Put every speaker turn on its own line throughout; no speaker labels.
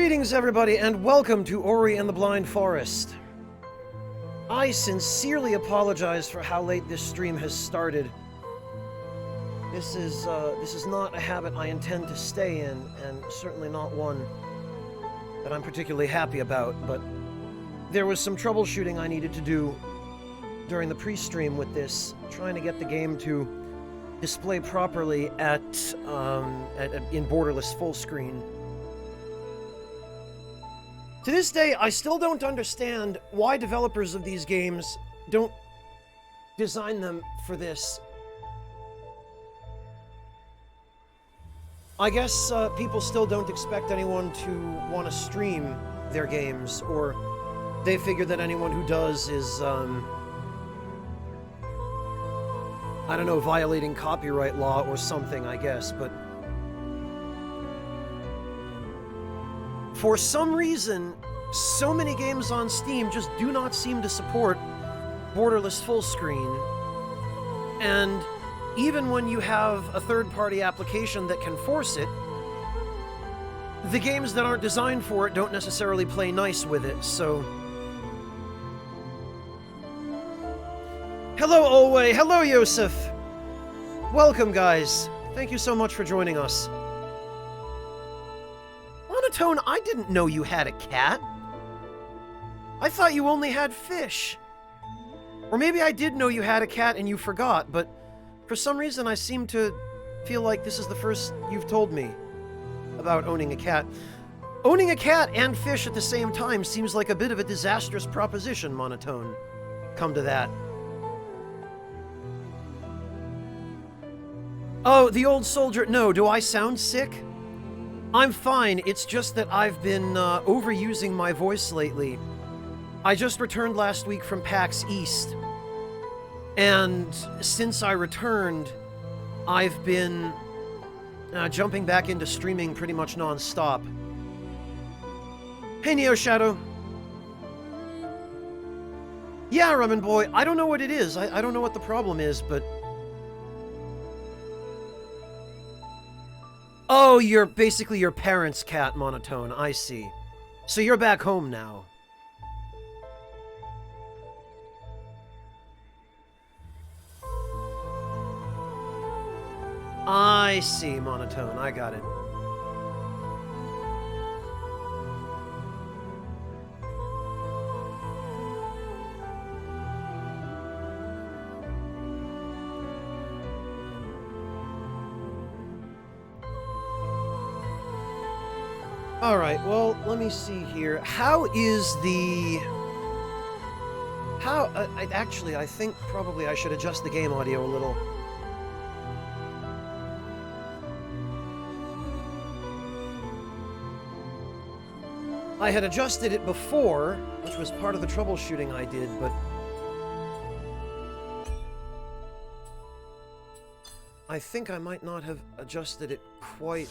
Greetings, everybody, and welcome to Ori and the Blind Forest. I sincerely apologize for how late this stream has started. This is not a habit I intend to stay in, and certainly not one that I'm particularly happy about, but there was some troubleshooting I needed to do during the pre-stream with this, trying to get the game to display properly in borderless full screen. To this day, I still don't understand why developers of these games don't design them for this. I guess people still don't expect anyone to want to stream their games, or they figure that anyone who does is, I don't know, violating copyright law or something, I guess, but for some reason, so many games on Steam just do not seem to support borderless full screen. And even when you have a third-party application that can force it, the games that aren't designed for it don't necessarily play nice with it, so... Hello, Olway! Hello, Yosef! Welcome, guys. Thank you so much for joining us. Monotone, I didn't know you had a cat. I thought you only had fish. Or maybe I did know you had a cat and you forgot, but for some reason I seem to feel like this is the first you've told me about owning a cat. Owning a cat and fish at the same time seems like a bit of a disastrous proposition, Monotone. Come to that. Oh, the old soldier. No, do I sound sick? I'm fine, it's just that I've been overusing my voice lately. I just returned last week from PAX East, and since I returned, I've been jumping back into streaming pretty much non-stop. Hey, Neo Shadow. Yeah, Ramen Boy, I don't know what it is. I don't know what the problem is, but... Oh, you're basically your parents' cat, Monotone. I see. So you're back home now. I see, Monotone. I got it. Alright, well, let me see here. How is the... Actually, I think probably I should adjust the game audio a little. I had adjusted it before, which was part of the troubleshooting I did, but... I think I might not have adjusted it quite...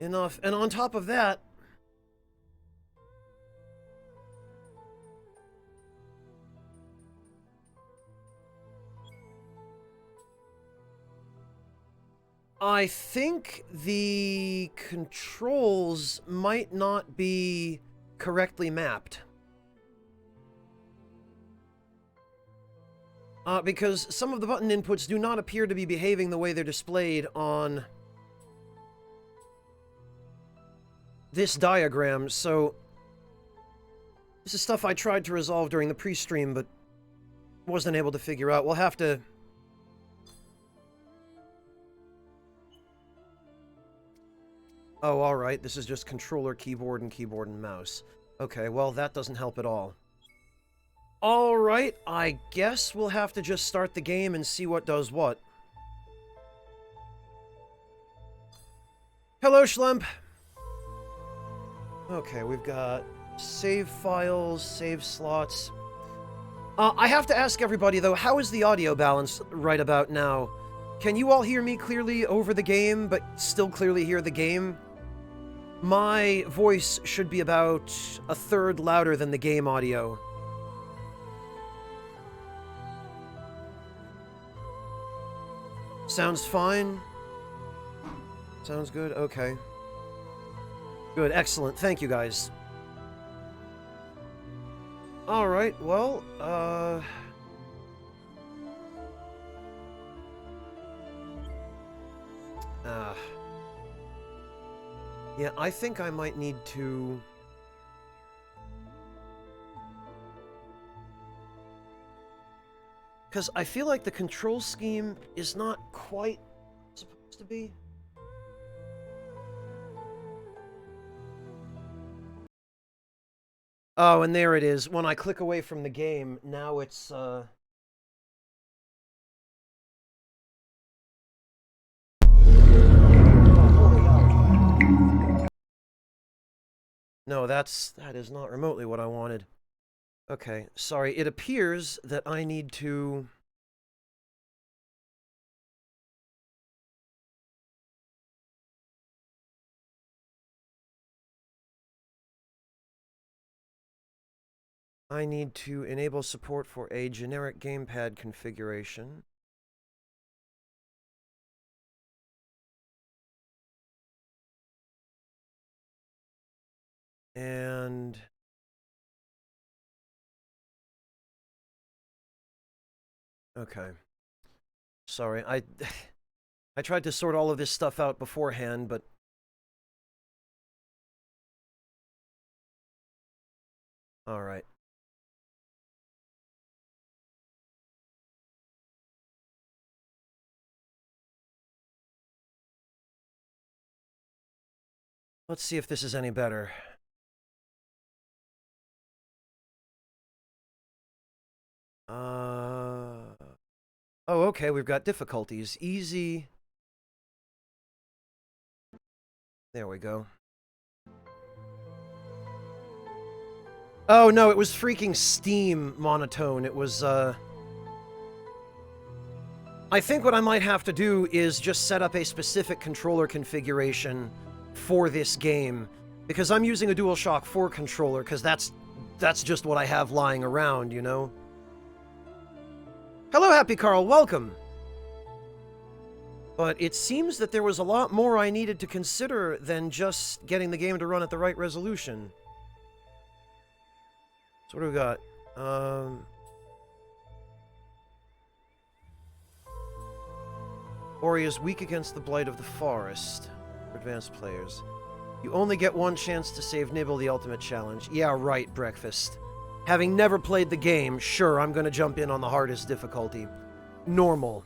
enough. And on top of that, I think the controls might not be correctly mapped. Because some of the button inputs do not appear to be behaving the way they're displayed on this diagram, so this is stuff I tried to resolve during the pre-stream, but wasn't able to figure out. We'll have to... Oh, alright, this is just controller, keyboard, and mouse. Okay, well, that doesn't help at all. Alright, I guess we'll have to just start the game and see what does what. Hello, Schlemp! Okay, we've got save files, save slots. I have to ask everybody, though, how is the audio balance right about now? Can you all hear me clearly over the game, but still clearly hear the game? My voice should be about a third louder than the game audio. Sounds fine. Sounds good? Okay. Good, excellent. Thank you, guys. Alright, well, yeah, I think I might need to... Because I feel like the control scheme is not quite supposed to be. Oh, and there it is. When I click away from the game, now it's, No, that is not remotely what I wanted. Okay, sorry. It appears that I need to... I need to enable support for a generic gamepad configuration. And... Okay. Sorry, I tried to sort all of this stuff out beforehand, but... Alright. Let's see if this is any better. Oh, okay, we've got difficulties. Easy. There we go. Oh, no, it was freaking Steam monotone. It was, I think what I might have to do is just set up a specific controller configuration for this game. Because I'm using a DualShock 4 controller, because that's just what I have lying around, you know? Hello, Happy Carl, welcome! But it seems that there was a lot more I needed to consider than just getting the game to run at the right resolution. So what do we got? Ori is weak against the Blight of the Forest. For advanced players. You only get one chance to save Nibble the ultimate challenge. Yeah, right, Breakfast. Having never played the game, sure, I'm gonna jump in on the hardest difficulty. Normal.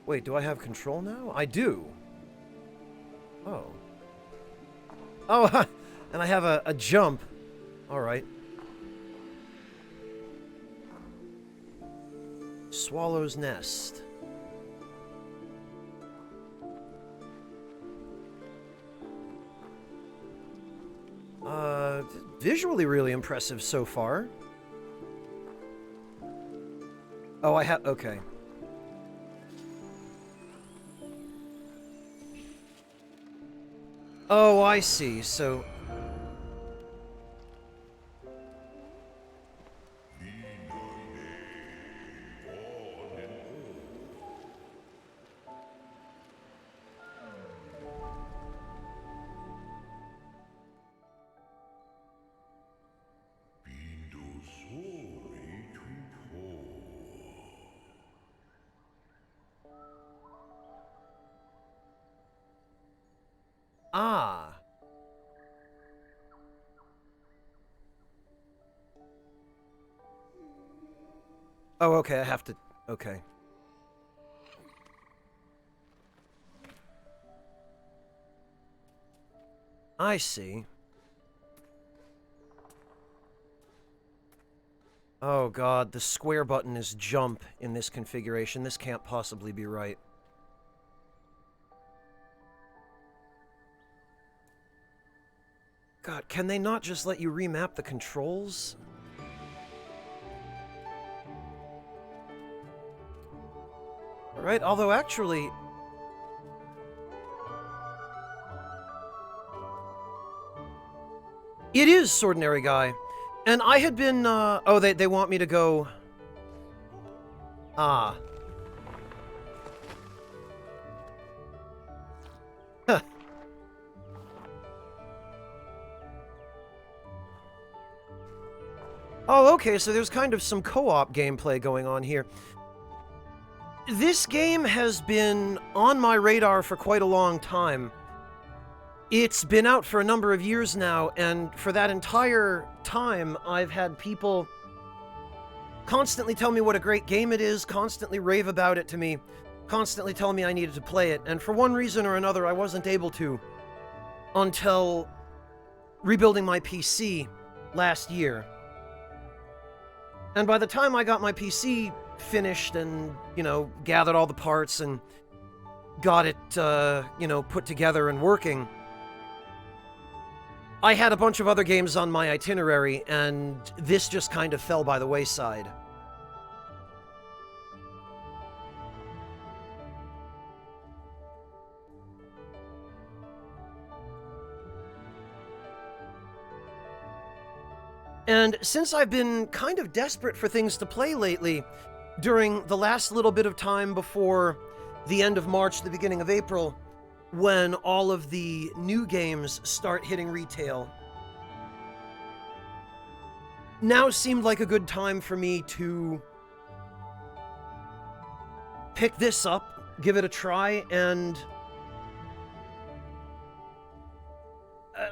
Wait, do I have control now? I do. Oh. Oh, and I have a jump. Alright. Swallow's Nest. Visually really impressive so far. Oh, I have... Okay. Oh, I see. So... Ah. Oh, okay, I have to... Okay. I see. Oh god, the square button is jump in this configuration. This can't possibly be right. God, can they not just let you remap the controls? Alright, although actually... It is Swordinary Guy. And I had been, oh, they want me to go... Ah. Huh. Oh, okay, so there's kind of some co-op gameplay going on here. This game has been on my radar for quite a long time. It's been out for a number of years now, and for that entire time, I've had people constantly tell me what a great game it is, constantly rave about it to me, constantly tell me I needed to play it, and for one reason or another, I wasn't able to until rebuilding my PC last year. And by the time I got my PC finished and, you know, gathered all the parts and got it, you know, put together and working, I had a bunch of other games on my itinerary, and this just kind of fell by the wayside. And since I've been kind of desperate for things to play lately, during the last little bit of time before the end of March, the beginning of April, when all of the new games start hitting retail, now seemed like a good time for me to pick this up, give it a try, and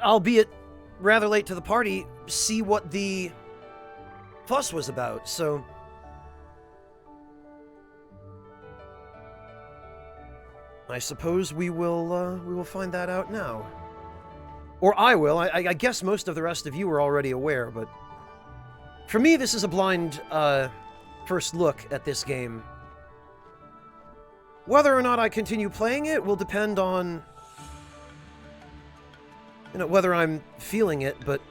albeit rather late to the party, see what the fuss was about. So I suppose we will find that out now. Or I will. I guess most of the rest of you are already aware, but for me, this is a blind first look at this game. Whether or not I continue playing it will depend on, you know, whether I'm feeling it, but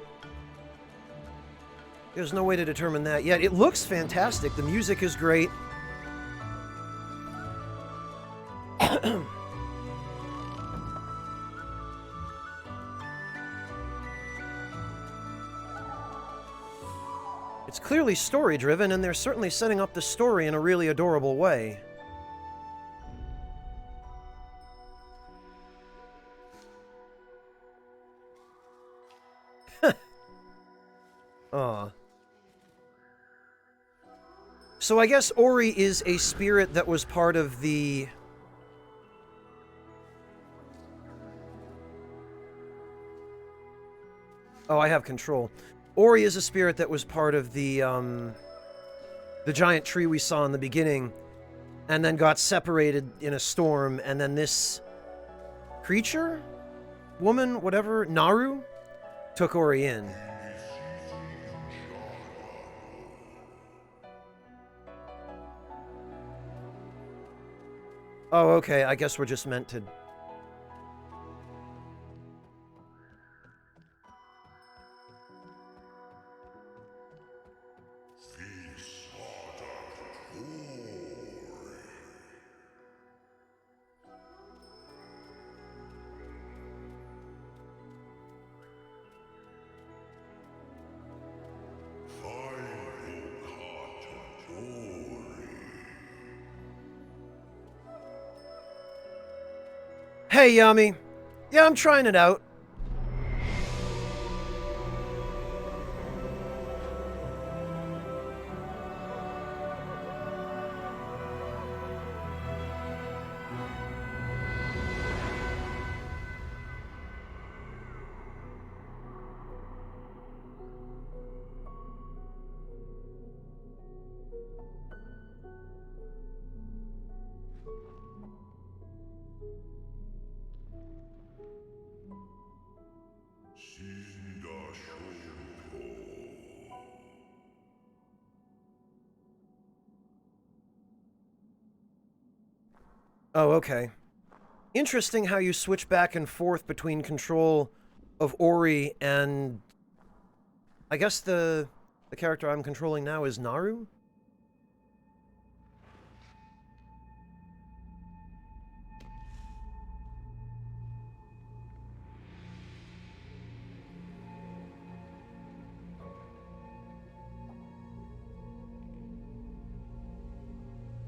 there's no way to determine that yet. It looks fantastic. The music is great. It's clearly story-driven, and they're certainly setting up the story in a really adorable way. Aw. So I guess Ori is a spirit that was part of the... Oh, I have control. Ori is a spirit that was part of the giant tree we saw in the beginning, and then got separated in a storm, and then this creature? Woman? Whatever? Naru? Took Ori in. Oh, okay, I guess we're just meant to... Hey, Yami. Yeah, I'm trying it out. Oh, okay. Interesting how you switch back and forth between control of Ori and... I guess the character I'm controlling now is Naru?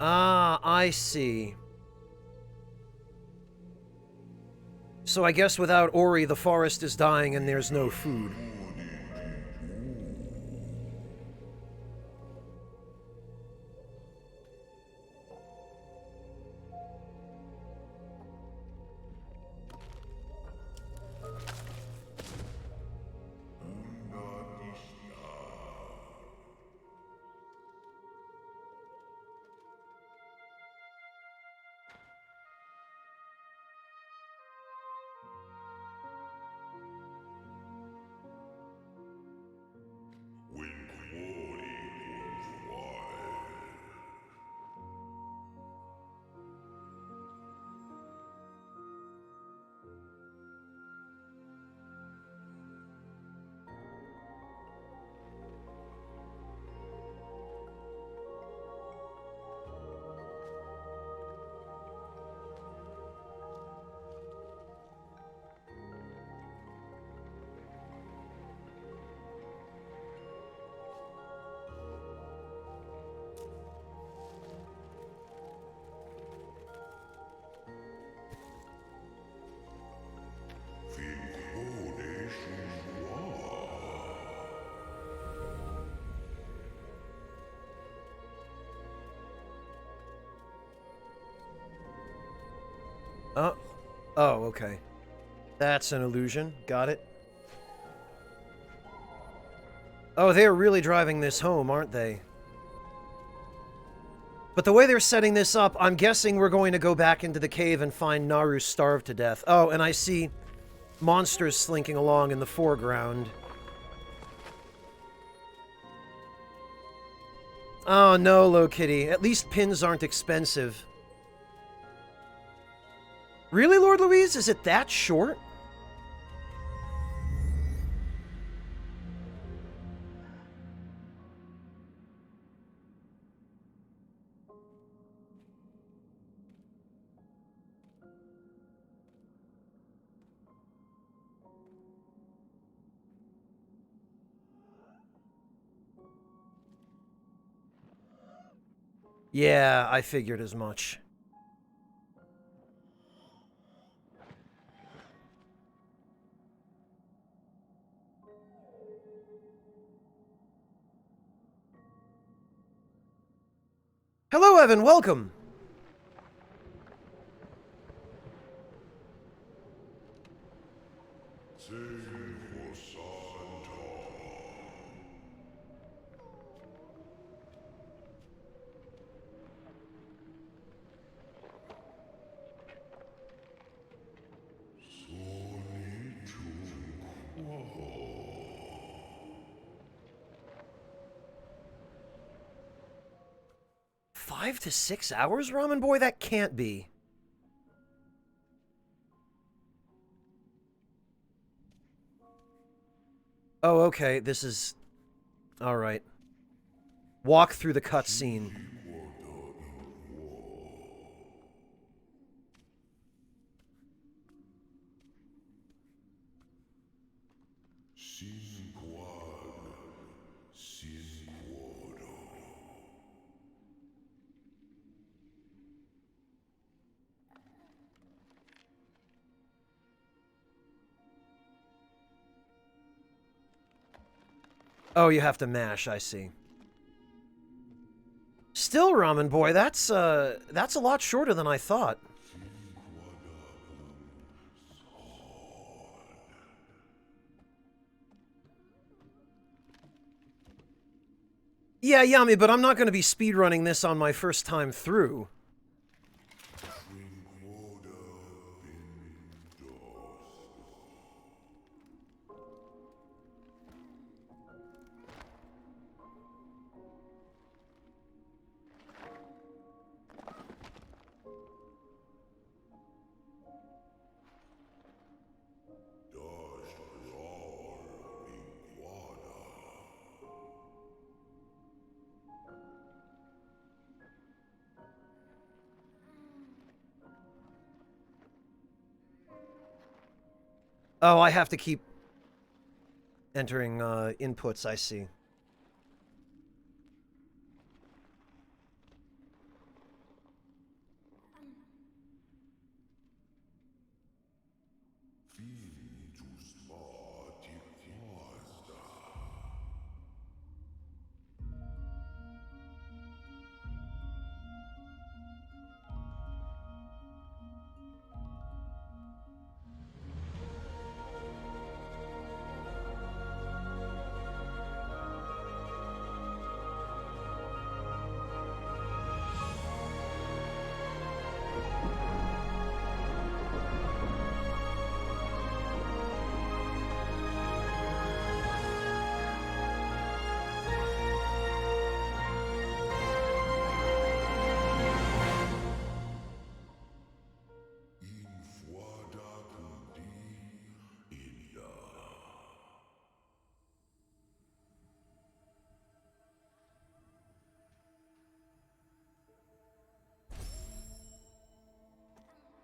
Ah, I see. So I guess without Ori, the forest is dying and there's no food. Oh, okay. That's an illusion. Got it. Oh, they're really driving this home, aren't they? But the way they're setting this up, I'm guessing we're going to go back into the cave and find Naru starved to death. Oh, and I see monsters slinking along in the foreground. Oh no, Low Kitty. At least pins aren't expensive. Really, Lord Louise? Is it that short? Yeah, I figured as much. Hello, Evan. Welcome. Five to 6 hours, Ramen Boy? That can't be. Oh, okay. This is... Alright. Walk through the cutscene. Oh, you have to mash, I see. Still, Ramen Boy, that's a lot shorter than I thought. Yeah, Yami, but I'm not going to be speedrunning this on my first time through. Oh, I have to keep entering inputs, I see.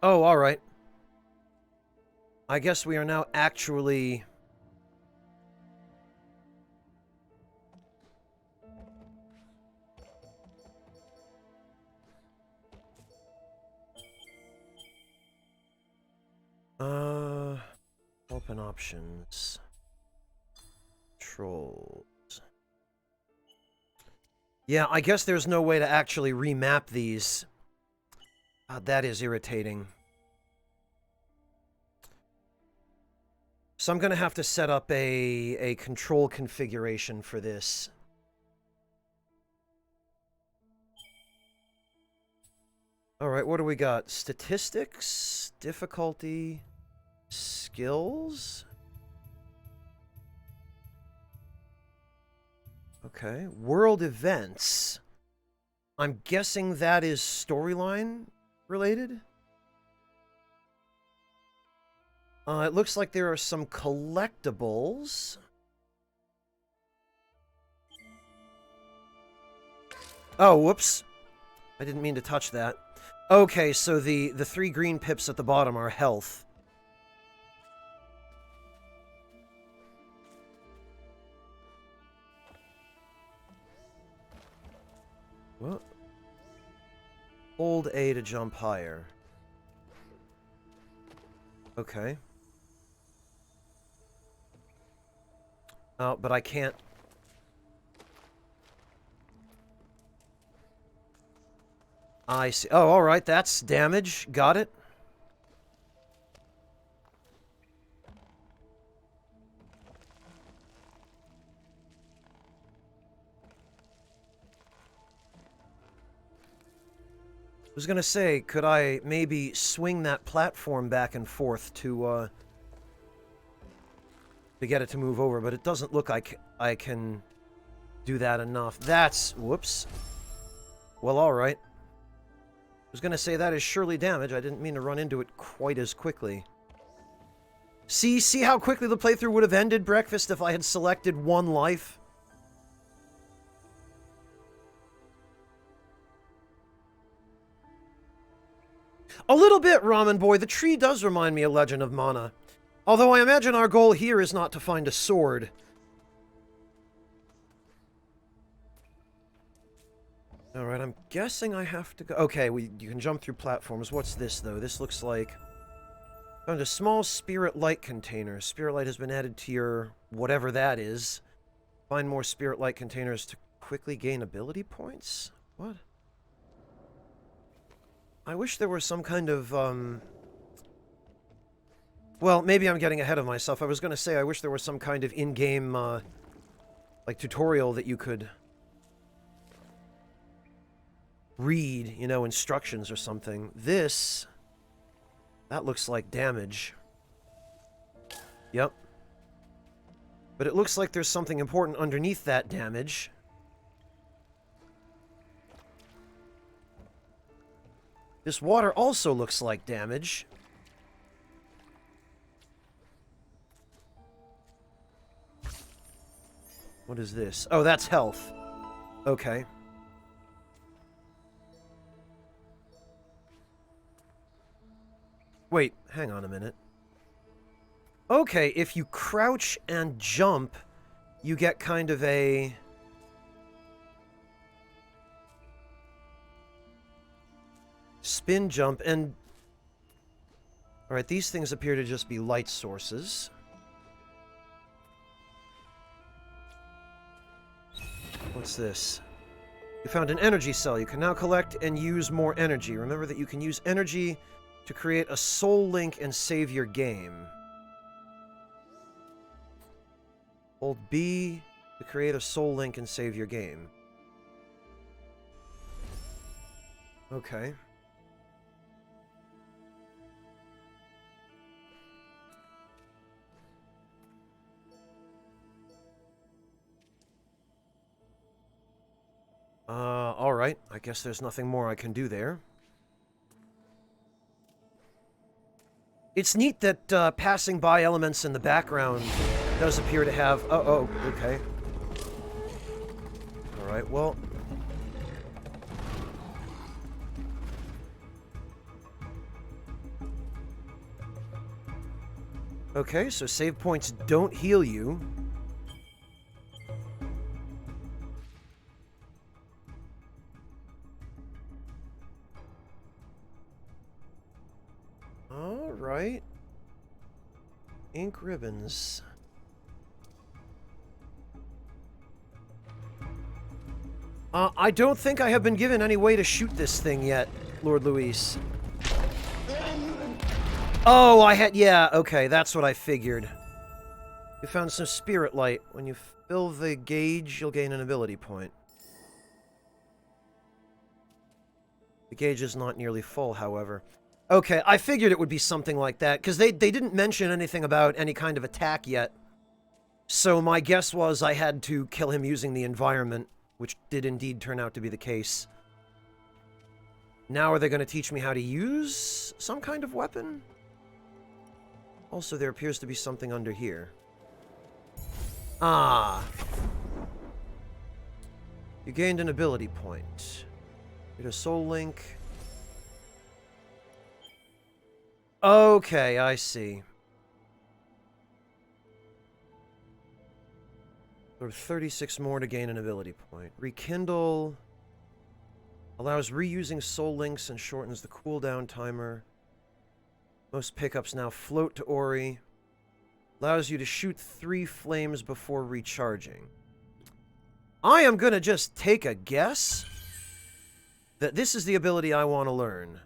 Oh, all right. I guess we are now actually... Open options. Controls. Yeah, I guess there's no way to actually remap these. That is irritating. So I'm going to have to set up a control configuration for this. Alright, what do we got? Statistics, difficulty, skills. Okay, world events. I'm guessing that is storyline related? It looks like there are some collectibles. Oh, whoops. I didn't mean to touch that. Okay, so the 3 green pips at the bottom are health. What? Hold A to jump higher. Okay. Oh, but I can't... I see. Oh, alright, that's damage. Got it. I was gonna say, could I maybe swing that platform back and forth to get it to move over, but it doesn't look like I can do that enough. That's... whoops. Well, alright. I was gonna say that is surely damage. I didn't mean to run into it quite as quickly. See how quickly the playthrough would have ended, Breakfast, if I had selected 1 life? A little bit, Ramen Boy. The tree does remind me of Legend of Mana. Although I imagine our goal here is not to find a sword. Alright, I'm guessing I have to go... Okay, you can jump through platforms. What's this, though? This looks like... found a small Spirit Light container. Spirit Light has been added to your... whatever that is. Find more Spirit Light containers to quickly gain ability points? What? I wish there was some kind of, well, maybe I'm getting ahead of myself. I was going to say I wish there was some kind of in-game, like, tutorial that you could read, you know, instructions or something. This, that looks like damage. Yep. But it looks like there's something important underneath that damage. This water also looks like damage. What is this? Oh, that's health. Okay. Wait, hang on a minute. Okay, if you crouch and jump, you get kind of a... spin jump, and... Alright, these things appear to just be light sources. What's this? You found an energy cell. You can now collect and use more energy. Remember that you can use energy to create a soul link and save your game. Hold B to create a soul link and save your game. Okay. Alright. I guess there's nothing more I can do there. It's neat that passing by elements in the background does appear to have... Oh, okay. Alright, well... Okay, so save points don't heal you. Alright. Ink ribbons. I don't think I have been given any way to shoot this thing yet, Lord Luis. Oh, I had... Yeah, okay, that's what I figured. You found some spirit light. When you fill the gauge, you'll gain an ability point. The gauge is not nearly full, however. Okay, I figured it would be something like that, because they didn't mention anything about any kind of attack yet. So my guess was I had to kill him using the environment, which did indeed turn out to be the case. Now are they going to teach me how to use some kind of weapon? Also, there appears to be something under here. Ah. You gained an ability point. Get a soul link. Okay, I see. There are 36 more to gain an ability point. Rekindle allows reusing soul links and shortens the cooldown timer. Most pickups now float to Ori. Allows you to shoot 3 flames before recharging. I am gonna just take a guess that this is the ability I want to learn.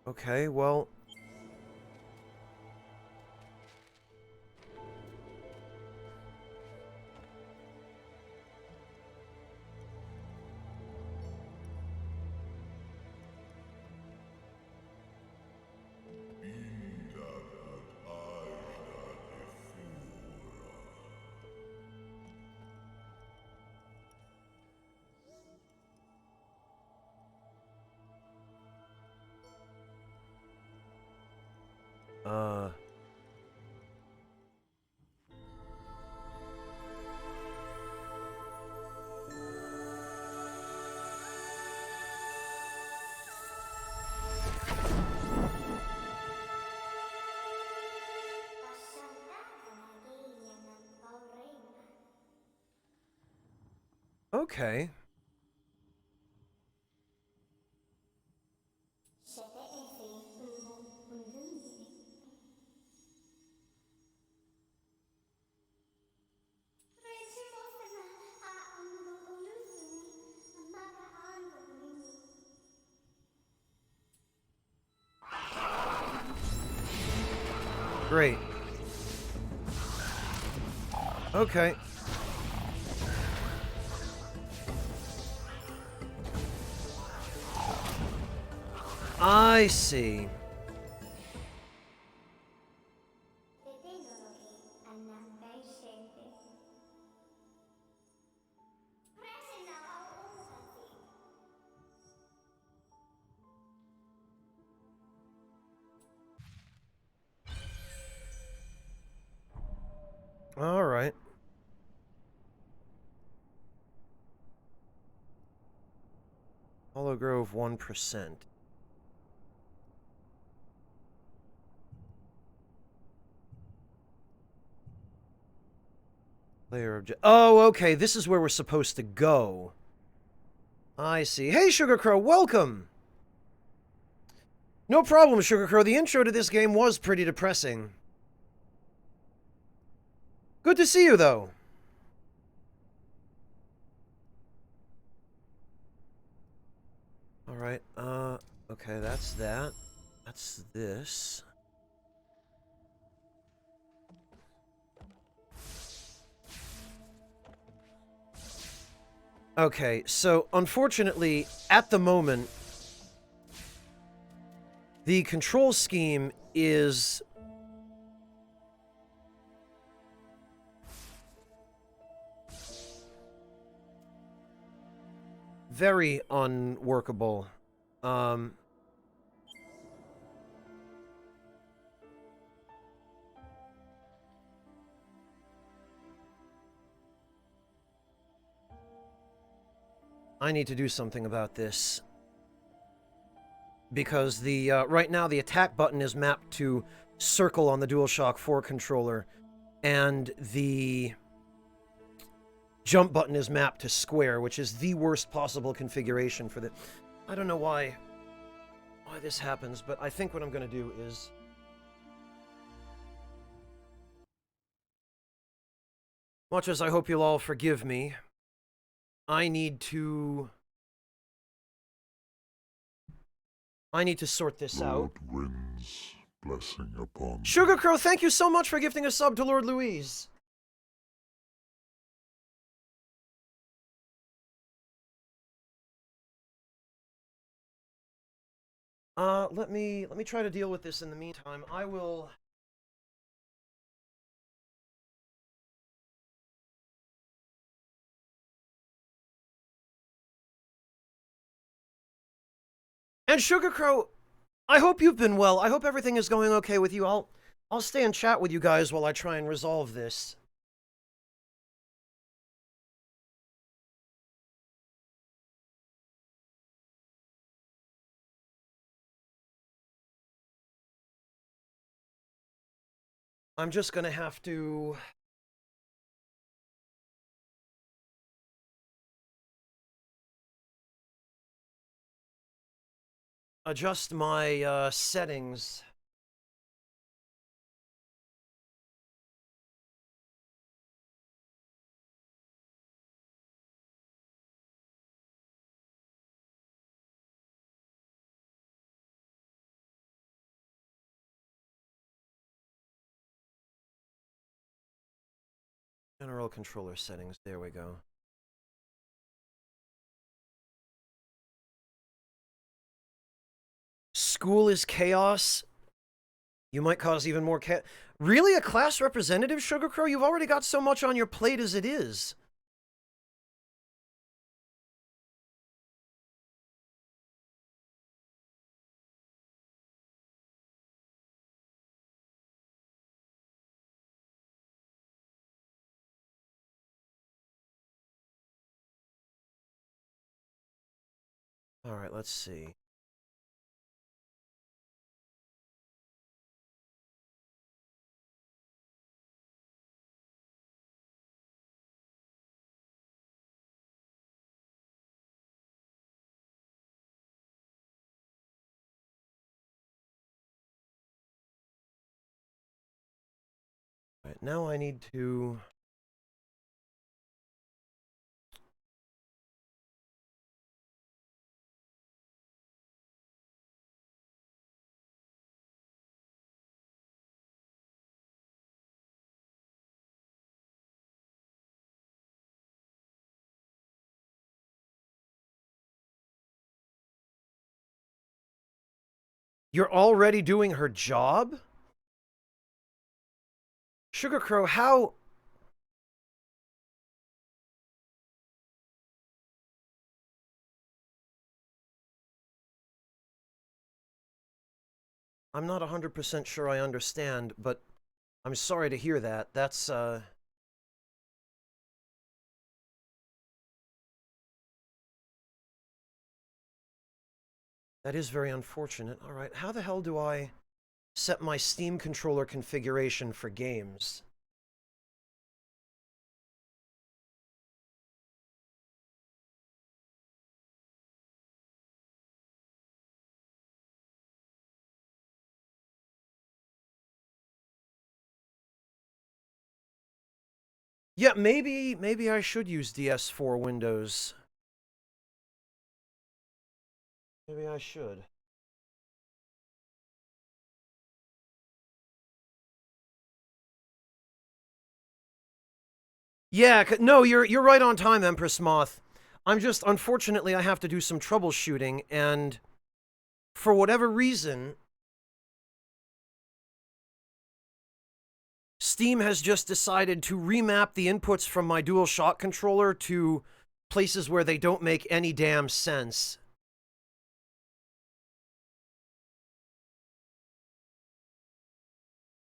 Okay, well... Okay. Great. Okay. I see. Hollow Grove 1%. Player object. Oh, okay. This is where we're supposed to go. I see. Hey, Sugar Crow, welcome! No problem, Sugar Crow. The intro to this game was pretty depressing. Good to see you, though. Alright, okay, that's that. That's this. Okay, so unfortunately, at the moment, the control scheme is very unworkable. I need to do something about this. Because the right now the attack button is mapped to circle on the DualShock 4 controller, and the jump button is mapped to square, which is the worst possible configuration for the... I don't know why this happens, but I think what I'm going to do is... Much as I hope you'll all forgive me, I need to sort this out.
Lord Wind's blessing upon
Sugar Crow, thank you so much for gifting a sub to Lord Louise. Let me try to deal with this in the meantime. I will... And Sugar Crow, I hope you've been well. I hope everything is going okay with you. I'll stay and chat with you guys while I try and resolve this. I'm just gonna have to... adjust my settings. General controller settings, there we go. School is chaos. You might cause even more chaos. Really, a class representative, Sugar Crow? You've already got so much on your plate as it is. Alright, let's see. Alright, now I need to... You're already doing her job? Sugar Crow, how... I'm not 100% sure I understand, but I'm sorry to hear that. That's, That is very unfortunate. All right, how the hell do I set my Steam controller configuration for games? Yeah, maybe I should use DS4 Windows. Maybe I should. Yeah, no, you're right on time, Empress Moth. I'm just, unfortunately, I have to do some troubleshooting, and for whatever reason, Steam has just decided to remap the inputs from my DualShock controller to places where they don't make any damn sense.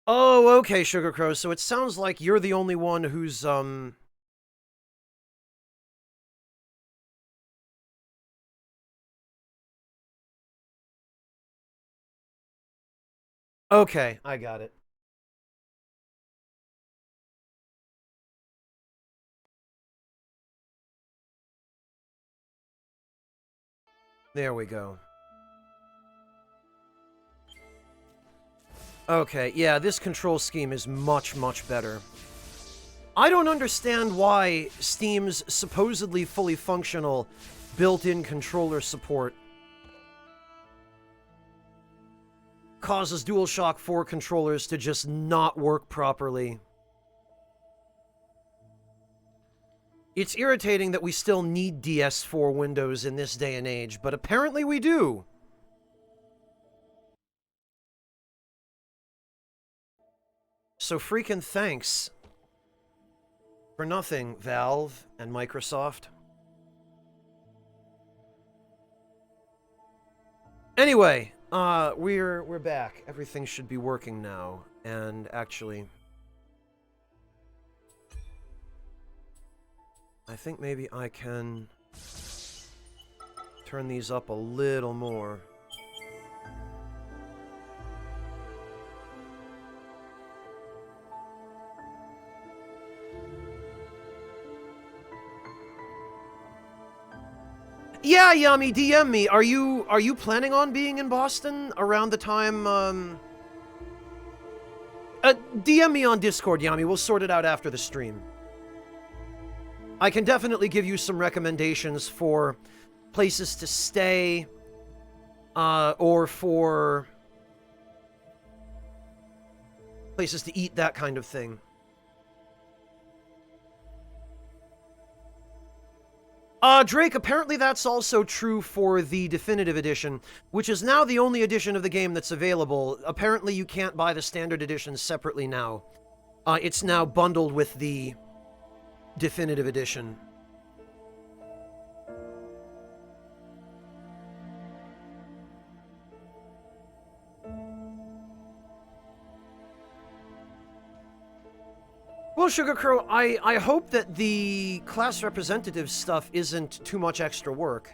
Oh, okay, Sugar Crow, so it sounds like you're the only one who's, Okay, I got it. There we go. Okay, yeah, this control scheme is much, much better. I don't understand why Steam's supposedly fully functional built-in controller support causes DualShock 4 controllers to just not work properly. It's irritating that we still need DS4 Windows in this day and age, but apparently we do. So freaking thanks for nothing, Valve and Microsoft. Anyway, we're back. Everything should be working now, and actually, I think maybe I can turn these up a little more. Yeah, Yami, DM me. Are you planning on being in Boston around the time, DM me on Discord, Yami. We'll sort it out after the stream. I can definitely give you some recommendations for places to stay, or for places to eat, that kind of thing. Drake, apparently that's also true for the Definitive Edition, which is now the only edition of the game that's available. Apparently you can't buy the Standard Edition separately now. It's now bundled with the Definitive Edition. Well, Sugar Crow, I hope that the class representative stuff isn't too much extra work.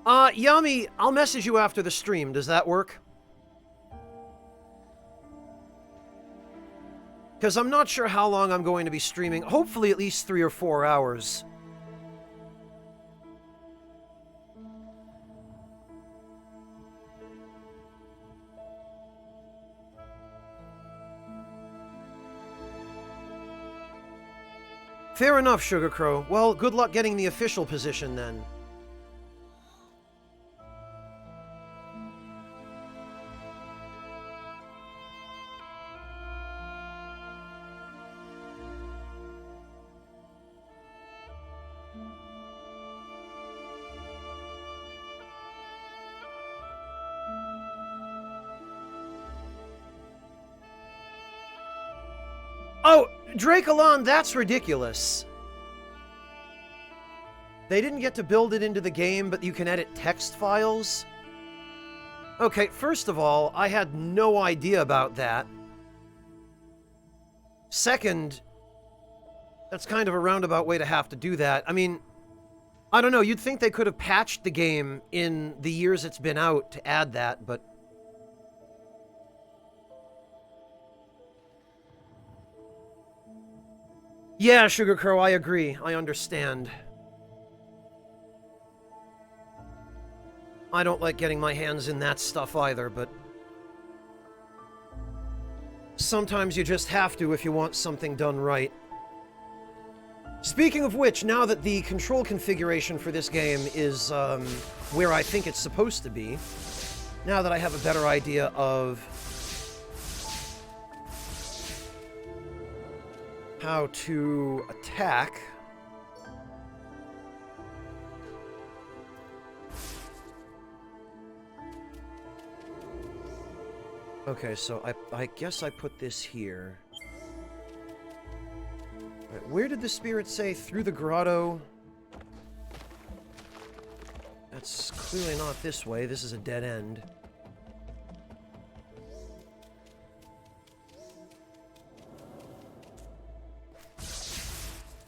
Yami, I'll message you after the stream. Does that work? Because I'm not sure how long I'm going to be streaming. Hopefully at least 3 or 4 hours. Fair enough, Sugar Crow. Well, good luck getting the official position, then. Oh, Drakealon, that's ridiculous. They didn't get to build it into the game, but you can edit text files? Okay, first of all, I had no idea about that. Second, That's kind of a roundabout way to have to do that. I mean, I don't know, you'd think they could have patched the game in the years it's been out to add that, but... Yeah, Sugar Crow, I agree. I understand. I don't like getting my hands in that stuff either, but... sometimes you just have to if you want something done right. Speaking of which, now that the control configuration for this game is where I think it's supposed to be, now that I have a better idea of how to attack... Okay, so I guess I put this here. Right, where did the spirit say? Through the grotto? That's clearly not this way. This is a dead end.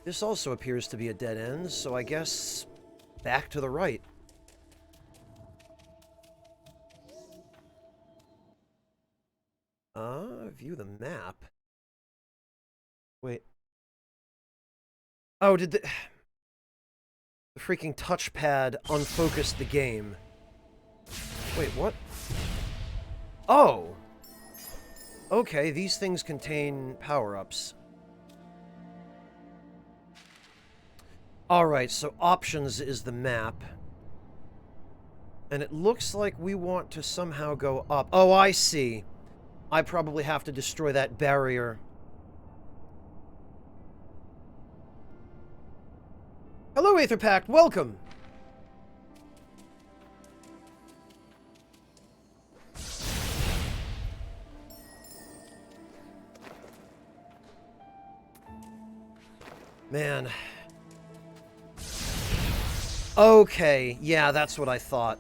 This also appears to be a dead end, so I guess back to the right. View the map. Wait. Oh, did the freaking touchpad unfocused the game? Wait, what? Oh! Okay, these things contain power-ups. Alright, so options is the map. And it looks like we want to somehow go up. Oh, I see. I probably have to destroy that barrier. Hello, Aetherpact. Welcome. Man. Okay. Yeah, that's what I thought.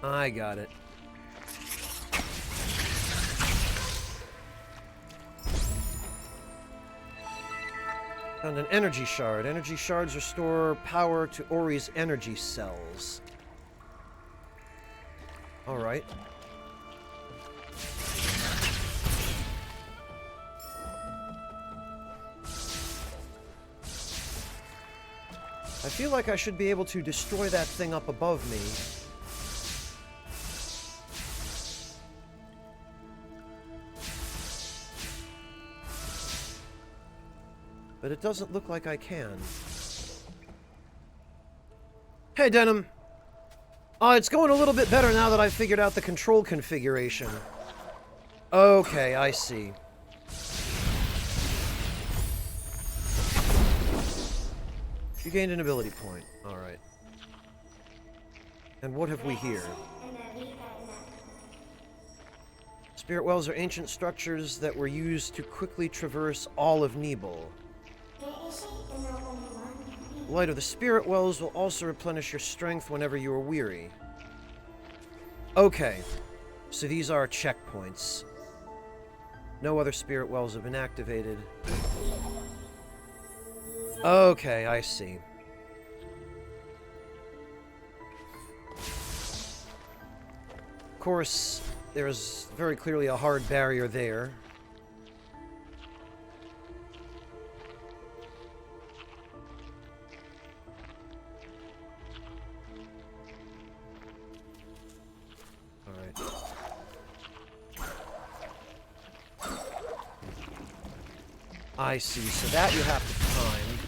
I got it. Found an energy shard. Energy shards restore power to Ori's energy cells. Alright. I feel like I should be able to destroy that thing up above me. But it doesn't look like I can. Hey, Denim. It's going a little bit better now that I've figured out the control configuration. Okay, I see. You gained an ability point. Alright. And what have we here? Spirit wells are ancient structures that were used to quickly traverse all of Nebel. The light of the spirit wells will also replenish your strength whenever you are weary. Okay, so these are checkpoints. No other spirit wells have been activated. Okay, I see. Of course, there's very clearly a hard barrier there. I see, so that you have to time.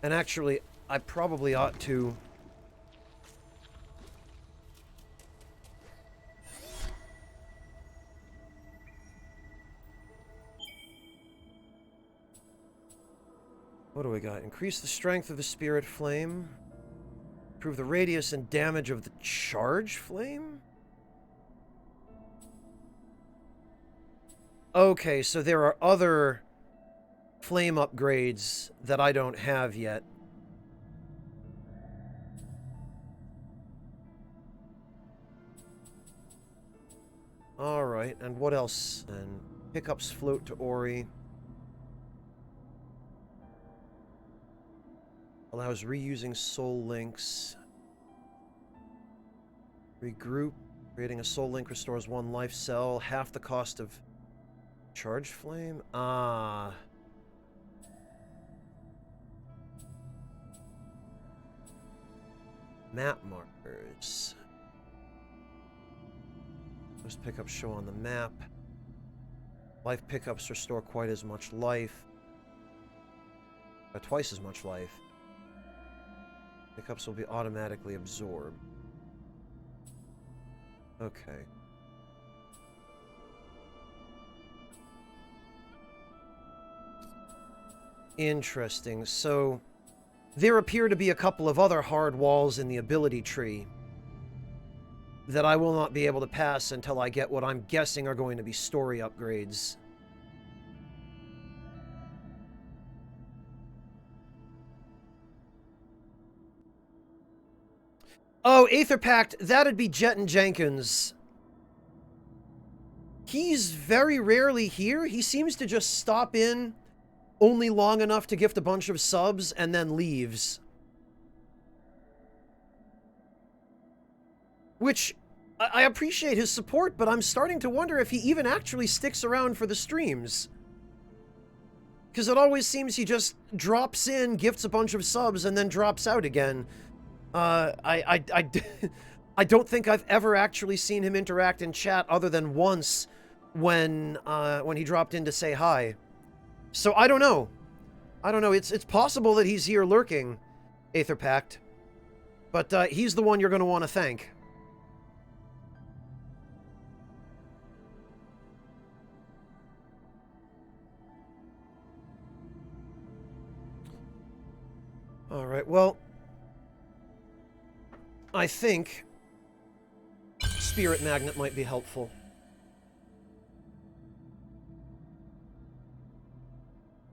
And actually, I probably ought to... What do we got? Increase the strength of the spirit flame. Improve the radius and damage of the charge flame? Okay, so there are other flame upgrades that I don't have yet. Alright, and what else then? Pickups float to Ori. Allows reusing soul links. Regroup. Creating a soul link restores 1 life cell. Half the cost of charge flame? Ah. Map markers. Those pickups show on the map. Life pickups restore quite as much life. Twice as much life. Pickups will be automatically absorbed. Okay. Interesting. So, there appear to be a couple of other hard walls in the ability tree that I will not be able to pass until I get what I'm guessing are going to be story upgrades. Oh, Aether Pact, that'd be Jetton Jenkins. He's very rarely here. He seems to just stop in only long enough to gift a bunch of subs and then leaves. Which, I appreciate his support, but I'm starting to wonder if he even actually sticks around for the streams. Because it always seems he just drops in, gifts a bunch of subs, and then drops out again. I don't think I've ever actually seen him interact in chat other than once when he dropped in to say hi. So I don't know. I don't know. It's possible that he's here lurking, Aether Pact. But he's the one you're going to want to thank. All right, well, I think Spirit Magnet might be helpful.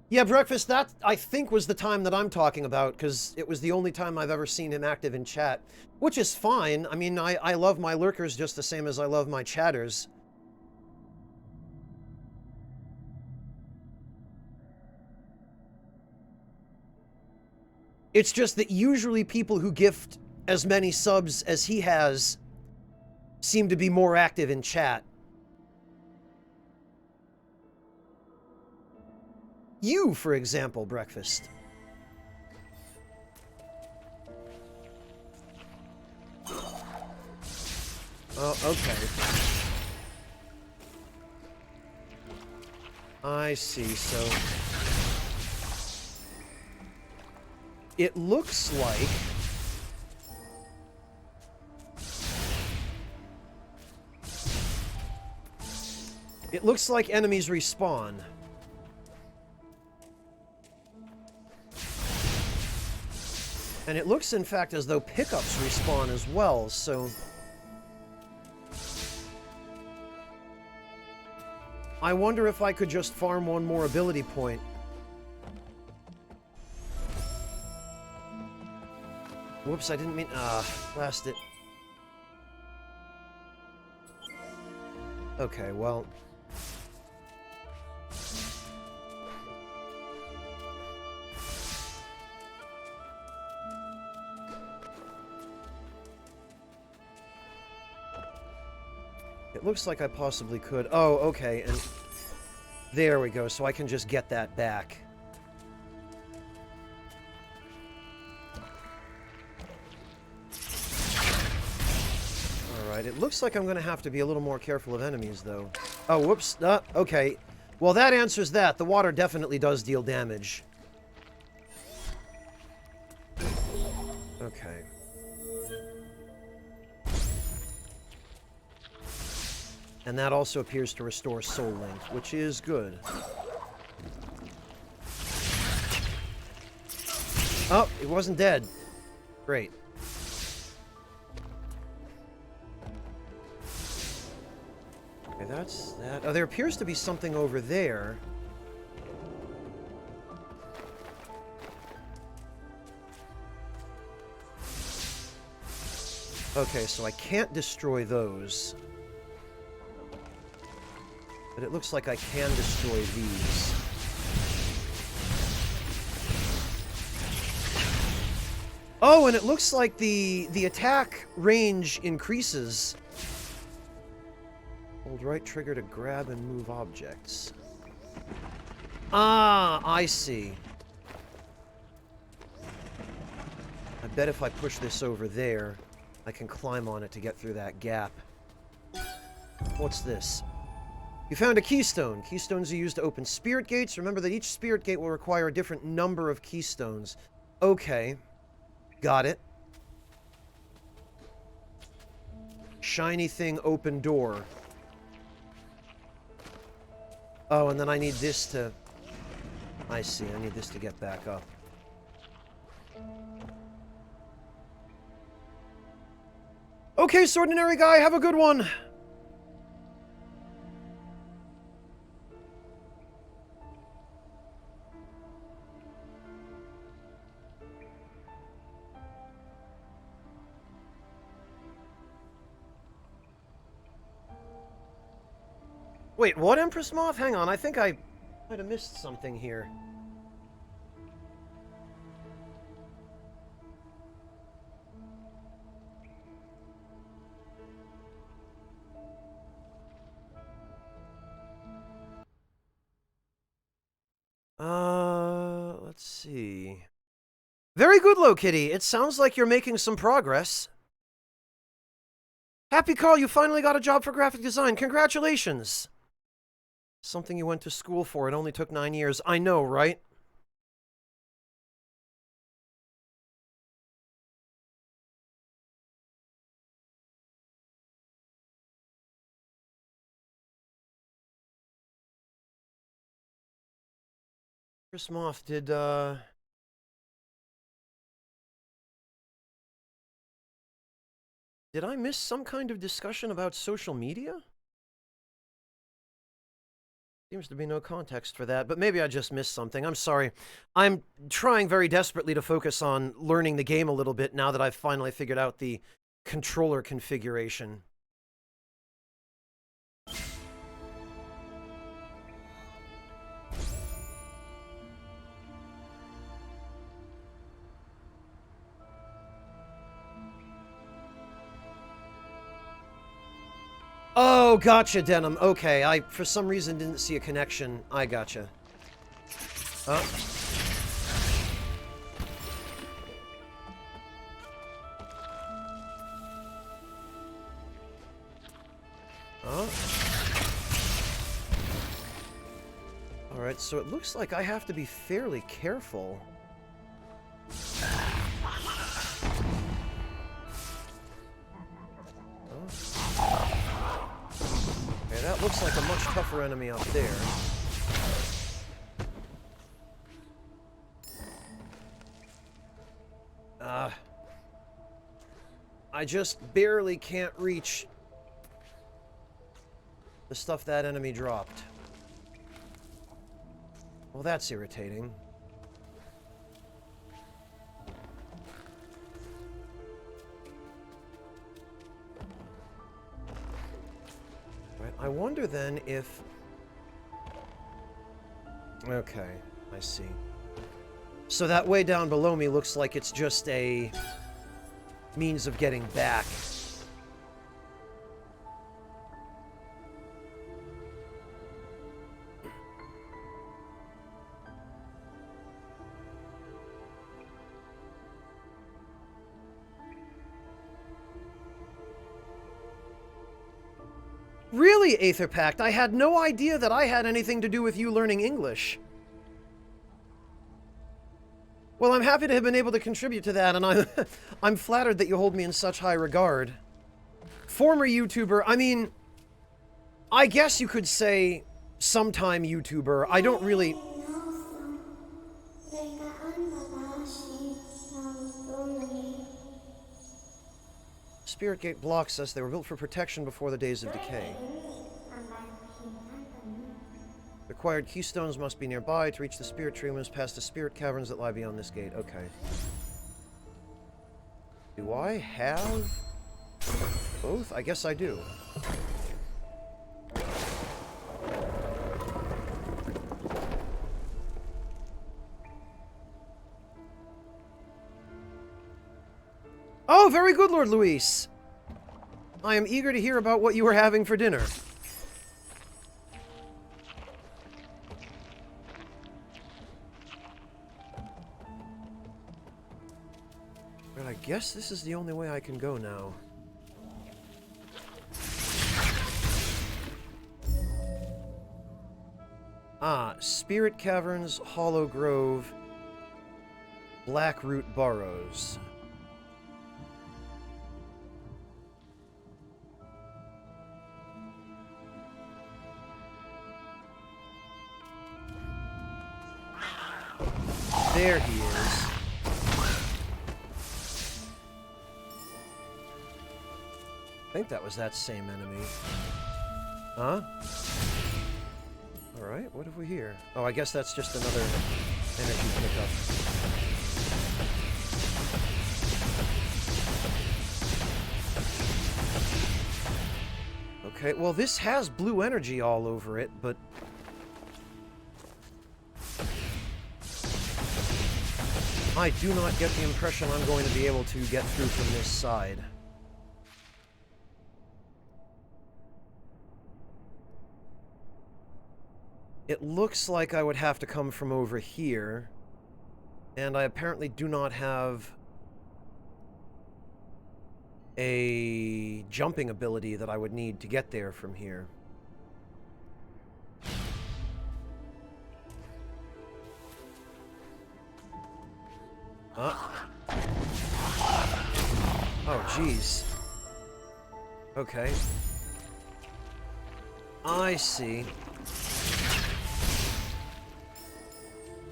Yeah, Breakfast, that, I think, was the time that I'm talking about, because it was the only time I've ever seen him active in chat. Which is fine. I mean, I love my lurkers just the same as I love my chatters. It's just that usually people who gift as many subs as he has seem to be more active in chat. You, for example, Breakfast. Oh, okay. I see, so... It looks like... It looks like enemies respawn. And it looks, in fact, as though pickups respawn as well, so... I wonder if I could just farm one more ability point. Whoops, I didn't mean... blast it. Okay, well... It looks like I possibly could... Oh, okay, and... There we go, so I can just get that back. Alright, it looks like I'm gonna have to be a little more careful of enemies, though. Oh, whoops. Okay. Well, that answers that. The water definitely does deal damage. Okay. And that also appears to restore Soul Link, which is good. Oh, it wasn't dead. Great. Okay, that's that. Oh, there appears to be something over there. Okay, so I can't destroy those. But it looks like I can destroy these. Oh, and it looks like the attack range increases. Hold right trigger to grab and move objects. Ah, I see. I bet if I push this over there, I can climb on it to get through that gap. What's this? You found a keystone. Keystones are used to open spirit gates. Remember that each spirit gate will require a different number of keystones. Okay. Got it. Shiny thing, open door. Oh, and then I need this to... I see, I need this to get back up. Okay, Swordinary guy, have a good one! Wait, what, Empress Moth? Hang on, I think I might have missed something here. Let's see. Very good, Lokitty. It sounds like you're making some progress. Happy Carl, you finally got a job for graphic design. Congratulations! Something you went to school for. It only took 9 years. I know, right? Chris Moth, did I miss some kind of discussion about social media? Seems to be no context for that, but maybe I just missed something. I'm sorry. I'm trying very desperately to focus on learning the game a little bit now that I've finally figured out the controller configuration. Oh, gotcha, Denim. Okay, I, for some reason, didn't see a connection. I gotcha. Oh. Oh. Alright, so it looks like I have to be fairly careful. That looks like a much tougher enemy up there. I just barely can't reach the stuff that enemy dropped. Well, that's irritating. I wonder then if... Okay, I see. So that way down below me looks like it's just a means of getting back. Really, Aether Pact? I had no idea that I had anything to do with you learning English. Well, I'm happy to have been able to contribute to that, and I'm flattered that you hold me in such high regard. Former YouTuber, I mean, I guess you could say sometime YouTuber. I don't really... Spirit Gate blocks us. They were built for protection before the days of decay. Required keystones must be nearby. To reach the spirit tree, we must pass the spirit caverns that lie beyond this gate. Okay. Do I have both? I guess I do. Oh, very good, Lord Luis. I am eager to hear about what you are having for dinner. But I guess this is the only way I can go now. Ah, Spirit Caverns, Hollow Grove, Blackroot Burrows. There he is. I think that was that same enemy. Huh? Alright, what have we here? Oh, I guess that's just another energy pickup. Okay, well this has blue energy all over it, but... I do not get the impression I'm going to be able to get through from this side. It looks like I would have to come from over here, and I apparently do not have a jumping ability that I would need to get there from here. Oh, jeez. Okay. I see.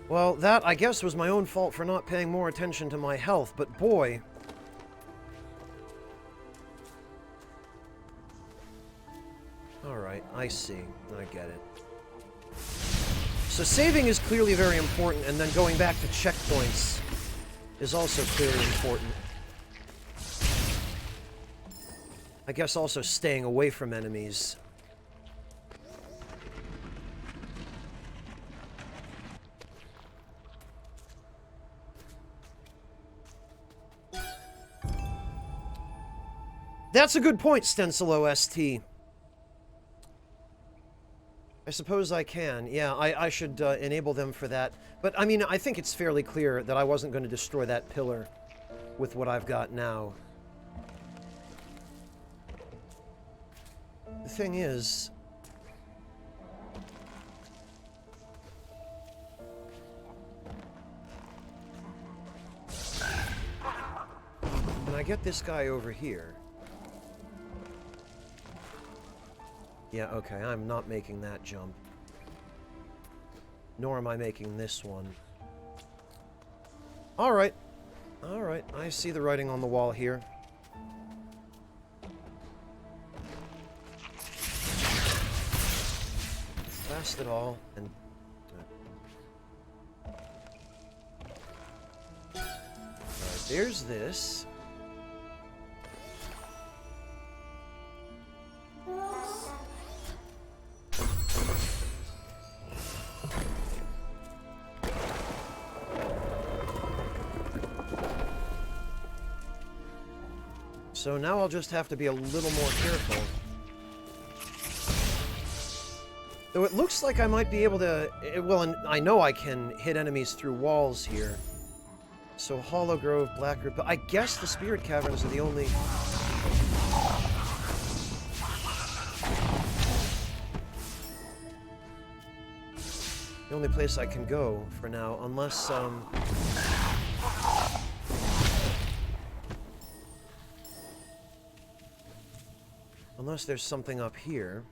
Well, that, I guess, was my own fault for not paying more attention to my health, but boy... Alright, I see. I get it. So saving is clearly very important, and then going back to checkpoints is also clearly important. I guess also staying away from enemies. That's a good point, Stencil OST. I suppose I can. Yeah, I should enable them for that. But, I mean, I think it's fairly clear that I wasn't going to destroy that pillar with what I've got now. The thing is... Can I get this guy over here? Yeah, okay, I'm not making that jump. Nor am I making this one. Alright. Alright, I see the writing on the wall here. Blast it all, and... Alright, there's this. So now I'll just have to be a little more careful. Though it looks like I might be able to... Well, and I know I can hit enemies through walls here. So Hollow Grove, Blackroot... But I guess the Spirit Caverns are the only... The only place I can go for now, unless, Unless there's something up here.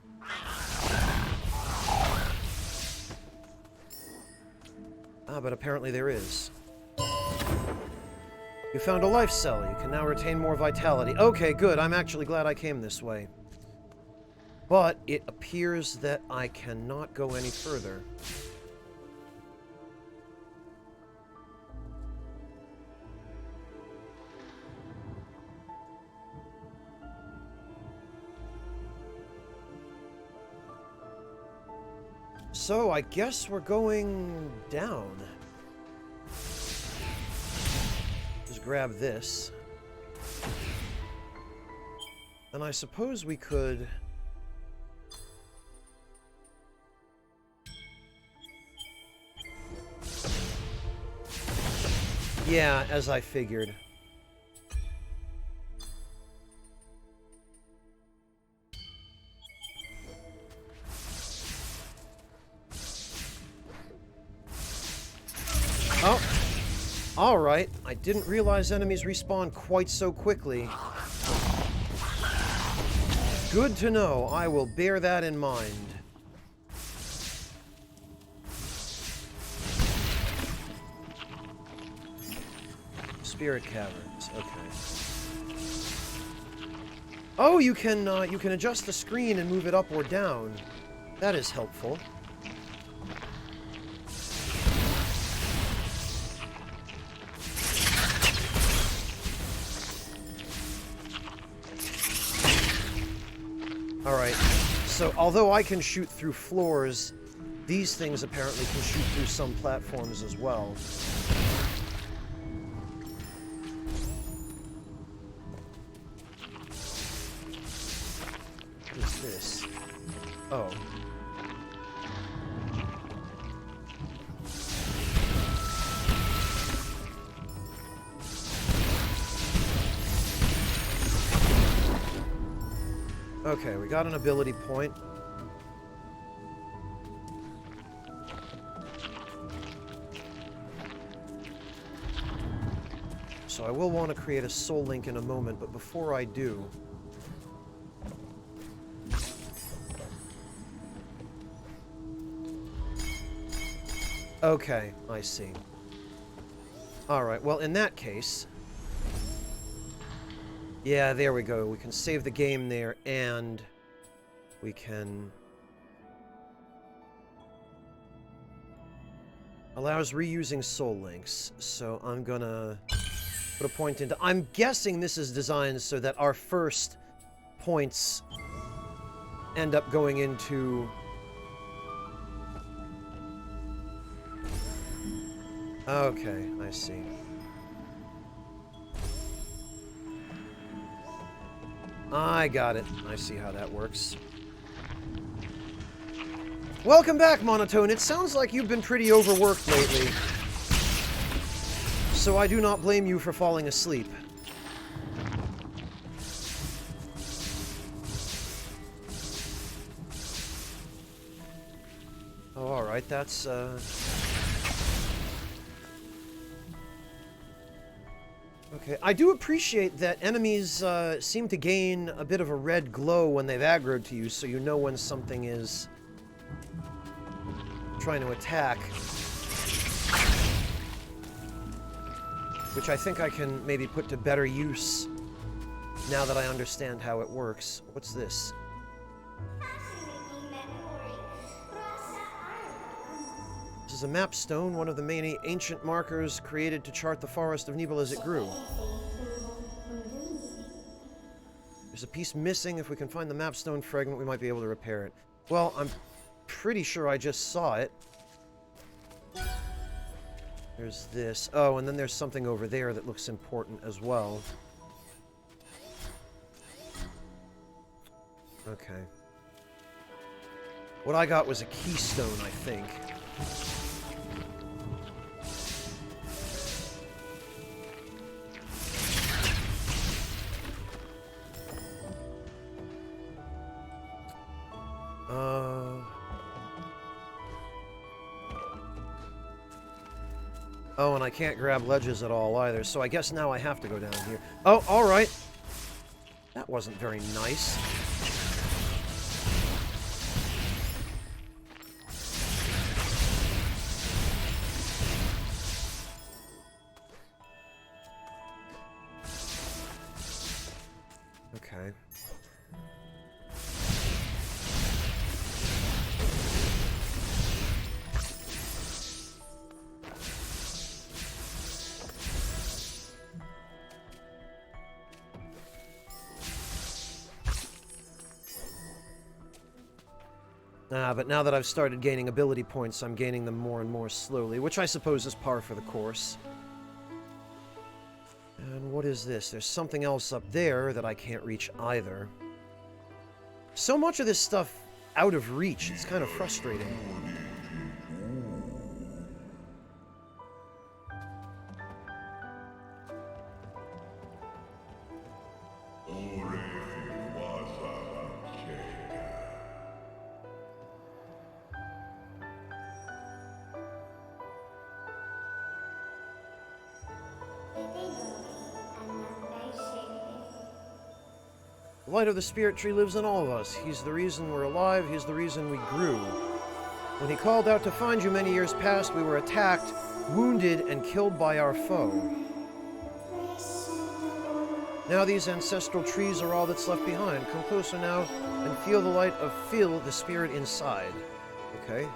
Ah, but apparently there is. You found a life cell. You can now retain more vitality. Okay, good. I'm actually glad I came this way. But it appears that I cannot go any further. So, I guess we're going down. Just grab this. And I suppose we could... Yeah, as I figured. Oh! Alright, I didn't realize enemies respawn quite so quickly. Good to know. I will bear that in mind. Spirit Caverns, okay. Oh, you can adjust the screen and move it up or down. That is helpful. Alright, so although I can shoot through floors, these things apparently can shoot through some platforms as well. What is this? Oh. Okay, we got an ability point. So I will want to create a soul link in a moment, but before I do... Okay, I see. Alright, well, in that case... Yeah, there we go. We can save the game there, and we can... Allows reusing soul links, so I'm gonna put a point into... I'm guessing this is designed so that our first points end up going into... Okay, I see. I got it. I see how that works. Welcome back, Monotone. It sounds like you've been pretty overworked lately. So I do not blame you for falling asleep. Oh, alright, that's, Okay, I do appreciate that enemies seem to gain a bit of a red glow when they've aggroed to you, so you know when something is trying to attack. Which I think I can maybe put to better use now that I understand how it works. What's this? This is a map stone, one of the many ancient markers created to chart the forest of Nibel as it grew. There's a piece missing. If we can find the map stone fragment, we might be able to repair it. Well, I'm pretty sure I just saw it. There's this. Oh, and then there's something over there that looks important as well. Okay. What I got was a keystone, I think. Oh, and I can't grab ledges at all either, so I guess now I have to go down here. Oh, alright. That wasn't very nice. Okay. But now that I've started gaining ability points, I'm gaining them more and more slowly, which I suppose is par for the course. And what is this? There's something else up there that I can't reach either. So much of this stuff out of reach, it's kind of frustrating. The light of the spirit tree lives in all of us. He's the reason we're alive. He's the reason we grew. When he called out to find you many years past, we were attacked, wounded, and killed by our foe. Now these ancestral trees are all that's left behind. Come closer now and feel the light of feel the spirit inside. Okay.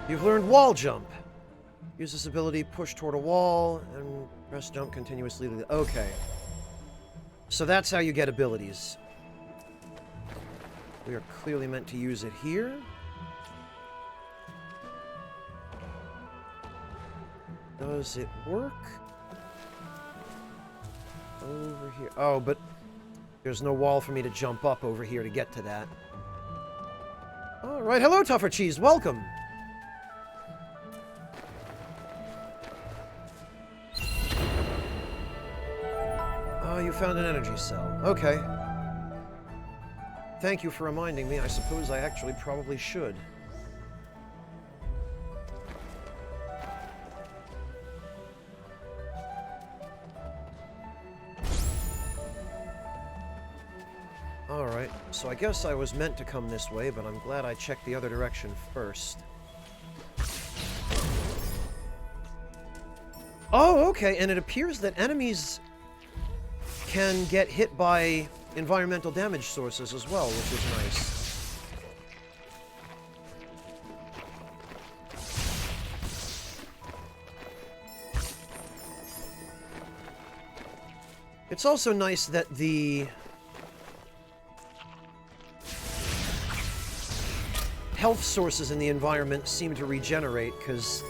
You've learned wall jump. Use this ability, push toward a wall, and press jump continuously. Okay. So that's how you get abilities. We are clearly meant to use it here. Does it work? Over here. Oh, but there's no wall for me to jump up over here to get to that. Alright, hello, Tougher Cheese. Welcome. Oh, you found an energy cell. Okay. Thank you for reminding me. I suppose I actually probably should. Alright, so I guess I was meant to come this way, but I'm glad I checked the other direction first. Oh, okay, and it appears that enemies can get hit by environmental damage sources as well, which is nice. It's also nice that the health sources in the environment seem to regenerate, because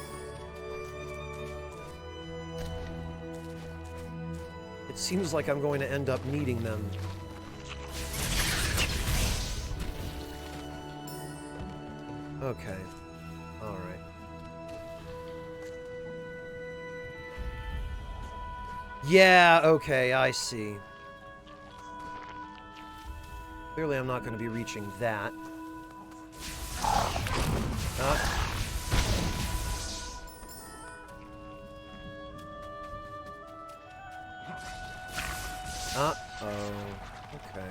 it seems like I'm going to end up needing them. Okay. Alright. Yeah, okay, I see. Clearly I'm not going to be reaching that. Uh-oh. Okay.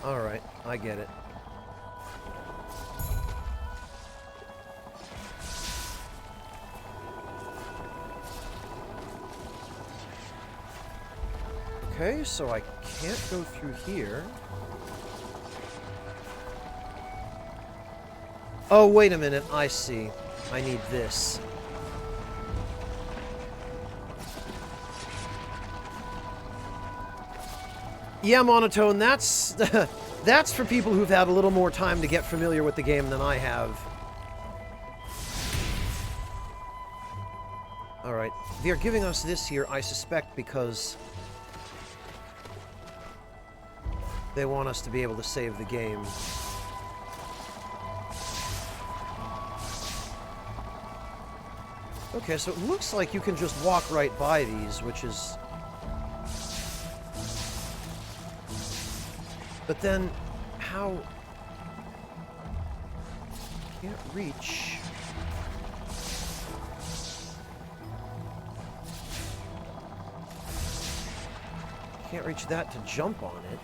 Alright, I get it. Okay, so I can't go through here. Oh, wait a minute, I see. I need this. Yeah, Monotone, that's that's for people who've had a little more time to get familiar with the game than I have. Alright, they're giving us this here, I suspect, because they want us to be able to save the game. Okay, so it looks like you can just walk right by these, which is... But then, how... Can't reach... Can't reach that to jump on it.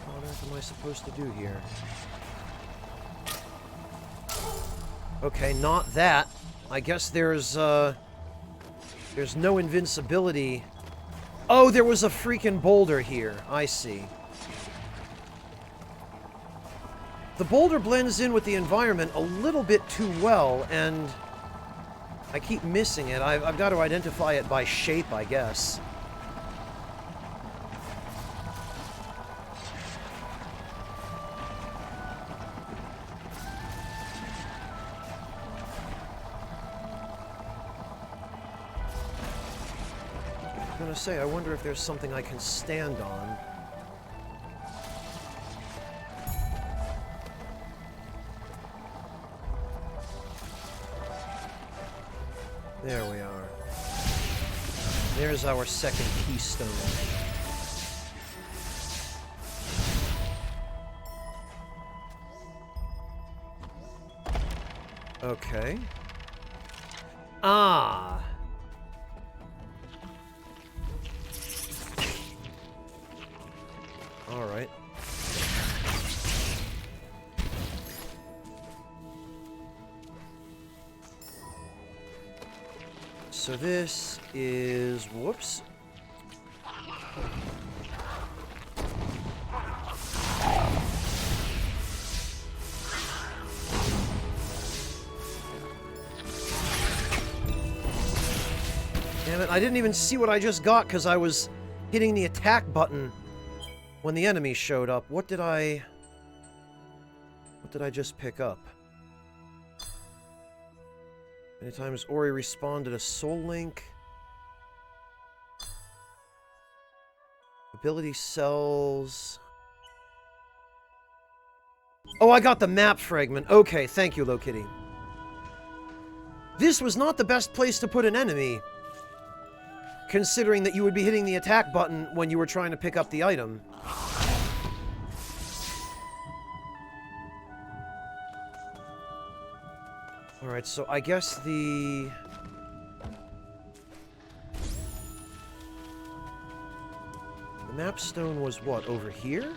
What on earth am I supposed to do here? Okay, not that. I guess there's no invincibility. Oh, there was a freaking boulder here. I see. The boulder blends in with the environment a little bit too well, and I keep missing it. I've got to identify it by shape, I guess. I'm gonna say, I wonder if there's something I can stand on. There we are. There's our second keystone. Okay. Ah! Alright. So this is... whoops. Damn it, I didn't even see what I just got because I was hitting the attack button when the enemy showed up. What did I just pick up? Many times Ori responded a soul link. Ability cells. Oh, I got the map fragment. Okay, thank you, Lokitty. This was not the best place to put an enemy, considering that you would be hitting the attack button when you were trying to pick up the item. Alright, so I guess the map stone was what, over here?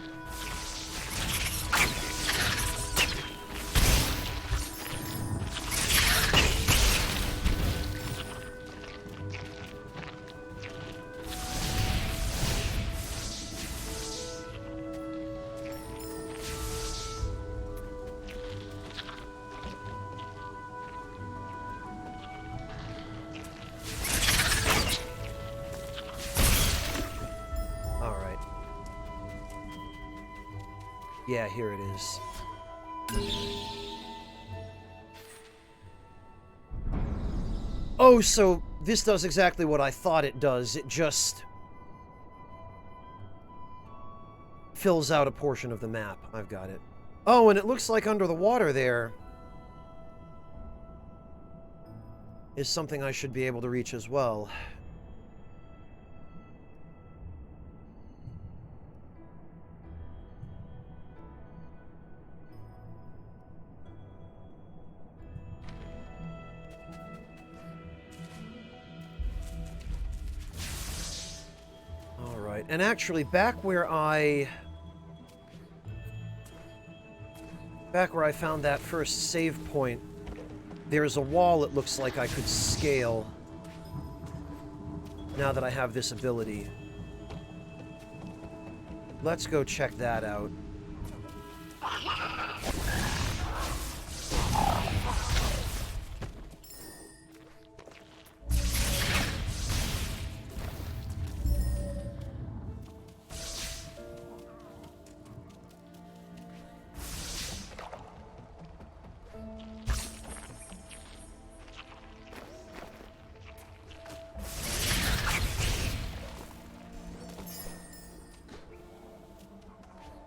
Yeah, here it is. Oh, so this does exactly what I thought it does. It just fills out a portion of the map. I've got it. Oh, and it looks like under the water there is something I should be able to reach as well. And actually, back where I found that first save point, there's a wall it looks like I could scale now that I have this ability. Let's go check that out.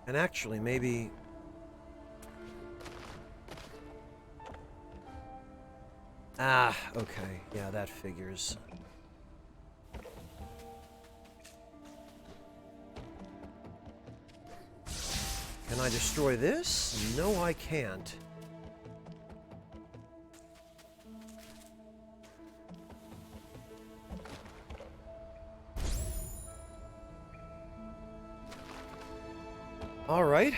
And actually, maybe... Ah, okay. Yeah, that figures. Can I destroy this? No, I can't. All right.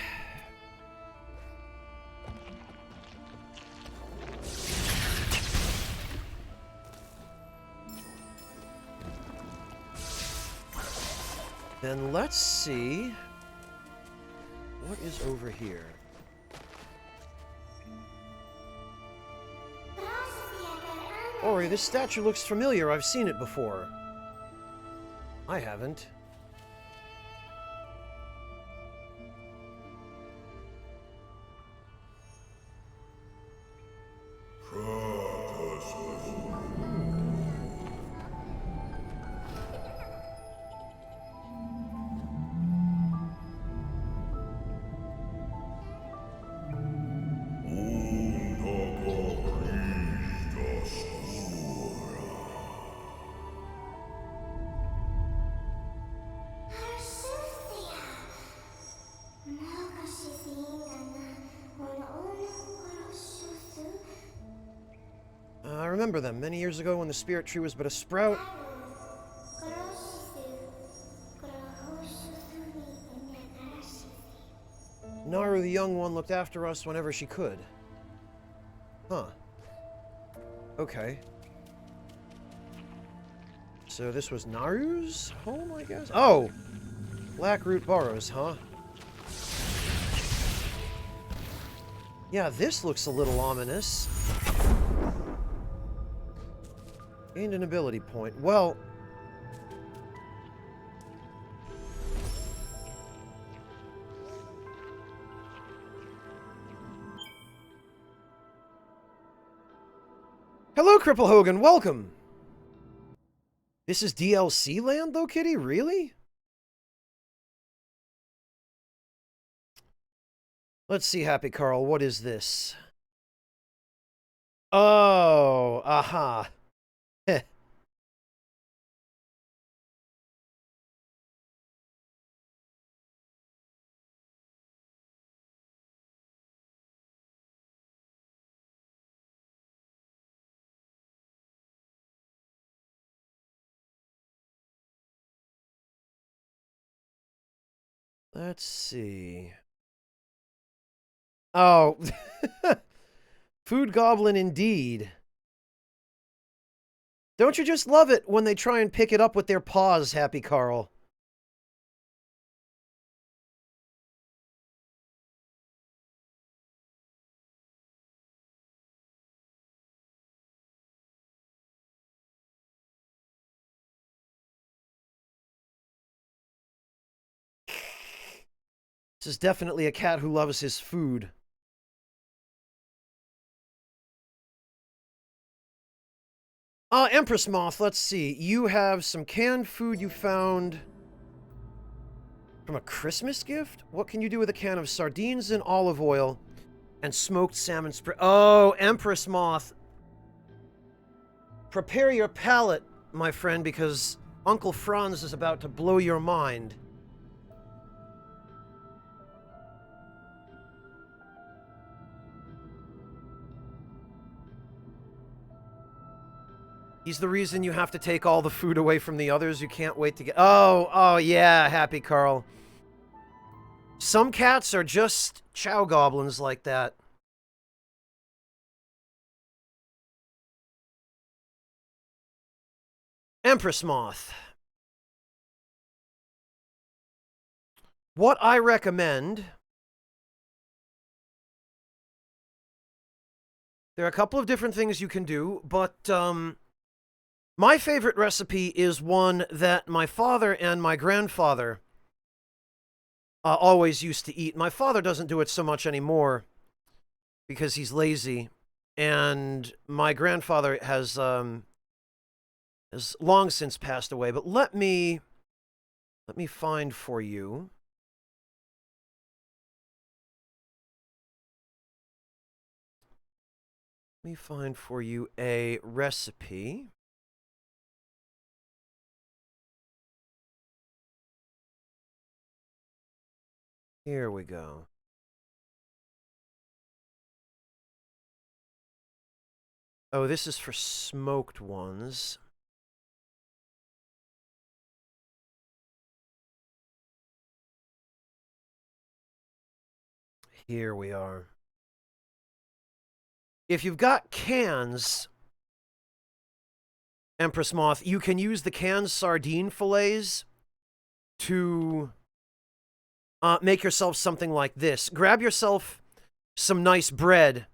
Then let's see what is over here. Ori, this statue looks familiar. I've seen it before. I haven't. I remember them many years ago when the spirit tree was but a sprout. Naru, the young one, looked after us whenever she could. Huh. Okay. So this was Naru's home, I guess? Oh! Blackroot Burrows, huh? Yeah, this looks a little ominous. Gained an ability point. Well... Hello, Cripple Hogan, welcome! This is DLC land, though, kitty? Really? Let's see, Happy Carl, what is this? Oh, aha. Heh. Let's see. Oh. Food goblin indeed. Don't you just love it when they try and pick it up with their paws, Happy Carl? This is definitely a cat who loves his food. Empress Moth, let's see. You have some canned food you found from a Christmas gift? What can you do with a can of sardines and olive oil and smoked salmon spread? Oh, Empress Moth. Prepare your palate, my friend, because Uncle Franz is about to blow your mind. He's the reason you have to take all the food away from the others. You can't wait to get... Oh, yeah, Happy Carl. Some cats are just chow goblins like that. Empress Moth. What I recommend... There are a couple of different things you can do, but, my favorite recipe is one that my father and my grandfather always used to eat. My father doesn't do it so much anymore because he's lazy, and my grandfather has long since passed away. But let me find for you. Let me find for you a recipe. Here we go. Oh, this is for smoked ones. Here we are. If you've got cans, Empress Moth, you can use the canned sardine fillets to make yourself something like this. Grab yourself some nice bread.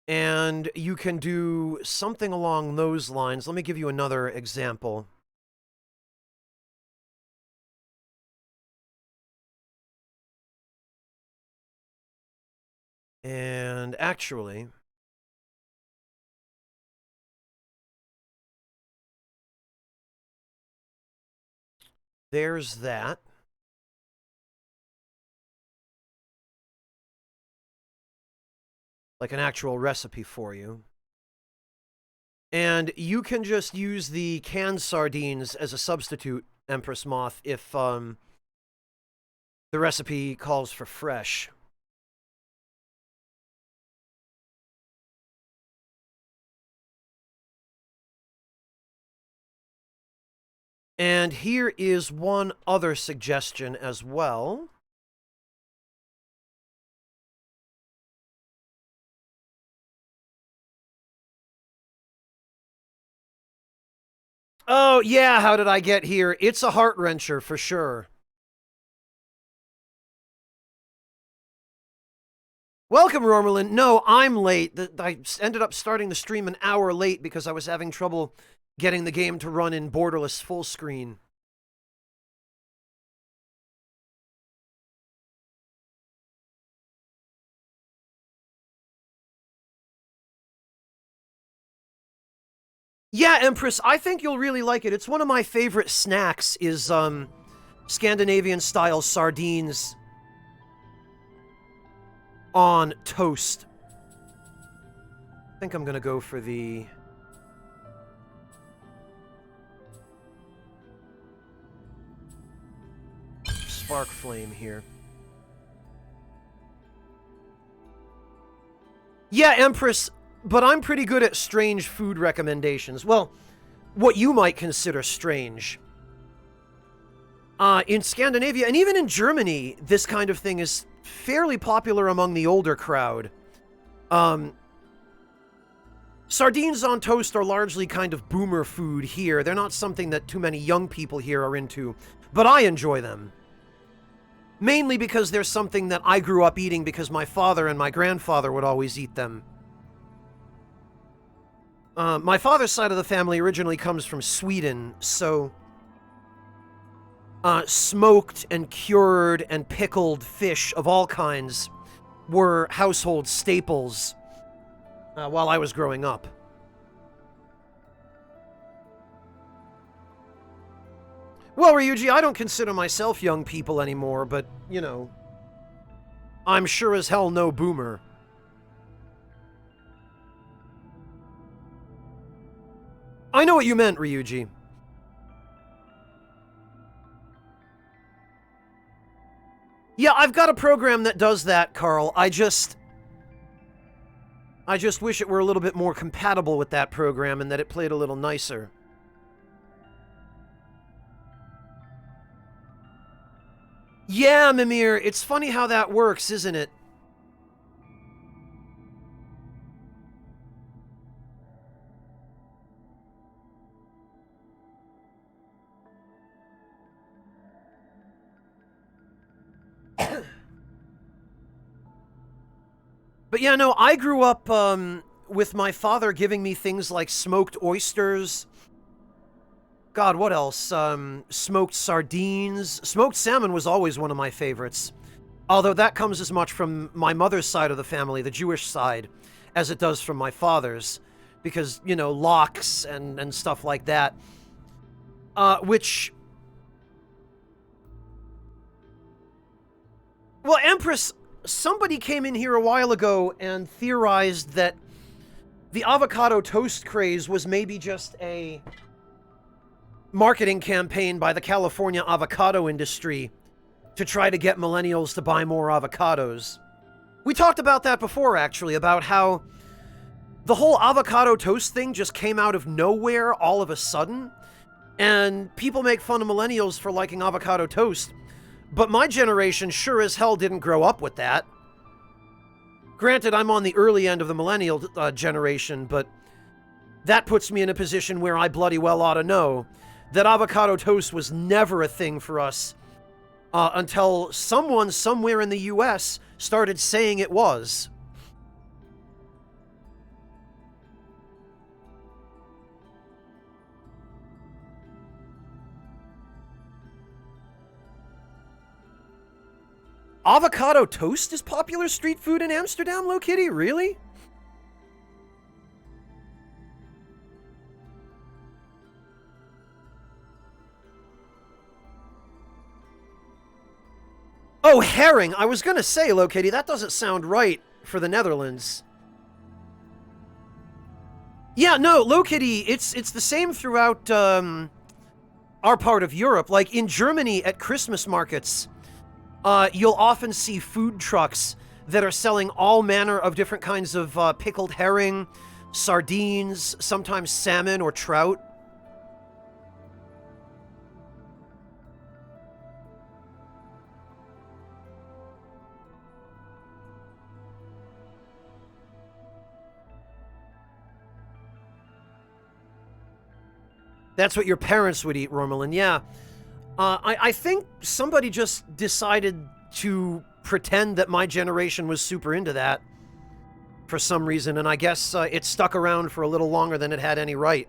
And you can do something along those lines. Let me give you another example. And actually, there's that. Like an actual recipe for you. And you can just use the canned sardines as a substitute, Empress Moth, if the recipe calls for fresh. And here is one other suggestion as well. Oh, yeah, how did I get here? It's a heart-wrencher, for sure. Welcome, Romerlin. No, I'm late. I ended up starting the stream an hour late because I was having trouble getting the game to run in borderless full screen. Yeah, Empress, I think you'll really like it. It's one of my favorite snacks is Scandinavian-style sardines on toast. I think I'm gonna go for the spark flame here. Yeah, Empress, but I'm pretty good at strange food recommendations. Well, what you might consider strange. In Scandinavia, and even in Germany, this kind of thing is fairly popular among the older crowd. Sardines on toast are largely kind of boomer food here. They're not something that too many young people here are into, but I enjoy them. Mainly because they're something that I grew up eating because my father and my grandfather would always eat them. My father's side of the family originally comes from Sweden, so smoked and cured and pickled fish of all kinds were household staples while I was growing up. Well, Ryuji, I don't consider myself young people anymore, but, you know, I'm sure as hell no boomer. I know what you meant, Ryuji. Yeah, I've got a program that does that, Carl. I just wish it were a little bit more compatible with that program and that it played a little nicer. Yeah, Mimir, it's funny how that works, isn't it? But yeah, no, I grew up with my father giving me things like smoked oysters. God, what else? Smoked sardines. Smoked salmon was always one of my favorites. Although that comes as much from my mother's side of the family, the Jewish side, as it does from my father's. Because, you know, lox and stuff like that. Which... Well, Empress, somebody came in here a while ago and theorized that the avocado toast craze was maybe just a marketing campaign by the California avocado industry to try to get millennials to buy more avocados. We talked about that before, actually, about how the whole avocado toast thing just came out of nowhere all of a sudden, and people make fun of millennials for liking avocado toast, but my generation sure as hell didn't grow up with that. Granted, I'm on the early end of the millennial generation, but that puts me in a position where I bloody well ought to know that avocado toast was never a thing for us until someone somewhere in the US started saying it was. Avocado toast is popular street food in Amsterdam, Low Kitty? Really? Oh, herring! I was gonna say, Low Kitty, that doesn't sound right for the Netherlands. Yeah, no, Low Kitty, it's the same throughout our part of Europe. Like in Germany at Christmas markets, you'll often see food trucks that are selling all manner of different kinds of pickled herring, sardines, sometimes salmon or trout. That's what your parents would eat, Romulan. Yeah. I think somebody just decided to pretend that my generation was super into that for some reason, and I guess it stuck around for a little longer than it had any right.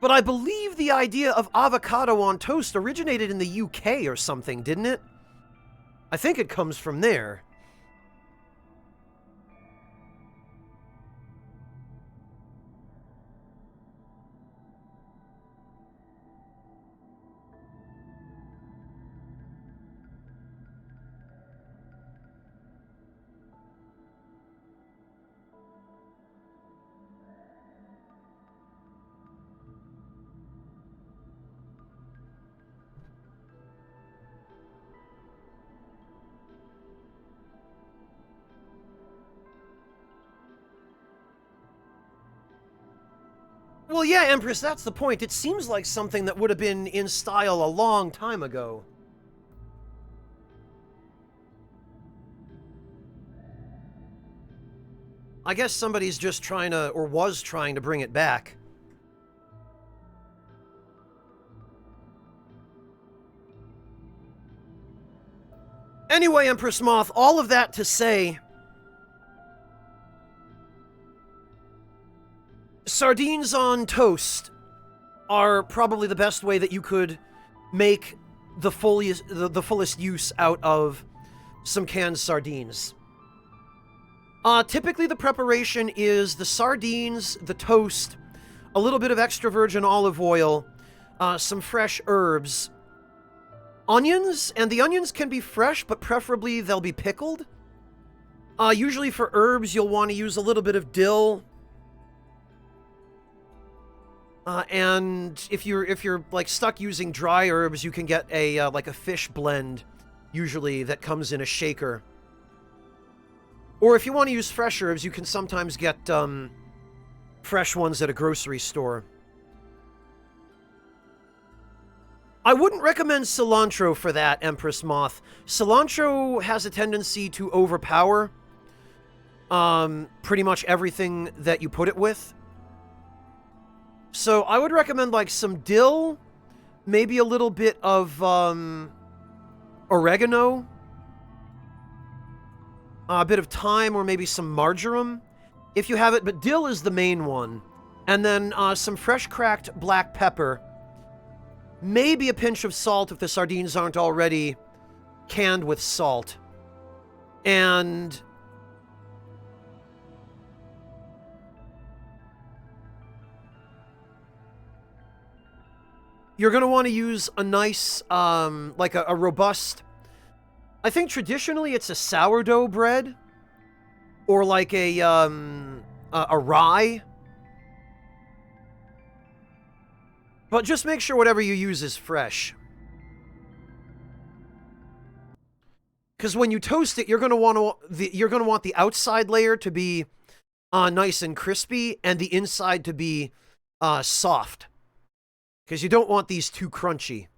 But I believe the idea of avocado on toast originated in the UK or something, didn't it? I think it comes from there. Well, yeah, Empress, that's the point. It seems like something that would have been in style a long time ago. I guess somebody's just trying to, or was trying to bring it back. Anyway, Empress Moth, all of that to say, sardines on toast are probably the best way that you could make the fullest use out of some canned sardines. Typically the preparation is the sardines, the toast, a little bit of extra virgin olive oil, some fresh herbs, onions, and the onions can be fresh, but preferably they'll be pickled. Usually for herbs, you'll want to use a little bit of dill. And if you're like stuck using dry herbs, you can get a like a fish blend, usually that comes in a shaker. Or if you want to use fresh herbs, you can sometimes get fresh ones at a grocery store. I wouldn't recommend cilantro for that, Empress Moth. Cilantro has a tendency to overpower pretty much everything that you put it with. So I would recommend like some dill, maybe a little bit of oregano, a bit of thyme, or maybe some marjoram, if you have it, but dill is the main one. And then some fresh cracked black pepper, maybe a pinch of salt if the sardines aren't already canned with salt. And you're going to want to use a nice, like a robust, I think traditionally it's a sourdough bread, or like a rye. But just make sure whatever you use is fresh. Because when you toast it, you're going to want the outside layer to be nice and crispy, and the inside to be soft. Because you don't want these too crunchy.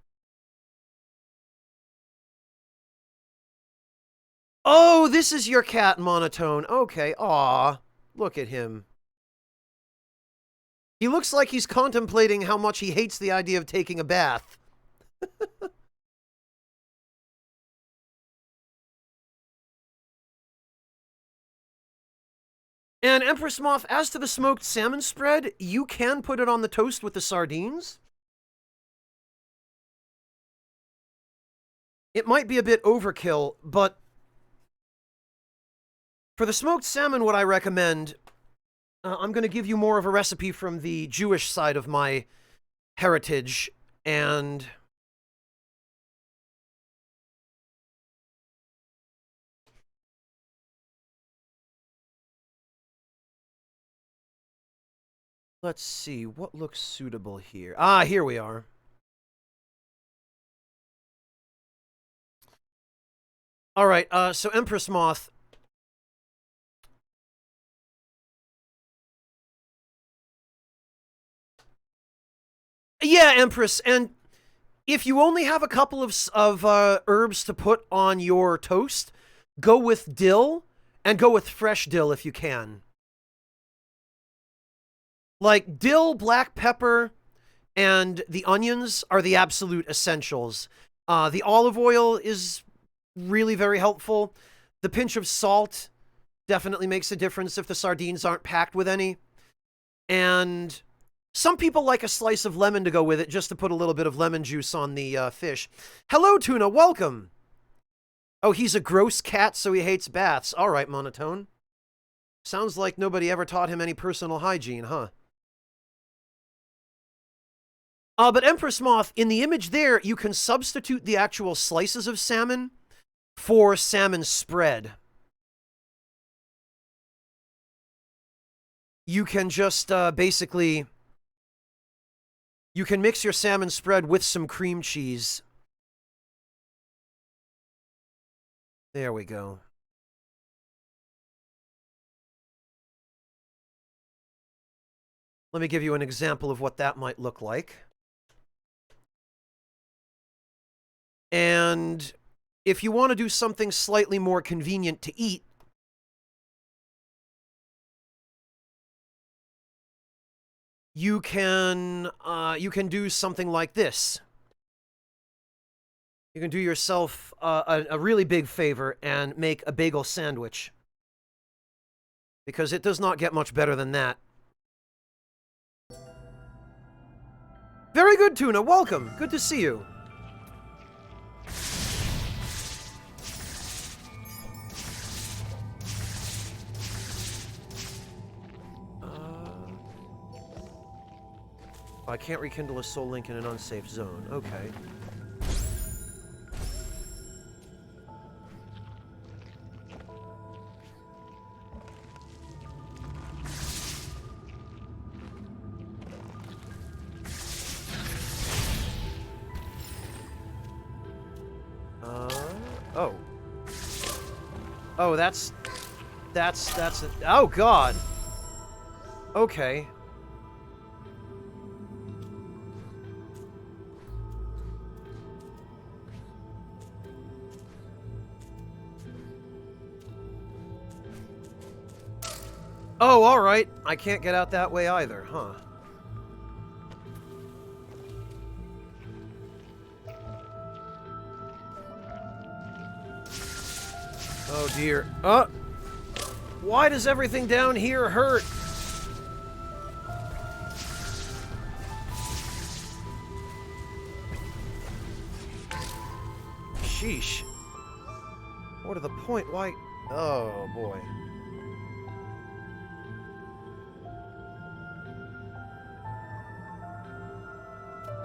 Oh, this is your cat, Monotone. Okay, aw. Look at him. He looks like he's contemplating how much he hates the idea of taking a bath. And Empress Moth, as to the smoked salmon spread, you can put it on the toast with the sardines. it might be a bit overkill, but for the smoked salmon, what I recommend, I'm going to give you more of a recipe from the Jewish side of my heritage, and let's see, what looks suitable here? Ah, here we are. All right, so Empress Moth. Yeah, Empress, and if you only have a couple of herbs to put on your toast, go with dill, and go with fresh dill if you can. Like, dill, black pepper, and the onions are the absolute essentials. The olive oil is really very helpful. The pinch of salt definitely makes a difference if the sardines aren't packed with any. And some people like a slice of lemon to go with it, just to put a little bit of lemon juice on the fish. Hello, Tuna, welcome! Oh, he's a gross cat, so he hates baths. All right, Monotone. Sounds like nobody ever taught him any personal hygiene, huh? But Empress Moth, in the image there, you can substitute the actual slices of salmon for salmon spread. You can just basically... You can mix your salmon spread with some cream cheese. There we go. Let me give you an example of what that might look like. And if you want to do something slightly more convenient to eat, you can do something like this. You can do yourself a really big favor and make a bagel sandwich, because it does not get much better than that. Very good, Tuna. Welcome. Good to see you. I can't rekindle a soul link in an unsafe zone. Okay. Oh. Oh, that's it. Oh, God. Okay. Oh, alright. I can't get out that way either, huh? Oh, dear. Why does everything down here hurt? Sheesh. What to the point? Why? Oh, boy.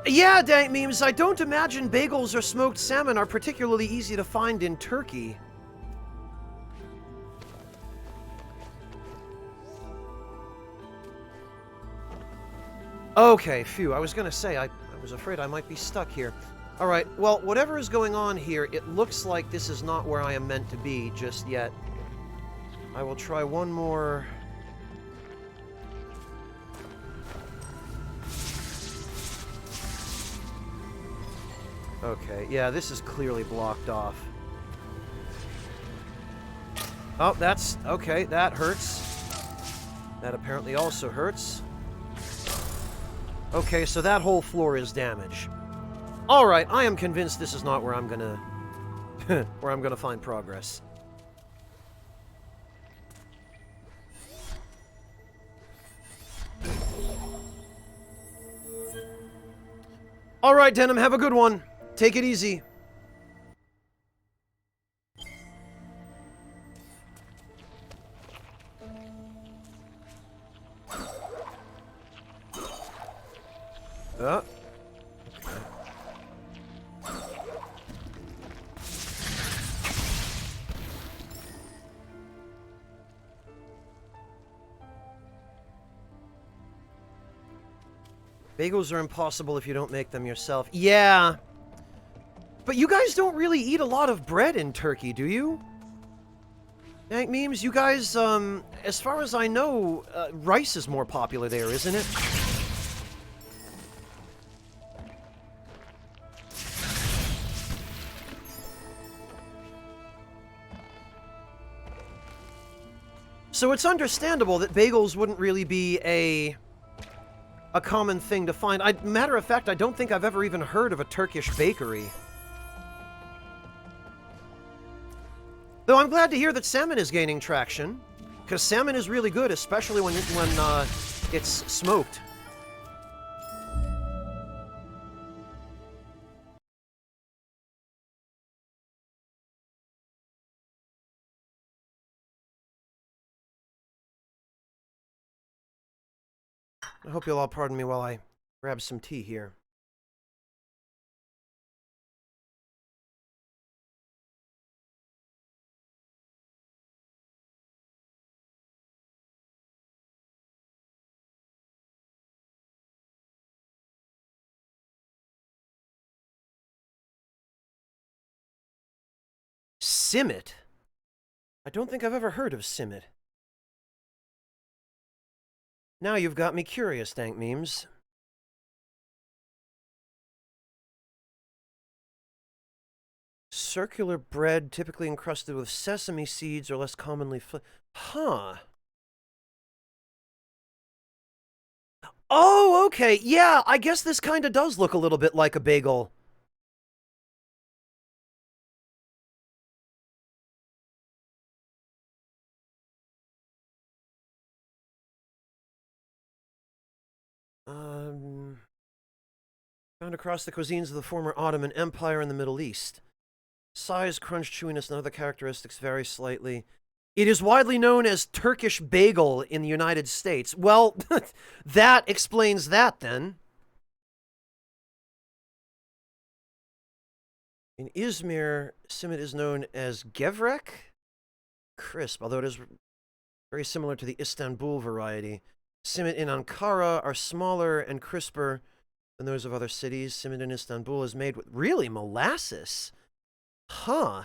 Yeah, Dank Memes, I don't imagine bagels or smoked salmon are particularly easy to find in Turkey. Okay, phew, I was gonna say, I was afraid I might be stuck here. Alright, well, whatever is going on here, it looks like this is not where I am meant to be just yet. I will try one more... Okay, yeah, this is clearly blocked off. Oh, that's... okay, that hurts. That apparently also hurts. Okay, so that whole floor is damaged. Alright, I am convinced this is not where I'm gonna... where I'm gonna find progress. Alright, Denim, have a good one. Take it easy. Okay. Bagels are impossible if you don't make them yourself. Yeah. But you guys don't really eat a lot of bread in Turkey, do you? Dank Memes, you guys, as far as I know, rice is more popular there, isn't it? So it's understandable that bagels wouldn't really be a common thing to find. Matter of fact, I don't think I've ever even heard of a Turkish bakery. Though I'm glad to hear that salmon is gaining traction, because salmon is really good, especially when it's smoked. I hope you'll all pardon me while I grab some tea here. Simit? I don't think I've ever heard of Simit. Now you've got me curious, Dank Memes. Circular bread, typically encrusted with sesame seeds or less commonly Huh. Oh, okay. Yeah, I guess this kind of does look a little bit like a bagel. Found across the cuisines of the former Ottoman Empire and the Middle East. Size, crunch, chewiness, and other characteristics vary slightly. It is widely known as Turkish bagel in the United States. Well, that explains that, then. In Izmir, simit is known as gevrek, crisp, although it is very similar to the Istanbul variety. Simit in Ankara are smaller and crisper than those of other cities. Simit in Istanbul is made with, really, molasses? Huh.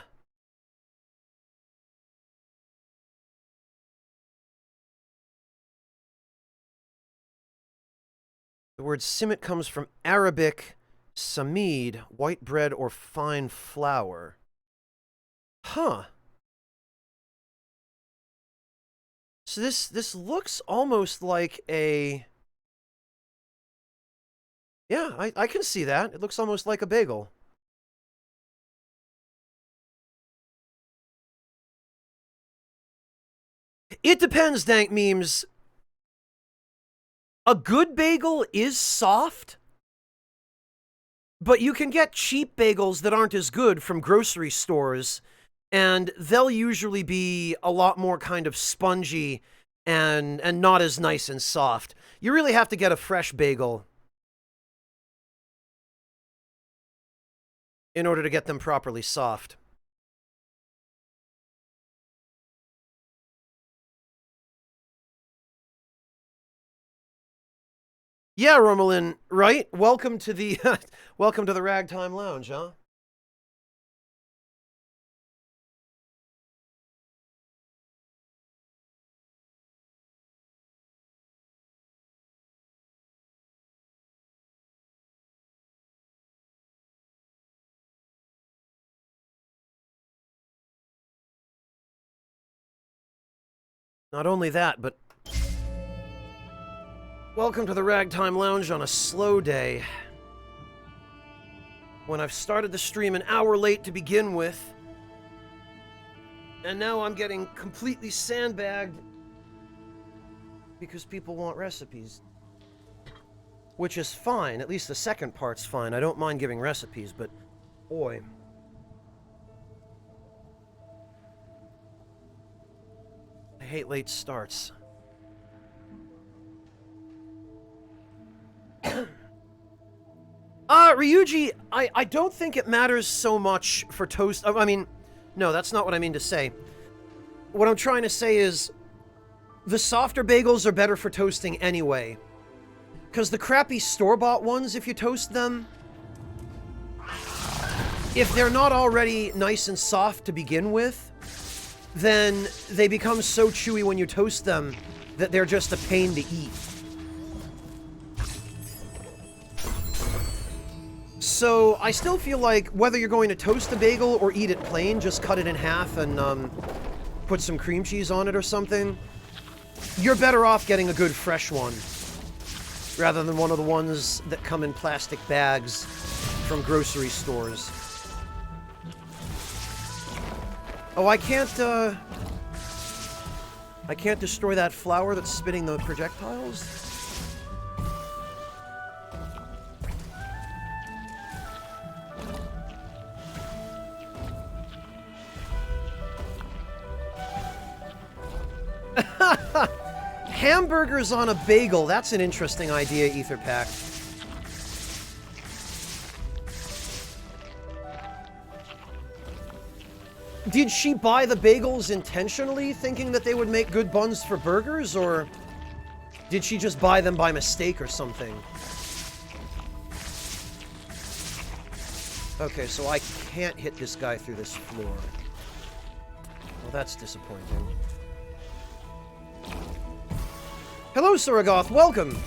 The word simit comes from Arabic samid, white bread or fine flour. Huh. So this looks almost like a... Yeah, I can see that. It looks almost like a bagel. It depends, Dank Memes. A good bagel is soft, but you can get cheap bagels that aren't as good from grocery stores, and they'll usually be a lot more kind of spongy and not as nice and soft. You really have to get a fresh bagel in order to get them properly soft. Yeah, Romalin, right? Welcome to the welcome to the Ragtime Lounge, huh? Not only that, but welcome to the Ragtime Lounge on a slow day. When I've started the stream an hour late to begin with, and now I'm getting completely sandbagged because people want recipes. Which is fine, at least the second part's fine. I don't mind giving recipes, but boy. I hate late starts. Ryuji, I don't think it matters so much for toast. I mean, no, that's not what I mean to say. What I'm trying to say is the softer bagels are better for toasting anyway. Because the crappy store-bought ones, if you toast them, if they're not already nice and soft to begin with, then they become so chewy when you toast them that they're just a pain to eat. So I still feel like whether you're going to toast the bagel or eat it plain, just cut it in half and put some cream cheese on it or something, you're better off getting a good fresh one rather than one of the ones that come in plastic bags from grocery stores. Oh, I can't destroy that flower that's spitting the projectiles? Hamburgers on a bagel. That's an interesting idea, Etherpack. Did she buy the bagels intentionally, thinking that they would make good buns for burgers, or did she just buy them by mistake or something? Okay, so I can't hit this guy through this floor. Well, that's disappointing. Hello, Suragoth. Welcome.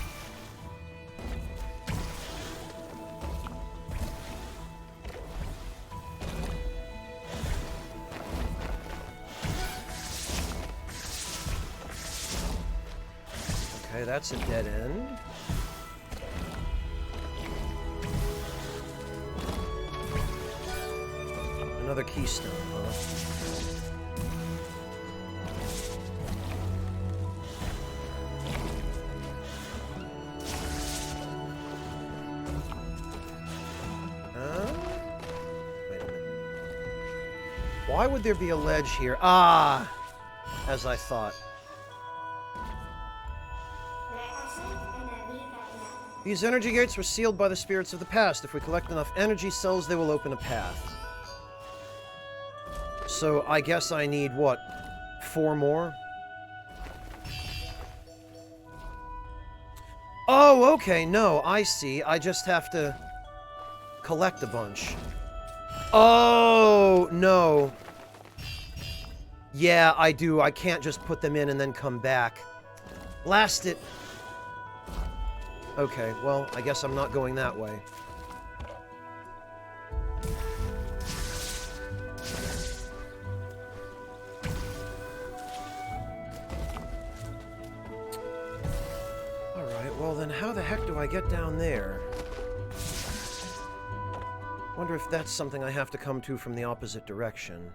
Okay, that's a dead end. Another keystone, huh? Wait a minute. Why would there be a ledge here? Ah! As I thought. These energy gates were sealed by the spirits of the past. If we collect enough energy cells, they will open a path. So I guess I need, what, 4 more? Oh, okay, no, I see. I just have to collect a bunch. Oh, no. Yeah, I do. I can't just put them in and then come back. Blast it. Okay, well, I guess I'm not going that way. Alright, well then how the heck do I get down there? Wonder if that's something I have to come to from the opposite direction.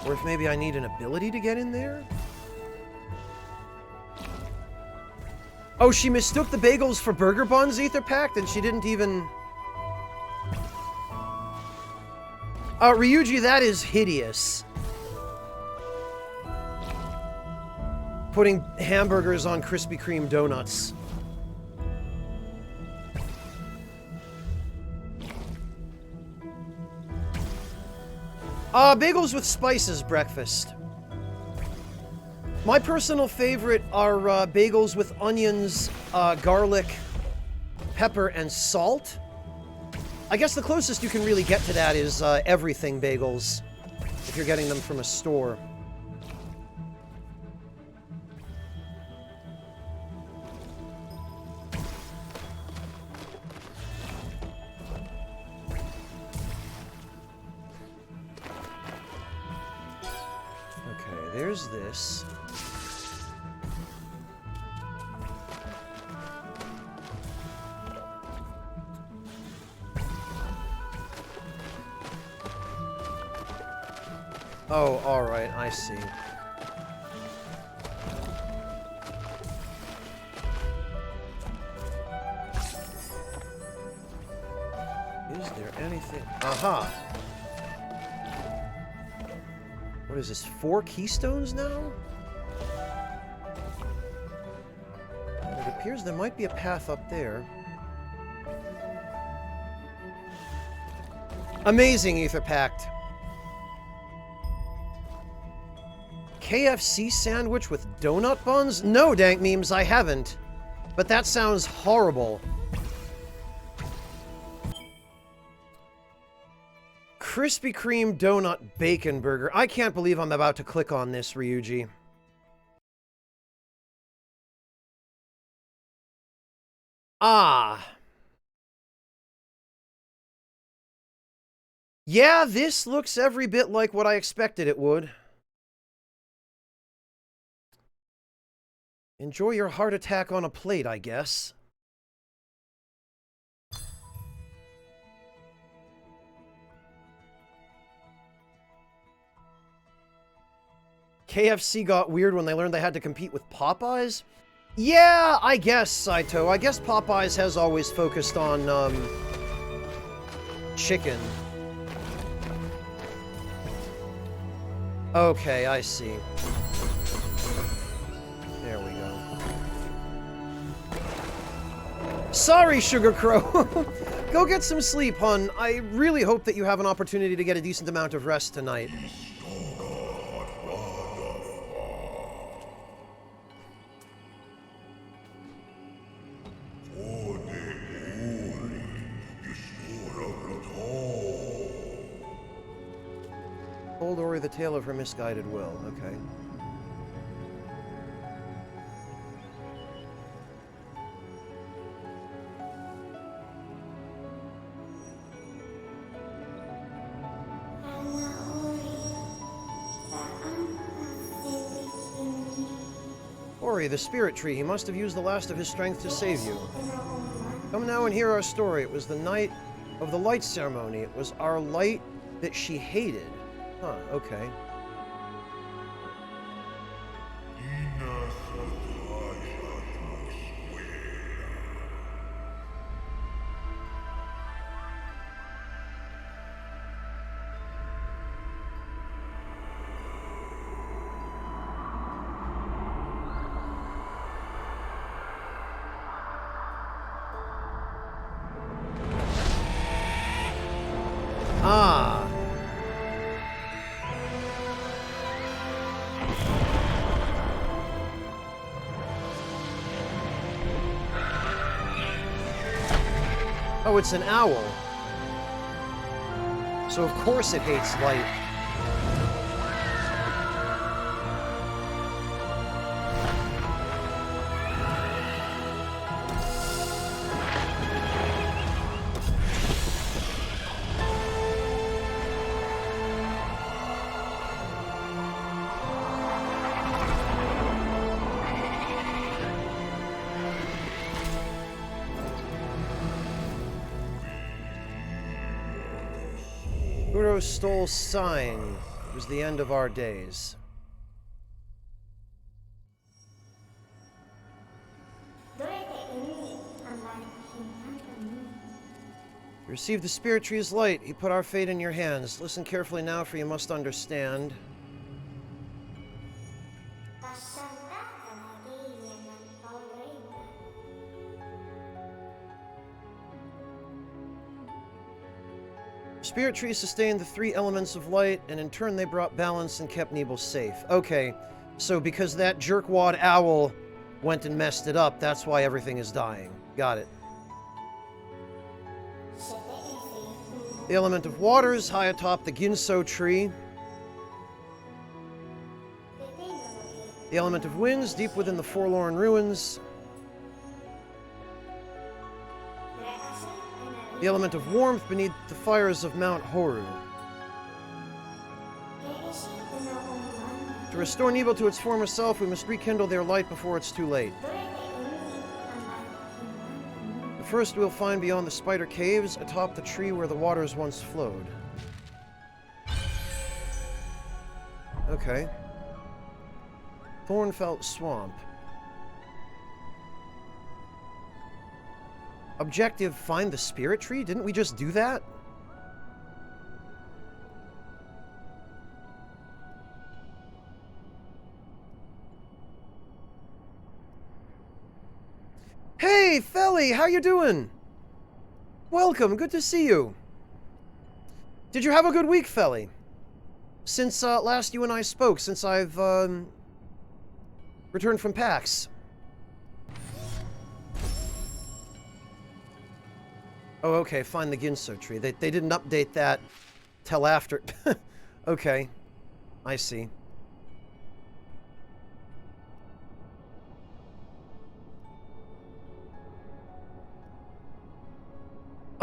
Or if maybe I need an ability to get in there? Oh, she mistook the bagels for burger buns, Etherpack, and she didn't even... Ryuji, that is hideous. Putting hamburgers on Krispy Kreme donuts. Bagels with spices breakfast. My personal favorite are bagels with onions, garlic, pepper, and salt. I guess the closest you can really get to that is everything bagels, if you're getting them from a store. There's this. Oh, alright, I see. Is there anything? Aha! What is this, 4 keystones now? It appears there might be a path up there. Amazing, Ether Pact. KFC sandwich with donut buns? No, Dank Memes, I haven't. But that sounds horrible. Krispy Kreme donut bacon burger. I can't believe I'm about to click on this, Ryuji. Ah. Yeah, this looks every bit like what I expected it would. Enjoy your heart attack on a plate, I guess. KFC got weird when they learned they had to compete with Popeyes? Yeah, I guess, Saito. I guess Popeyes has always focused on, chicken. Okay, I see. There we go. Sorry, Sugar Crow! Go get some sleep, hon. I really hope that you have an opportunity to get a decent amount of rest tonight. Told Ori the tale of her misguided will. Okay. Ori, the spirit tree. He must have used the last of his strength to save you. Come now and hear our story. It was the night of the light ceremony. It was our light that she hated. Huh, okay. Ah. Oh, it's an owl. So of course it hates light. Kuro stole sign. It was the end of our days. You received the spirit tree's light. He put our fate in your hands. Listen carefully now, for you must understand. Spirit tree sustained the 3 elements of light, and in turn they brought balance and kept Nebel safe. Okay, so because that jerkwad owl went and messed it up, that's why everything is dying. Got it. The element of waters, high atop the Ginso tree. The element of winds, deep within the forlorn ruins. The element of warmth beneath the fires of Mount Horu. To restore Nebel to its former self, we must rekindle their light before it's too late. The first we'll find beyond the spider caves, atop the tree where the waters once flowed. Okay. Thornfelt Swamp. Objective, find the spirit tree? Didn't we just do that? Hey, Felly, how you doing? Welcome, good to see you. Did you have a good week, Felly? Since last you and I spoke, since I've returned from PAX. Oh, okay, find the Ginso tree. They didn't update that till after. Okay, I see.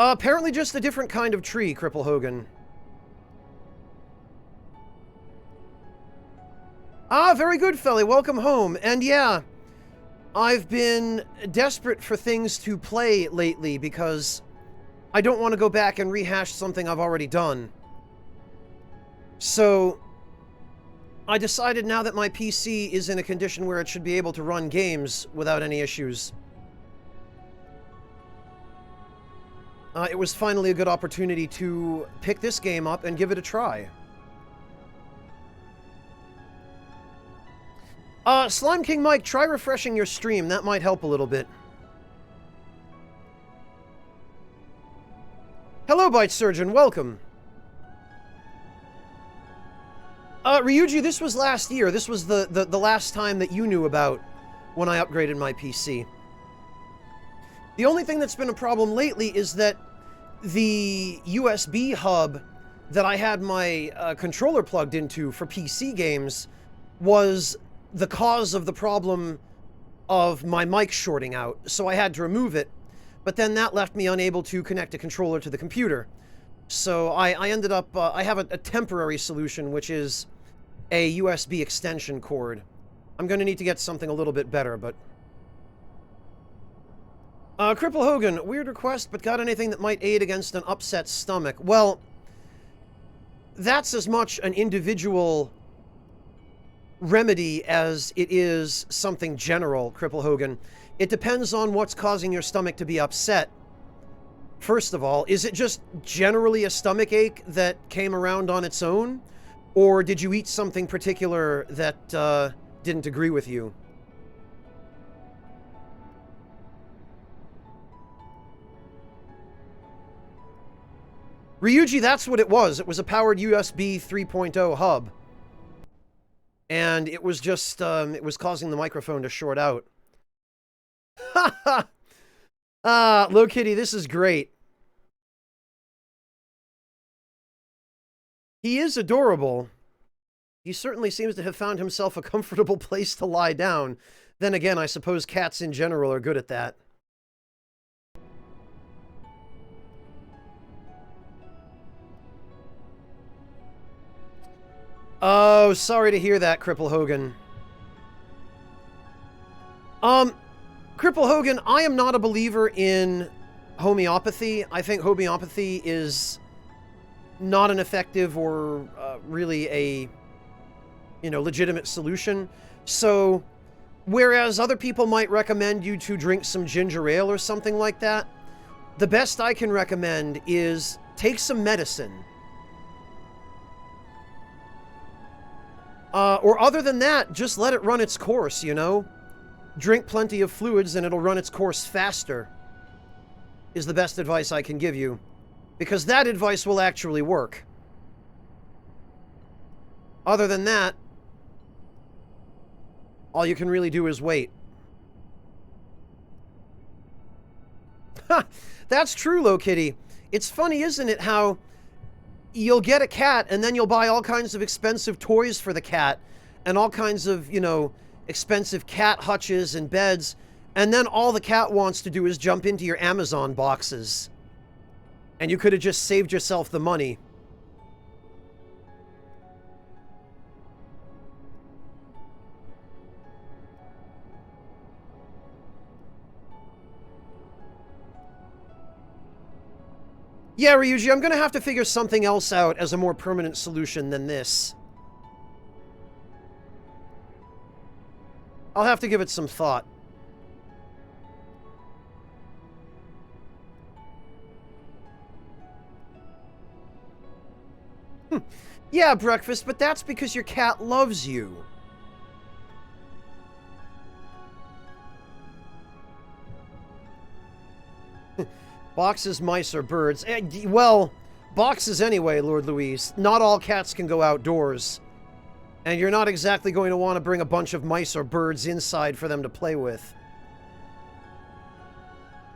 Apparently just a different kind of tree, Cripple Hogan. Ah, very good, Felly. Welcome home. And yeah, I've been desperate for things to play lately because I don't want to go back and rehash something I've already done. So I decided now that my PC is in a condition where it should be able to run games without any issues. It was finally a good opportunity to pick this game up and give it a try. Slime King Mike, try refreshing your stream. That might help a little bit. Hello, Bite Surgeon. Welcome. Ryuji, this was last year. This was the last time that you knew about when I upgraded my PC. The only thing that's been a problem lately is that the USB hub that I had my controller plugged into for PC games was the cause of the problem of my mic shorting out, so I had to remove it, but then that left me unable to connect a controller to the computer. So I ended up, I have a temporary solution, which is a USB extension cord. I'm going to need to get something a little bit better, but... Cripple Hogan, weird request, but got anything that might aid against an upset stomach? Well, that's as much an individual remedy as it is something general, Cripple Hogan. It depends on what's causing your stomach to be upset. First of all, is it just generally a stomach ache that came around on its own? Or did you eat something particular that didn't agree with you? Ryuji, that's what it was. It was a powered USB 3.0 hub. And it was just, it was causing the microphone to short out. Ha ha! Ah, Low Kitty, this is great. He is adorable. He certainly seems to have found himself a comfortable place to lie down. Then again, I suppose cats in general are good at that. Oh, sorry to hear that, Cripple Hogan. Cripple Hogan, I am not a believer in homeopathy. I think homeopathy is not an effective or really a, you know, legitimate solution. So, whereas other people might recommend you to drink some ginger ale or something like that, the best I can recommend is take some medicine. Or other than that, just let it run its course, you know? Drink plenty of fluids and it'll run its course faster, is the best advice I can give you. Because that advice will actually work. Other than that, all you can really do is wait. Ha! That's true, Low Kitty. It's funny, isn't it, how you'll get a cat and then you'll buy all kinds of expensive toys for the cat and all kinds of, you know, expensive cat hutches and beds, and then all the cat wants to do is jump into your Amazon boxes. And you could have just saved yourself the money. Yeah, Ryuji, I'm gonna have to figure something else out as a more permanent solution than this. I'll have to give it some thought. Yeah, Breakfast, but that's because your cat loves you. Boxes, mice, or birds. Well, boxes anyway, Lord Louise. Not all cats can go outdoors. And you're not exactly going to want to bring a bunch of mice or birds inside for them to play with.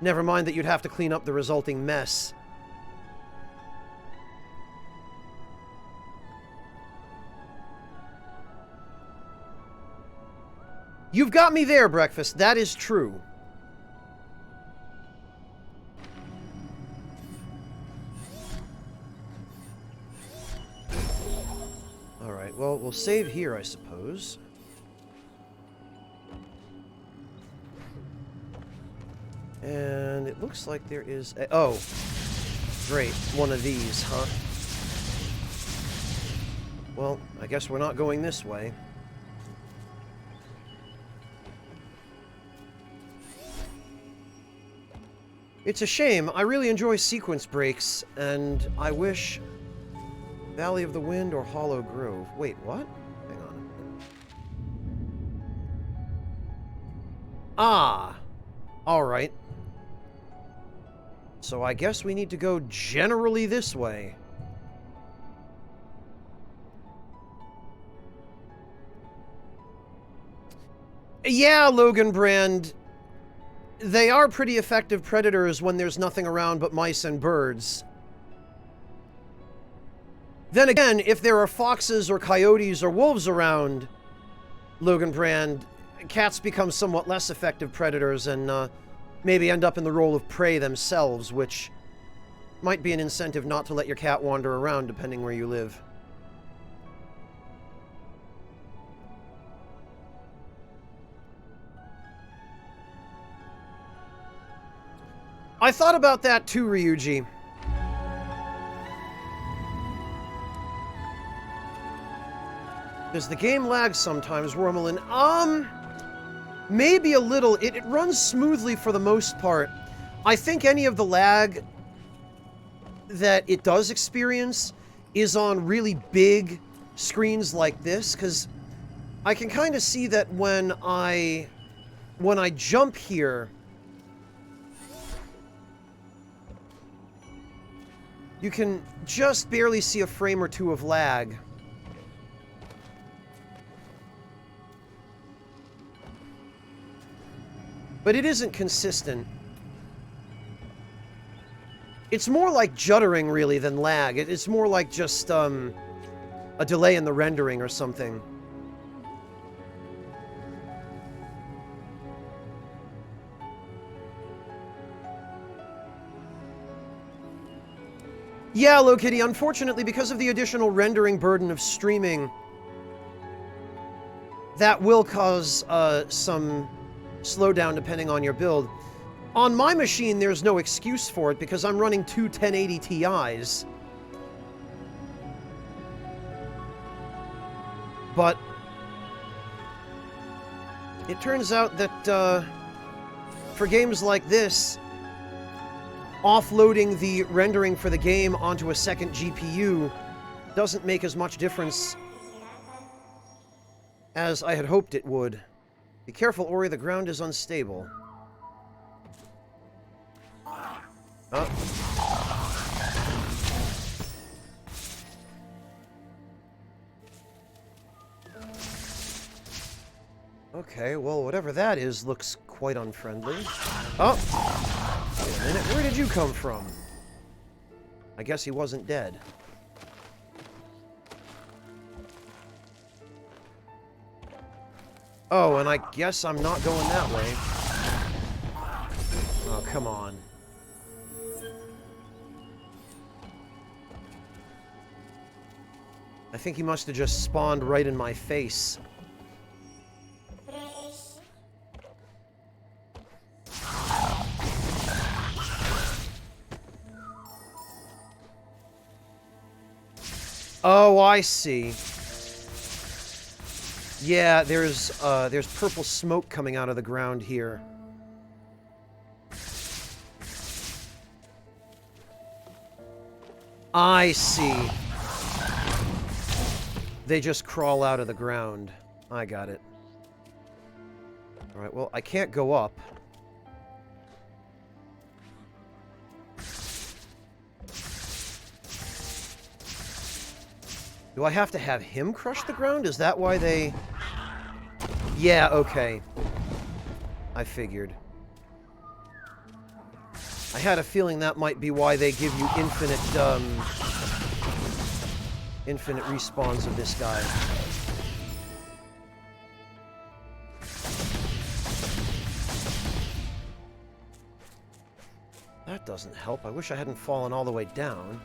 Never mind that you'd have to clean up the resulting mess. You've got me there, Breakfast. That is true. Alright, well, we'll save here, I suppose. And it looks like there is a... Oh. Great. One of these, huh? Well, I guess we're not going this way. It's a shame. I really enjoy sequence breaks, and I wish Valley of the Wind or Hollow Grove. Wait, what? Hang on. Ah! Alright. So I guess we need to go generally this way. Yeah, Logan Brand. They are pretty effective predators when there's nothing around but mice and birds. Then again, if there are foxes or coyotes or wolves around, Logan Brand, cats become somewhat less effective predators and maybe end up in the role of prey themselves, which might be an incentive not to let your cat wander around depending where you live. I thought about that too, Ryuji. Does the game lag sometimes, Wormelin? Maybe a little. It runs smoothly for the most part. I think any of the lag that it does experience is on really big screens like this, because I can kind of see that when I jump here, you can just barely see a frame or two of lag. But it isn't consistent. It's more like juddering, really, than lag. It's more like just, a delay in the rendering or something. Yeah, Lokitty, unfortunately, because of the additional rendering burden of streaming, that will cause some slowdown depending on your build. On my machine, there's no excuse for it because I'm running two 1080 Ti's. But it turns out that for games like this, offloading the rendering for the game onto a second GPU doesn't make as much difference as I had hoped it would. Be careful, Ori, the ground is unstable. Okay, well, whatever that is looks quite unfriendly. Oh! Wait a minute, where did you come from? I guess he wasn't dead. Oh, and I guess I'm not going that way. Oh, come on. I think he must have just spawned right in my face. Oh, I see. Yeah, there's purple smoke coming out of the ground here. I see. They just crawl out of the ground. I got it. Alright, well, I can't go up. Do I have to have him crush the ground? Is that why they... Yeah, okay. I figured. I had a feeling that might be why they give you infinite respawns of this guy. That doesn't help. I wish I hadn't fallen all the way down.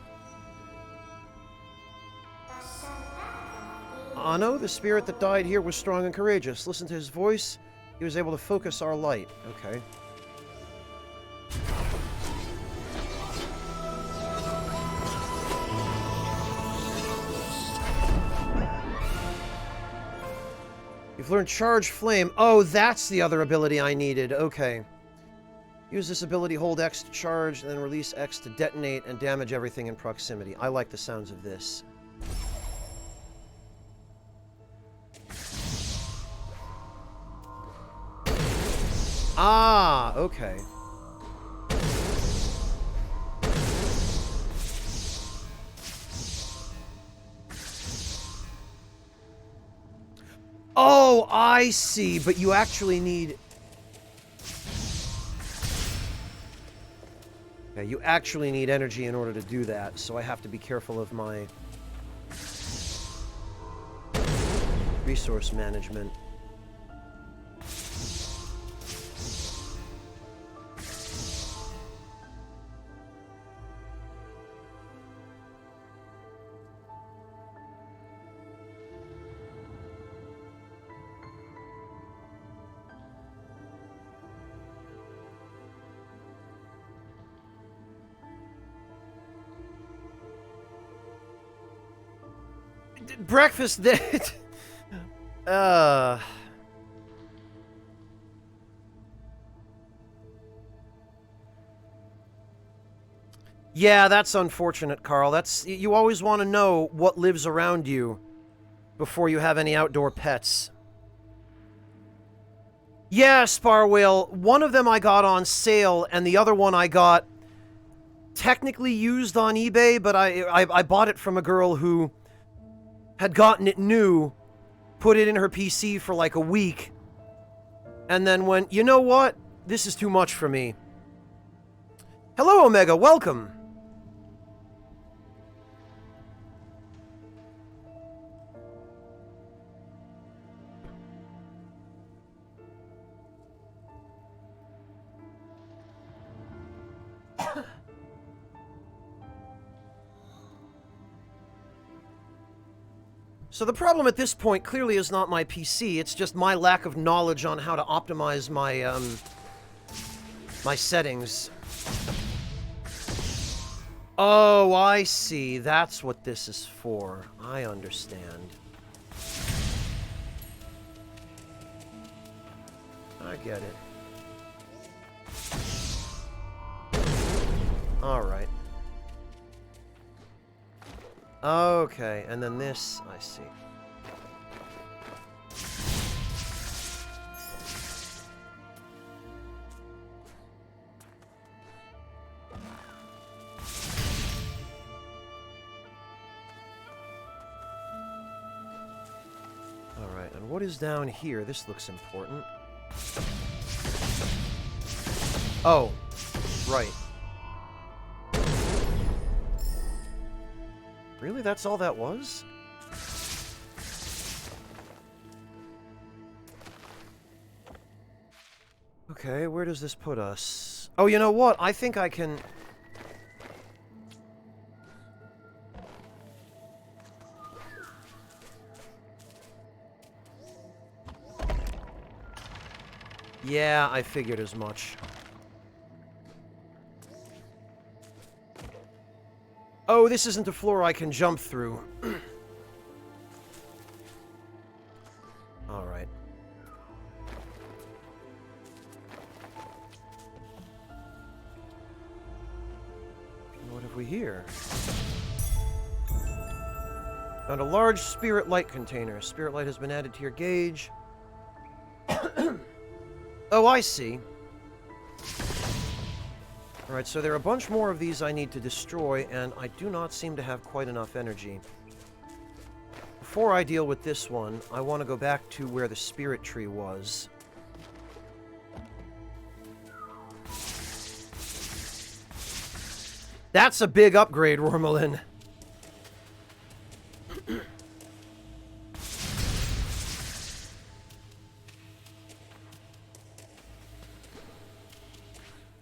Anno, the spirit that died here, was strong and courageous. Listen to his voice. He was able to focus our light. Okay. You've learned Charge Flame. Oh, that's the other ability I needed. Okay. Use this ability, hold X to charge, and then release X to detonate and damage everything in proximity. I like the sounds of this. Ah, okay. Oh, I see, but you actually need... Yeah, you actually need energy in order to do that, so I have to be careful of my resource management. Breakfast date. Yeah, that's unfortunate, Carl. That's... You always want to know what lives around you before you have any outdoor pets. Yeah, Sparwhale. One of them I got on sale, and the other one I got technically used on eBay, but I bought it from a girl who had gotten it new, put it in her PC for like a week, and then went, you know what? This is too much for me. Hello, Omega. Welcome. So the problem at this point clearly is not my PC, it's just my lack of knowledge on how to optimize my, my settings. Oh, I see. That's what this is for. I understand. I get it. Alright. Okay, and then this, I see. Alright, and what is down here? This looks important. Oh, right. Really? That's all that was? Okay, where does this put us? Oh, you know what? I think I can... Yeah, I figured as much. Oh, this isn't a floor I can jump through. Alright. What have we here? Found a large spirit light container. Spirit light has been added to your gauge. Oh, I see. Alright, so there are a bunch more of these I need to destroy, and I do not seem to have quite enough energy. before I deal with this one, I want to go back to where the spirit tree was. That's a big upgrade, Wormelin.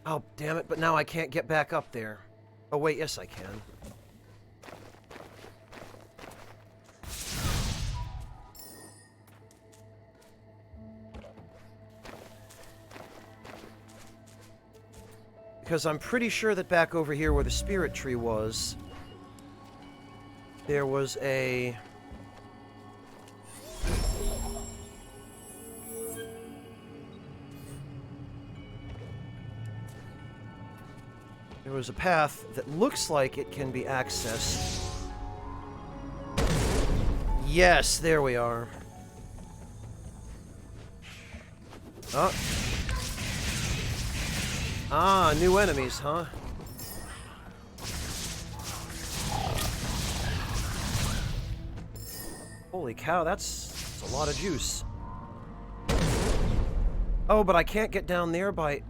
Oh, damn it, but now I can't get back up there. Oh, wait, yes I can. Because I'm pretty sure that back over here where the spirit tree was, there was a... There was a path that looks like it can be accessed. Yes, there we are. Oh. Ah, new enemies, huh? Holy cow, that's a lot of juice. Oh, but I can't get down there by...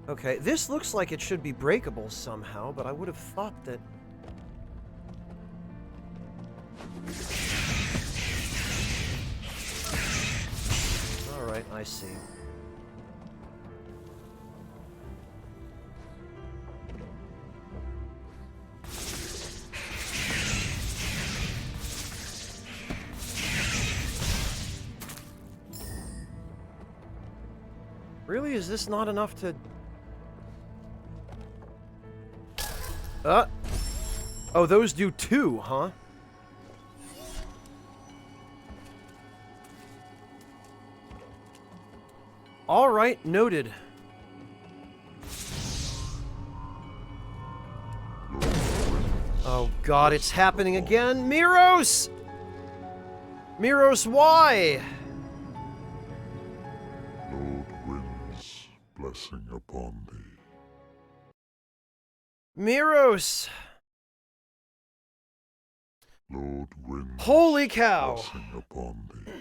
Okay, this looks like it should be breakable somehow, but I would have thought that... Alright, I see. Really? Is this not enough to... Oh, those do 2, huh? Alright, noted. Oh god, it's happening again! Miros! Miros, why?
Lord winds, blessing upon thee.
Miros!
Lord winds,
Holy cow!
blessing upon thee.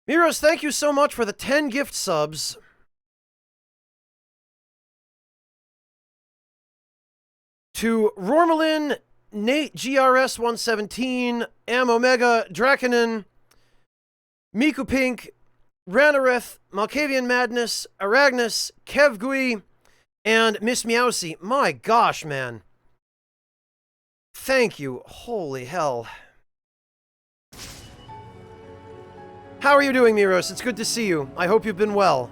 Miros, thank you so much for the 10 gift subs. To Rormelin, Nate GRS 117, Am Omega, Draconin, Miku Pink, Ranareth, Malkavian Madness, Aragnis, Kevgui, and Miss Meowsy. My gosh, man. Thank you. Holy hell. How are you doing, Miros? It's good to see you. I hope you've been well.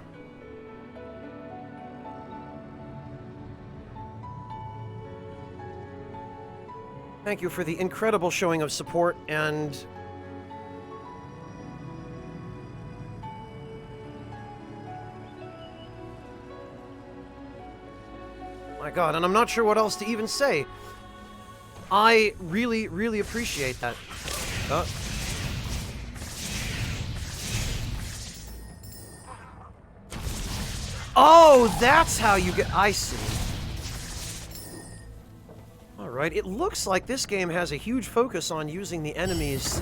Thank you for the incredible showing of support and... My god, and I'm not sure what else to even say. I really, really appreciate that. Oh, that's how you get... I see. Alright, it looks like this game has a huge focus on using the enemies.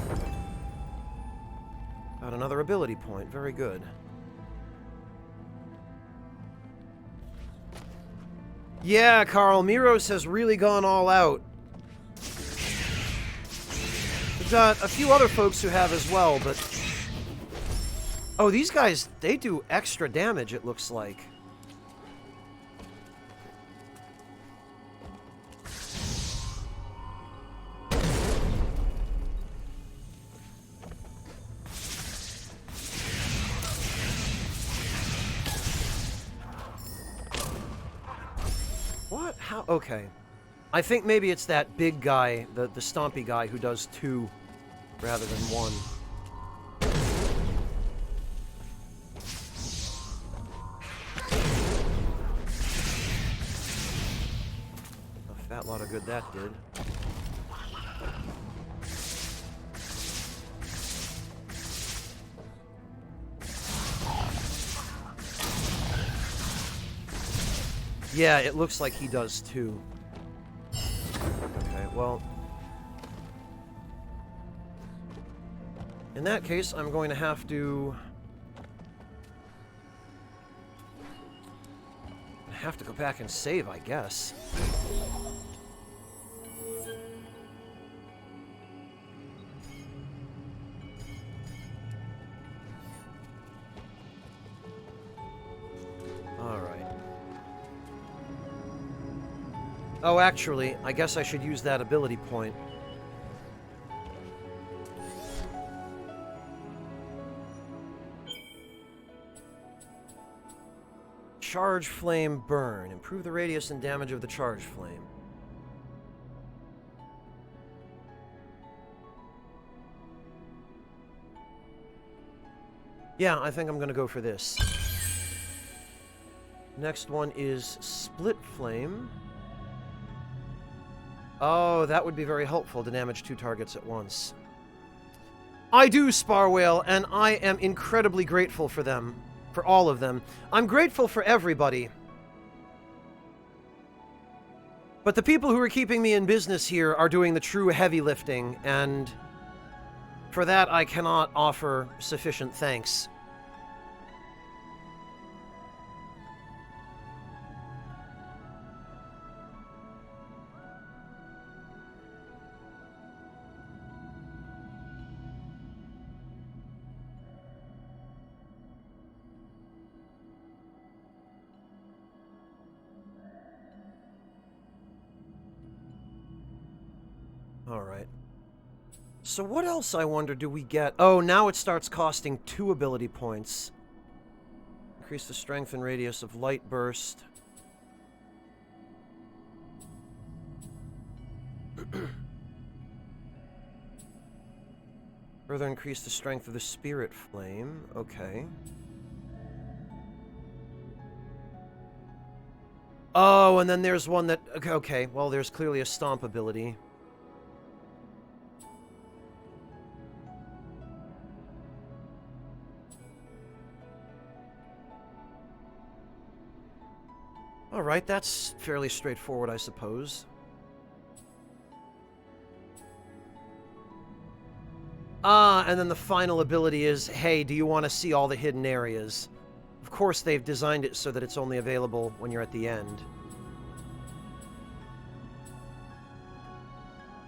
Got another ability point. Very good. Yeah, Carl, Miros has really gone all out. We've got a few other folks who have as well, but... Oh, these guys, they do extra damage, it looks like. What? How? Okay. I think maybe it's that big guy, the stompy guy, who does 2 rather than 1. A fat lot of good that did. Yeah, it looks like he does too. Okay, well... In that case, I'm going to have to... go back and save, I guess. Alright. Oh, actually, I guess I should use that ability point. Charge Flame Burn. Improve the radius and damage of the charge flame. Yeah, I think I'm gonna go for this. Next one is Split Flame. Oh, that would be very helpful to damage 2 targets at once. I do, Spar Whale, and I am incredibly grateful for them. For all of them. I'm grateful for everybody. But the people who are keeping me in business here are doing the true heavy lifting, and for that I cannot offer sufficient thanks. Alright. So what else, I wonder, do we get? Oh, now it starts costing 2 ability points. Increase the strength and radius of Light Burst. Further increase the strength of the Spirit Flame. Okay. Oh, and then there's one that... Okay, well, there's clearly a Stomp ability. Alright, that's fairly straightforward, I suppose. Ah, and then the final ability is, hey, do you want to see all the hidden areas? Of course, they've designed it so that it's only available when you're at the end.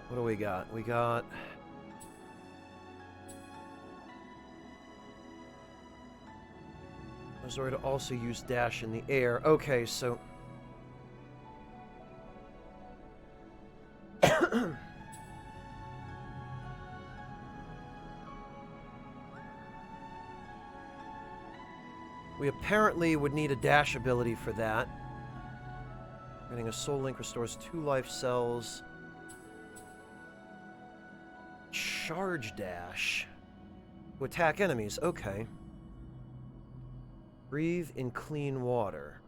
What do we got? We got... Zora to also use dash in the air. Okay, so... we apparently would need a dash ability for that. Getting a Soul Link restores 2 life cells. Charge dash. To attack enemies, okay. Breathe in clean water.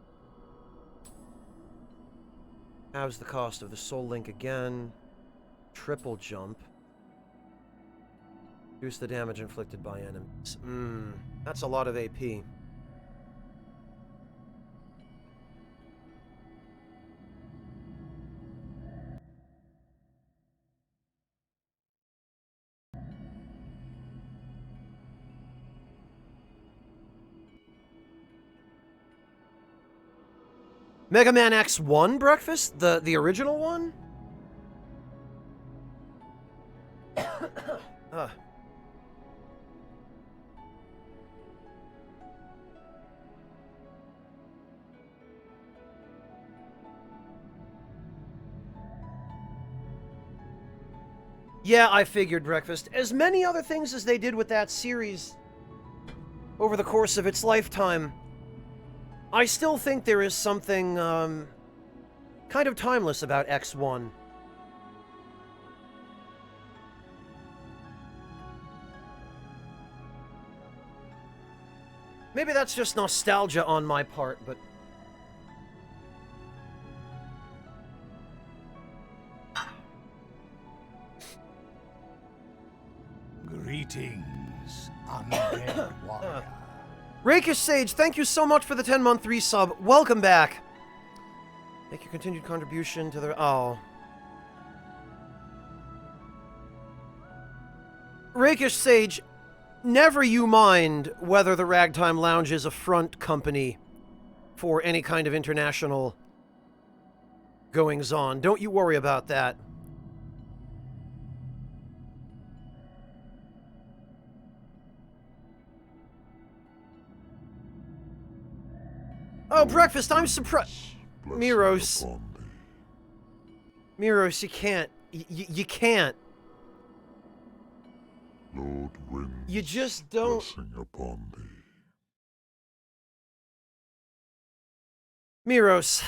Halves the cost of the Soul Link again. Triple jump. Reduce the damage inflicted by enemies. That's a lot of AP. Mega Man X1 breakfast? The original one? Yeah, I figured breakfast. As many other things as they did with that series over the course of its lifetime, I still think there is something, kind of timeless about X1. Maybe that's just nostalgia on my part, but...
Greetings, undead warrior.
Rakish Sage, thank you so much for the 10-month resub. Welcome back. Make your continued contribution to the... Oh. Rakish Sage, never you mind whether the Ragtime Lounge is a front company for any kind of international goings-on. Don't you worry about that. Oh, breakfast, I'm surprised.
Blessing
Miros.
upon thee.
Miros, you can't. You can't.
Lord winds,
You just don't.
blessing upon thee.
Miros.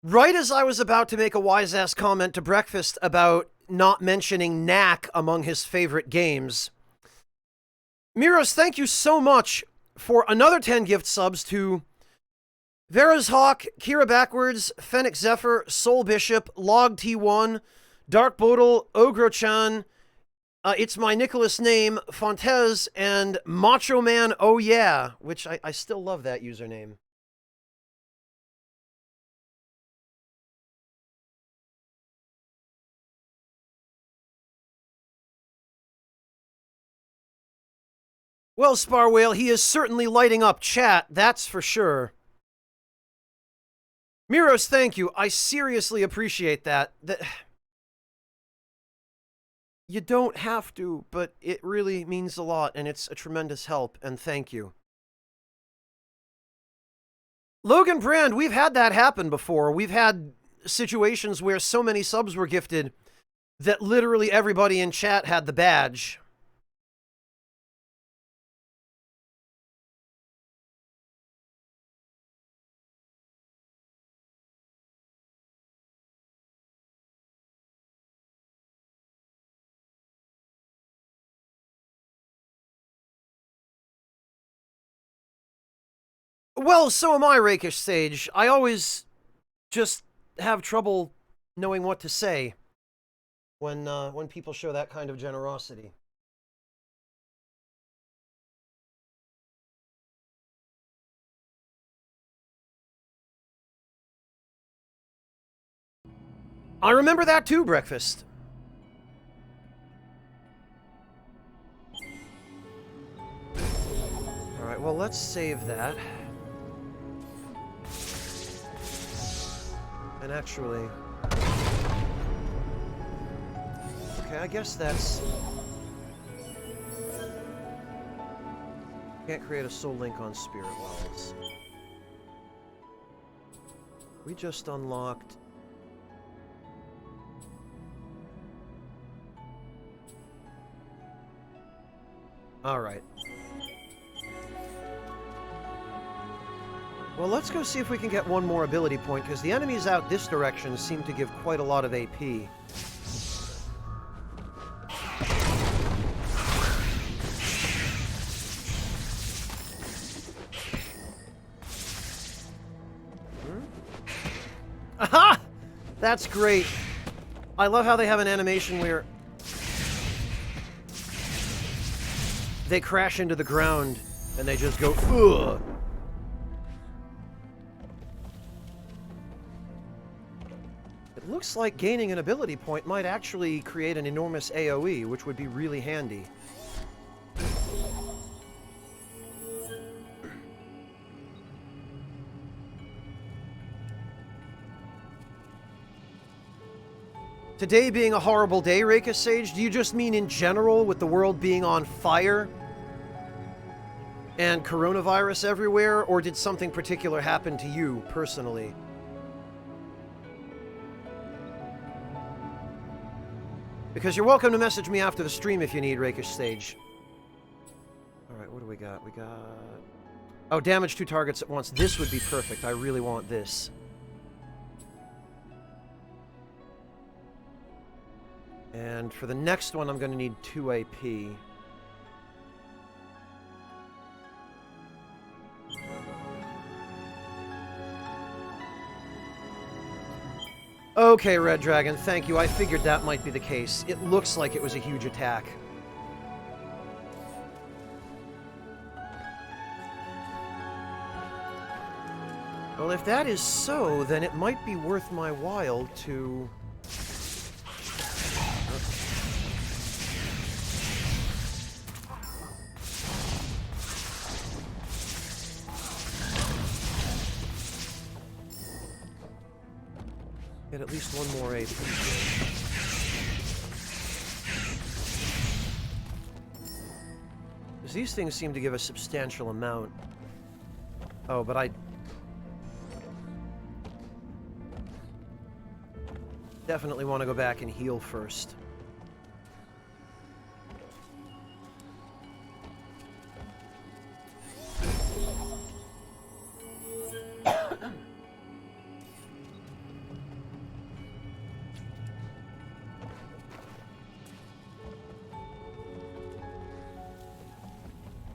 Right as I was about to make a wise-ass comment to breakfast about not mentioning Knack among his favorite games, Miros, thank you so much for another 10 gift subs to Vera's Hawk, Kira Backwards, Fennec Zephyr, Soul Bishop, Log T1, Dark Bodal, Ogro-chan, It's My Nicholas Name, Fontez, and Macho Man Oh Yeah, which I still love that username. Well, Sparwhale, he is certainly lighting up chat, that's for sure. Miros, thank you. I seriously appreciate that. You don't have to, but it really means a lot, and it's a tremendous help, and thank you. Logan Brand, we've had that happen before. We've had situations where so many subs were gifted that literally everybody in chat had the badge. Well, so am I, Rakish Sage. I always just have trouble knowing what to say when people show that kind of generosity. I remember that too, Breakfast. Alright, well, let's save that. And actually... Okay, I guess that's... Can't create a soul link on Spirit Wells. We just unlocked... Alright. Well, let's go see if we can get one more ability point, because the enemies out this direction seem to give quite a lot of AP. Aha! That's great. I love how they have an animation where they crash into the ground and they just go, ugh. It looks like gaining an ability point might actually create an enormous AoE, which would be really handy. Today being a horrible day, Reika Sage, do you just mean in general with the world being on fire? And coronavirus everywhere? Or did something particular happen to you, personally? Because you're welcome to message me after the stream if you need, Rakish Sage. Alright, what do we got? We got... Oh, damage 2 targets at once. This would be perfect. I really want this. And for the next one, I'm going to need 2 AP. Okay, Red Dragon, thank you. I figured that might be the case. It looks like it was a huge attack. Well, if that is so, then it might be worth my while to... Get at least one more AP. Because these things seem to give a substantial amount. Oh, but I definitely want to go back and heal first.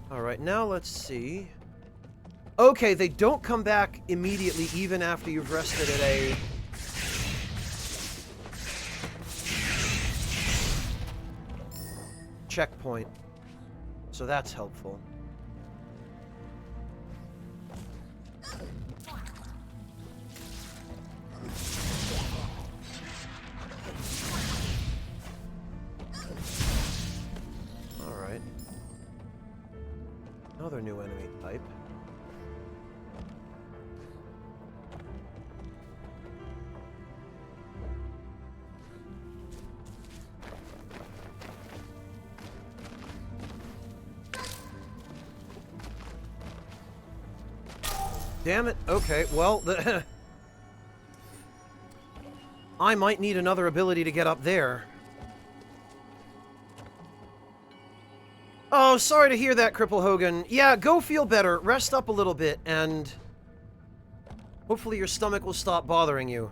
Alright, now let's see. Okay, they don't come back immediately even after you've rested at a... checkpoint. So that's helpful. Alright. Another new enemy type. Damn it. Okay, well, I might need another ability to get up there. Oh, sorry to hear that, Cripple Hogan. Yeah, go feel better. Rest up a little bit, and hopefully your stomach will stop bothering you.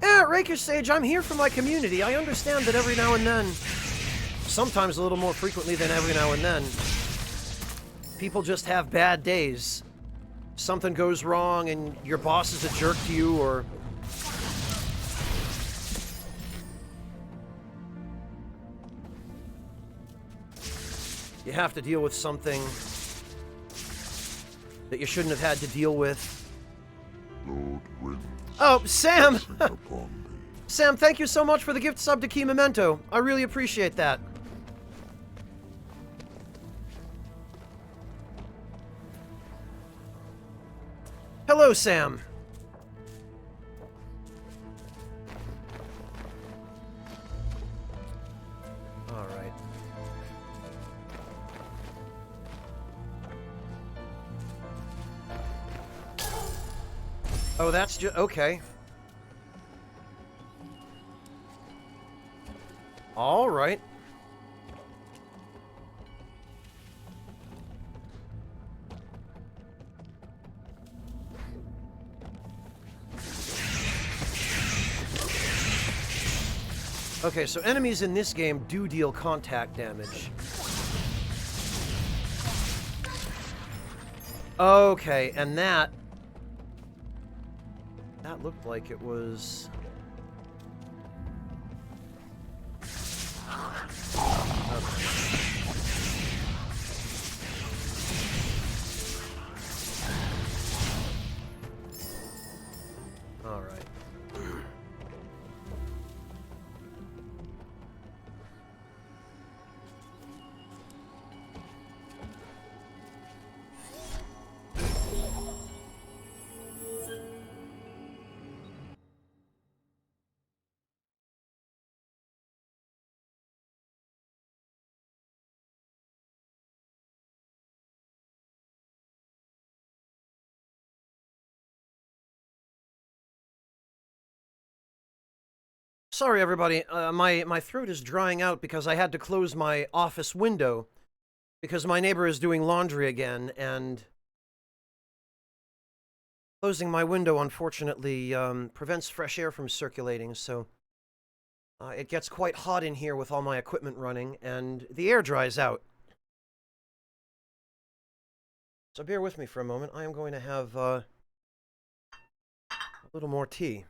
Rakish Sage, I'm here for my community. I understand that every now and then, sometimes a little more frequently than every now and then, people just have bad days. Something goes wrong and your boss is a jerk to you, or... you have to deal with something that you shouldn't have had to deal with.
Lord Wind.
Oh, Sam!
Upon thee.
Sam, thank you so much for the gift sub to Key Memento. I really appreciate that. Hello, Sam. All right. Oh, that's just... okay. All right. Okay, so enemies in this game do deal contact damage. Okay, and that looked like it was... All right. Sorry, everybody. My throat is drying out because I had to close my office window because my neighbor is doing laundry again, and closing my window, unfortunately, prevents fresh air from circulating, so it gets quite hot in here with all my equipment running, and the air dries out. So bear with me for a moment. I am going to have a little more tea.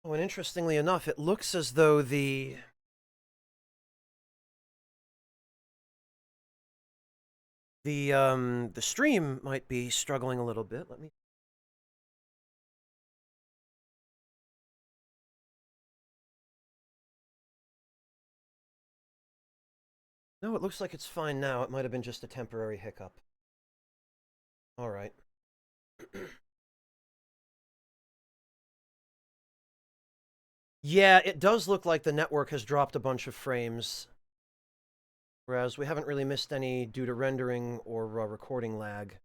Oh, and interestingly enough, it looks as though the stream might be struggling a little bit. Let me... No, it looks like it's fine now. It might have been just a temporary hiccup. All right. Yeah, it does look like the network has dropped a bunch of frames. Whereas we haven't really missed any due to rendering or recording lag.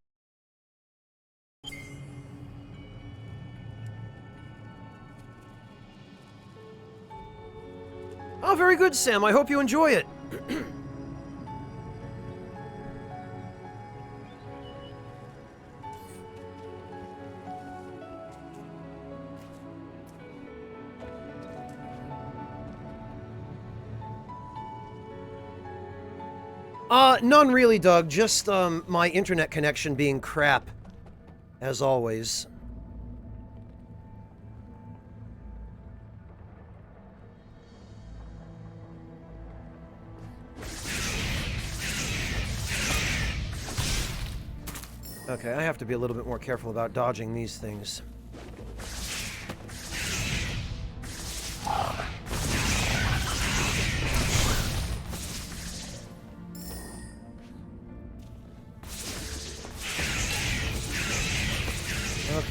Oh, very good, Sam. I hope you enjoy it. None really, Doug. Just, my internet connection being crap. As always. Okay, I have to be a little bit more careful about dodging these things.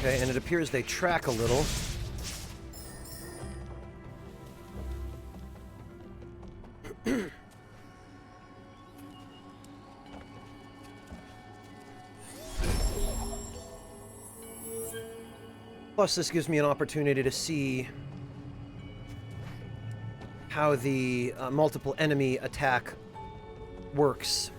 Okay, and it appears they track a little. Plus, this gives me an opportunity to see how the multiple enemy attack works.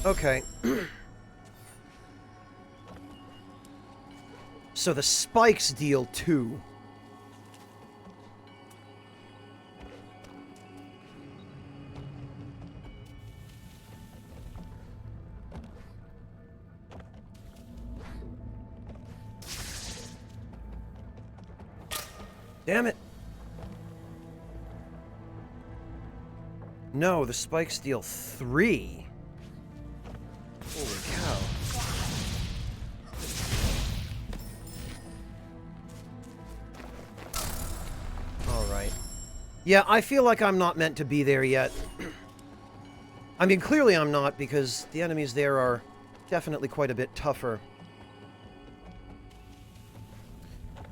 Okay. So the spikes deal 2. Damn it. No, the spikes deal 3. Holy cow. Alright. Yeah, I feel like I'm not meant to be there yet. I mean, clearly I'm not, because the enemies there are definitely quite a bit tougher.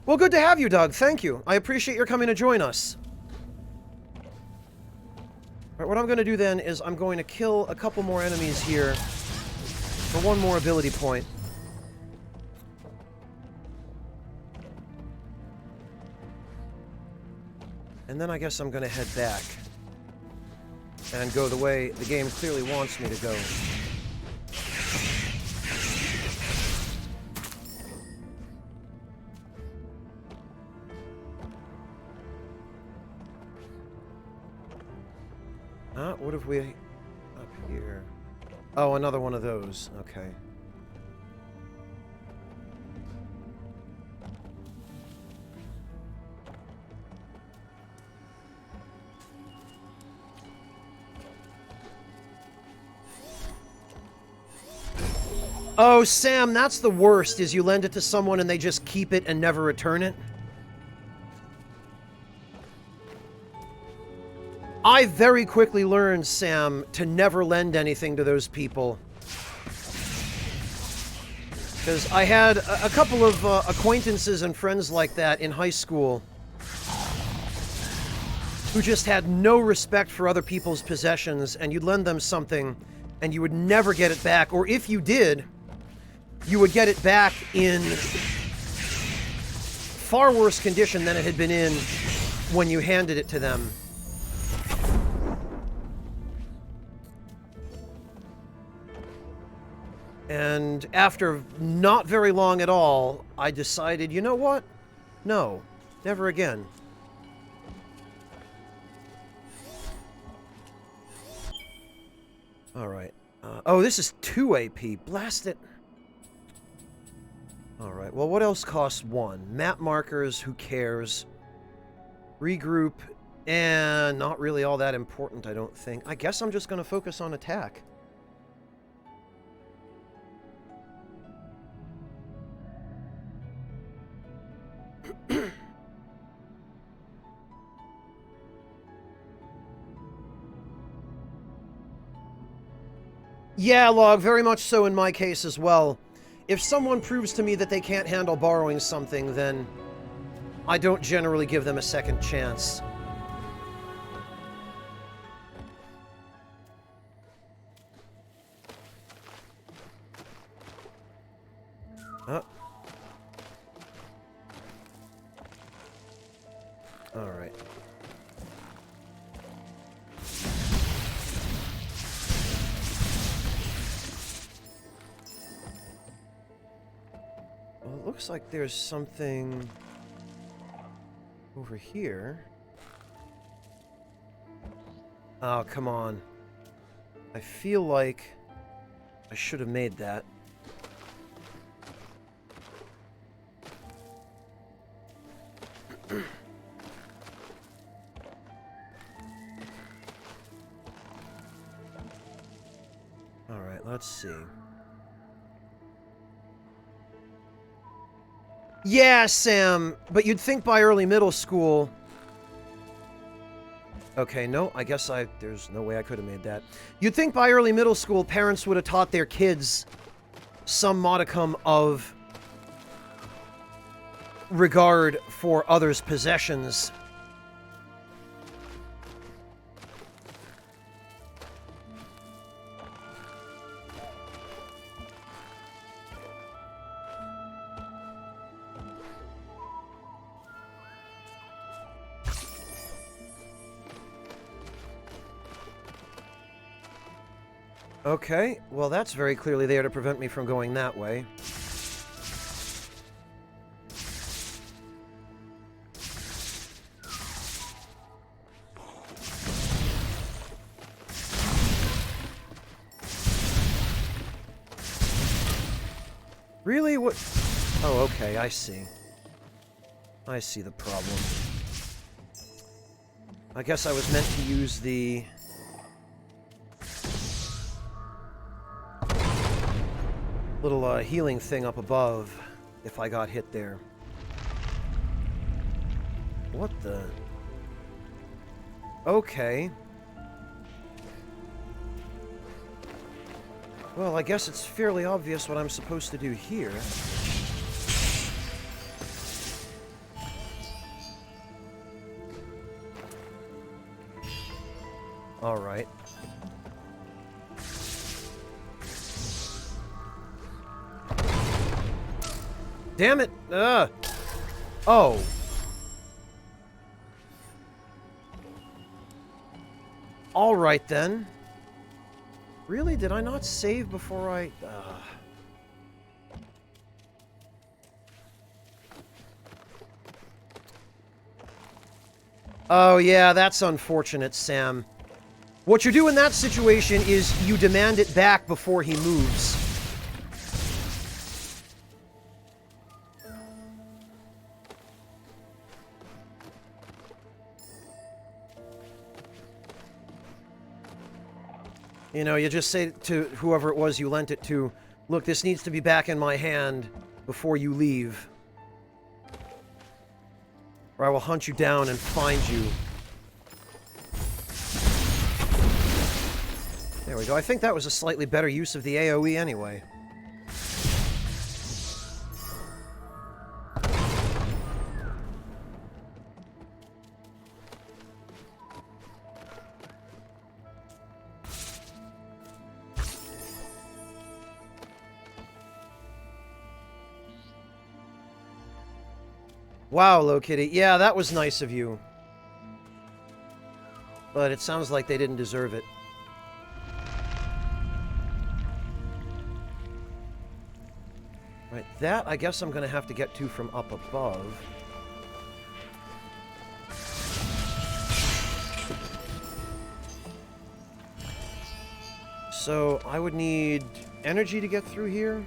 Well, good to have you, Doug. Thank you. I appreciate your coming to join us. Alright, what I'm going to do then is I'm going to kill a couple more enemies here for one more ability point. And then I guess I'm going to head back and go the way the game clearly wants me to go. What have we up here? Oh, another one of those. Okay. Oh, Sam, that's the worst, is you lend it to someone and they just keep it and never return it. I very quickly learned, Sam, to never lend anything to those people. Because I had a couple of acquaintances and friends like that in high school who just had no respect for other people's possessions, and you'd lend them something and you would never get it back, or if you did, you would get it back in far worse condition than it had been in when you handed it to them. And after not very long at all, I decided, you know what? No, never again. Alright. Oh, this is 2 AP. Blast it. Alright, well, what else costs 1? Map markers, who cares? Regroup, and not really all that important, I don't think. I guess I'm just going to focus on attack. Yeah, Log, very much so in my case as well. If someone proves to me that they can't handle borrowing something, then I don't generally give them a second chance. Alright. Well, it looks like there's something over here. Oh, come on. I feel like I should have made that. Alright, let's see. Yeah, Sam, but you'd think by early middle school... Okay, no, I guess there's no way I could have made that. You'd think by early middle school, parents would have taught their kids some modicum of regard for others' possessions. Okay, well that's very clearly there to prevent me from going that way. Really? What? Oh, okay, I see. I see the problem. I guess I was meant to use the... little healing thing up above if I got hit there. What the... Okay. Well, I guess it's fairly obvious what I'm supposed to do here. All right. Damn it! Oh. All right, then. Really? Did I not save before I... Oh, yeah, that's unfortunate, Sam. What you do in that situation is you demand it back before he moves. You know, you just say to whoever it was you lent it to, look, this needs to be back in my hand before you leave. Or I will hunt you down and find you. There we go. I think that was a slightly better use of the AoE anyway. Wow, Low Kitty. Yeah, that was nice of you. But it sounds like they didn't deserve it. Right, that I guess I'm gonna have to get to from up above. So I would need energy to get through here.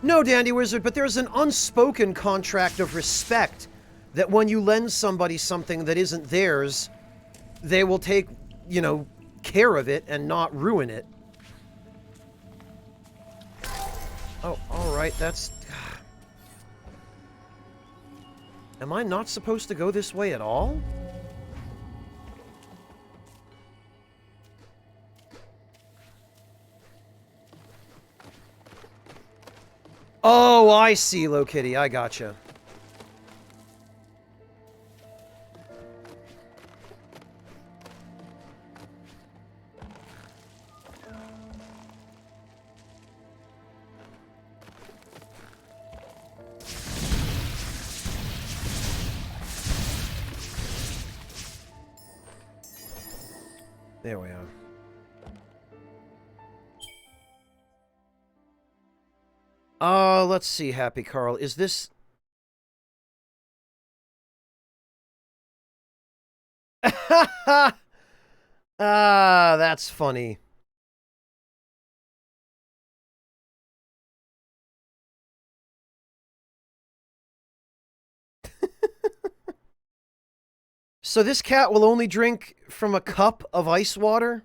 No, Dandy Wizard, but there's an unspoken contract of respect that when you lend somebody something that isn't theirs, they will take, you know, care of it and not ruin it. Oh, alright, that's... Am I not supposed to go this way at all? Oh, I see, Lokitty. I gotcha. There we are. Let's see, Happy Carl. Is this... that's funny. So this cat will only drink from a cup of ice water?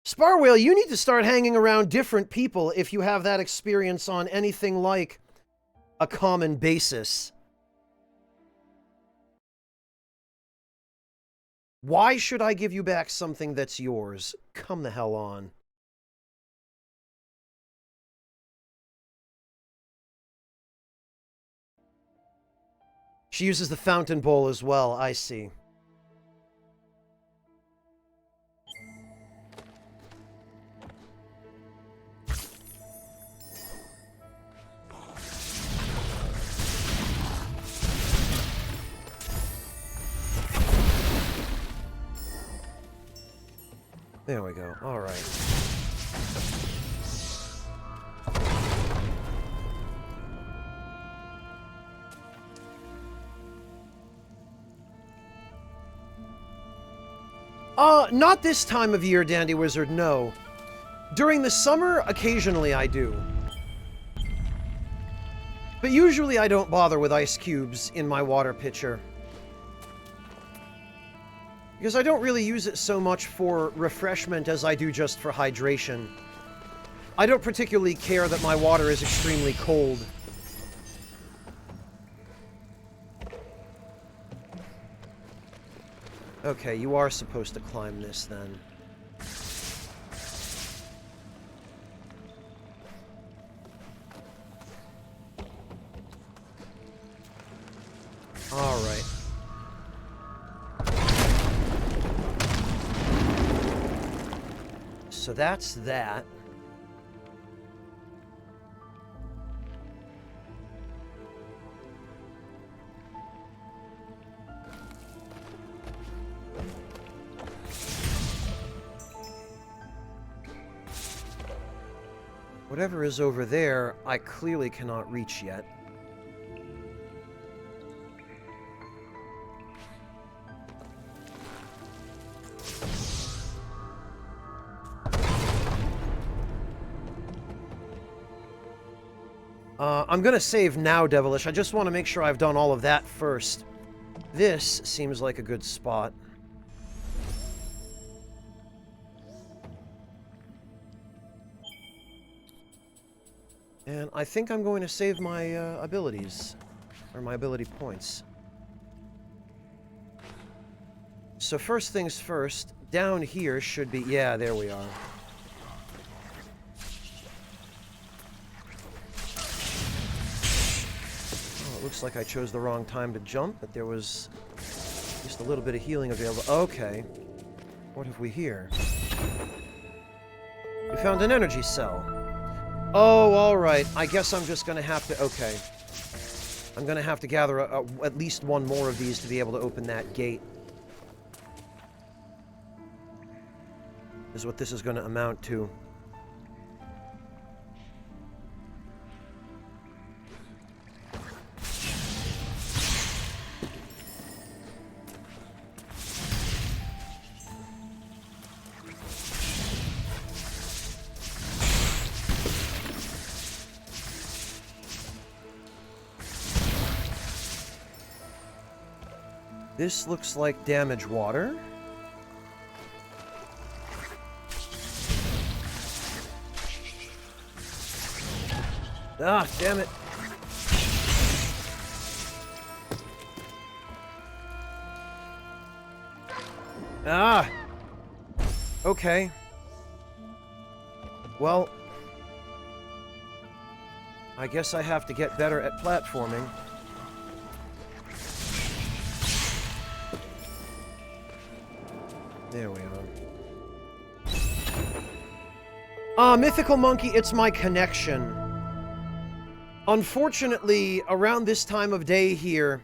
Sparwhale, you need to start hanging around different people if you have that experience on anything like a common basis. Why should I give you back something that's yours? Come the hell on. She uses the fountain bowl as well, I see. There we go. All right. Not this time of year, Dandy Wizard, no. During the summer, occasionally I do. But usually I don't bother with ice cubes in my water pitcher. Because I don't really use it so much for refreshment as I do just for hydration. I don't particularly care that my water is extremely cold. Okay, you are supposed to climb this then. All right. So that's that. Whatever is over there, I clearly cannot reach yet. I'm gonna save now, Devilish. I just want to make sure I've done all of that first. This seems like a good spot. And I think I'm going to save my abilities, or my ability points. So first things first, down here should be... Yeah, there we are. It looks like I chose the wrong time to jump, but there was just a little bit of healing available. Okay. What have we here? We found an energy cell. Oh, alright. I guess I'm just gonna have to... Okay. I'm gonna have to gather at least one more of these to be able to open that gate. Is what this is gonna amount to. This looks like damage water. Ah, damn it. Ah! Okay. Well, I guess I have to get better at platforming. There we are. Ah, Mythical Monkey, it's my connection. Unfortunately, around this time of day here,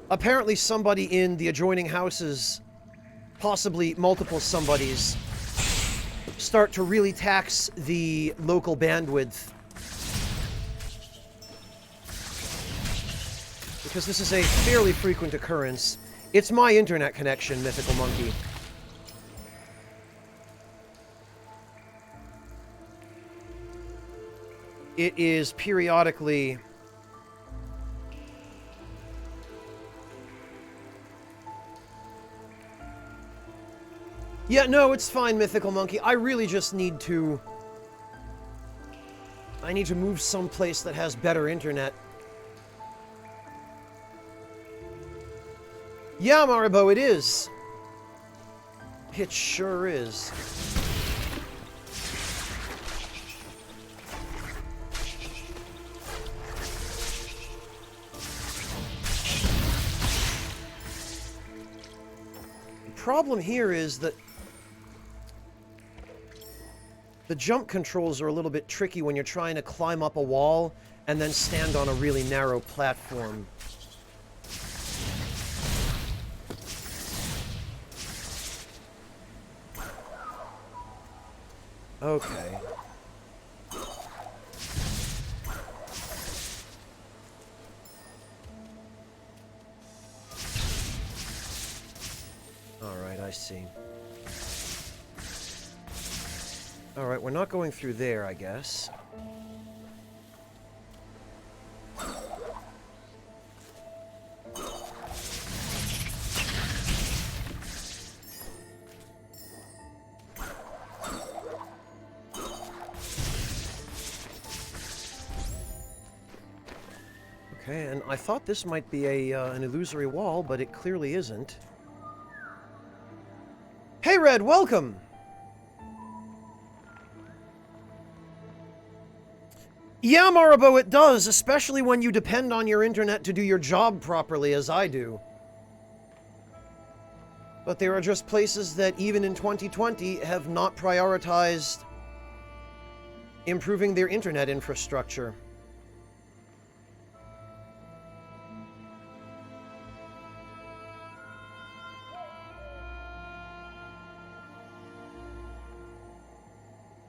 apparently somebody in the adjoining houses, possibly multiple somebodies, start to really tax the local bandwidth. Because this is a fairly frequent occurrence. It's my internet connection, Mythical Monkey. It is periodically... Yeah, no, it's fine, Mythical Monkey. I really just need to... I need to move someplace that has better internet. Yeah, Maribo, it is. It sure is. The problem here is that the jump controls are a little bit tricky when you're trying to climb up a wall and then stand on a really narrow platform. Okay. Alright, I see. Alright, we're not going through there, I guess. Okay, and I thought this might be an illusory wall, but it clearly isn't. Hey, Red, welcome! Yeah, Maribo, it does, especially when you depend on your internet to do your job properly, as I do. But there are just places that, even in 2020, have not prioritized improving their internet infrastructure.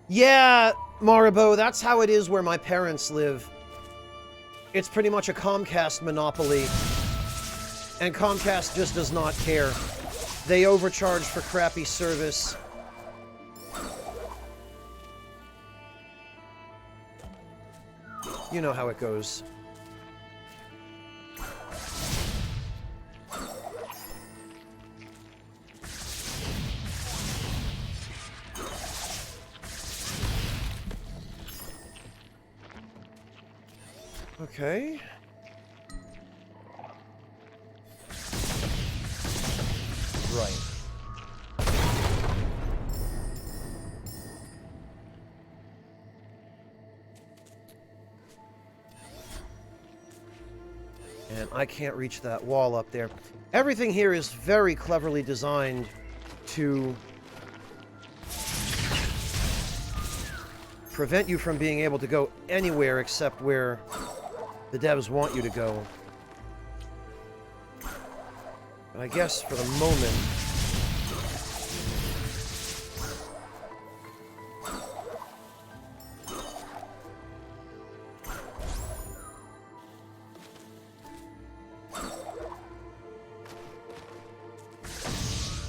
Yeah, Maribo, that's how it is where my parents live. It's pretty much a Comcast monopoly. And Comcast just does not care. They overcharge for crappy service. You know how it goes. Okay. Right. I can't reach that wall up there. Everything here is very cleverly designed to prevent you from being able to go anywhere except where the devs want you to go. But I guess for the moment...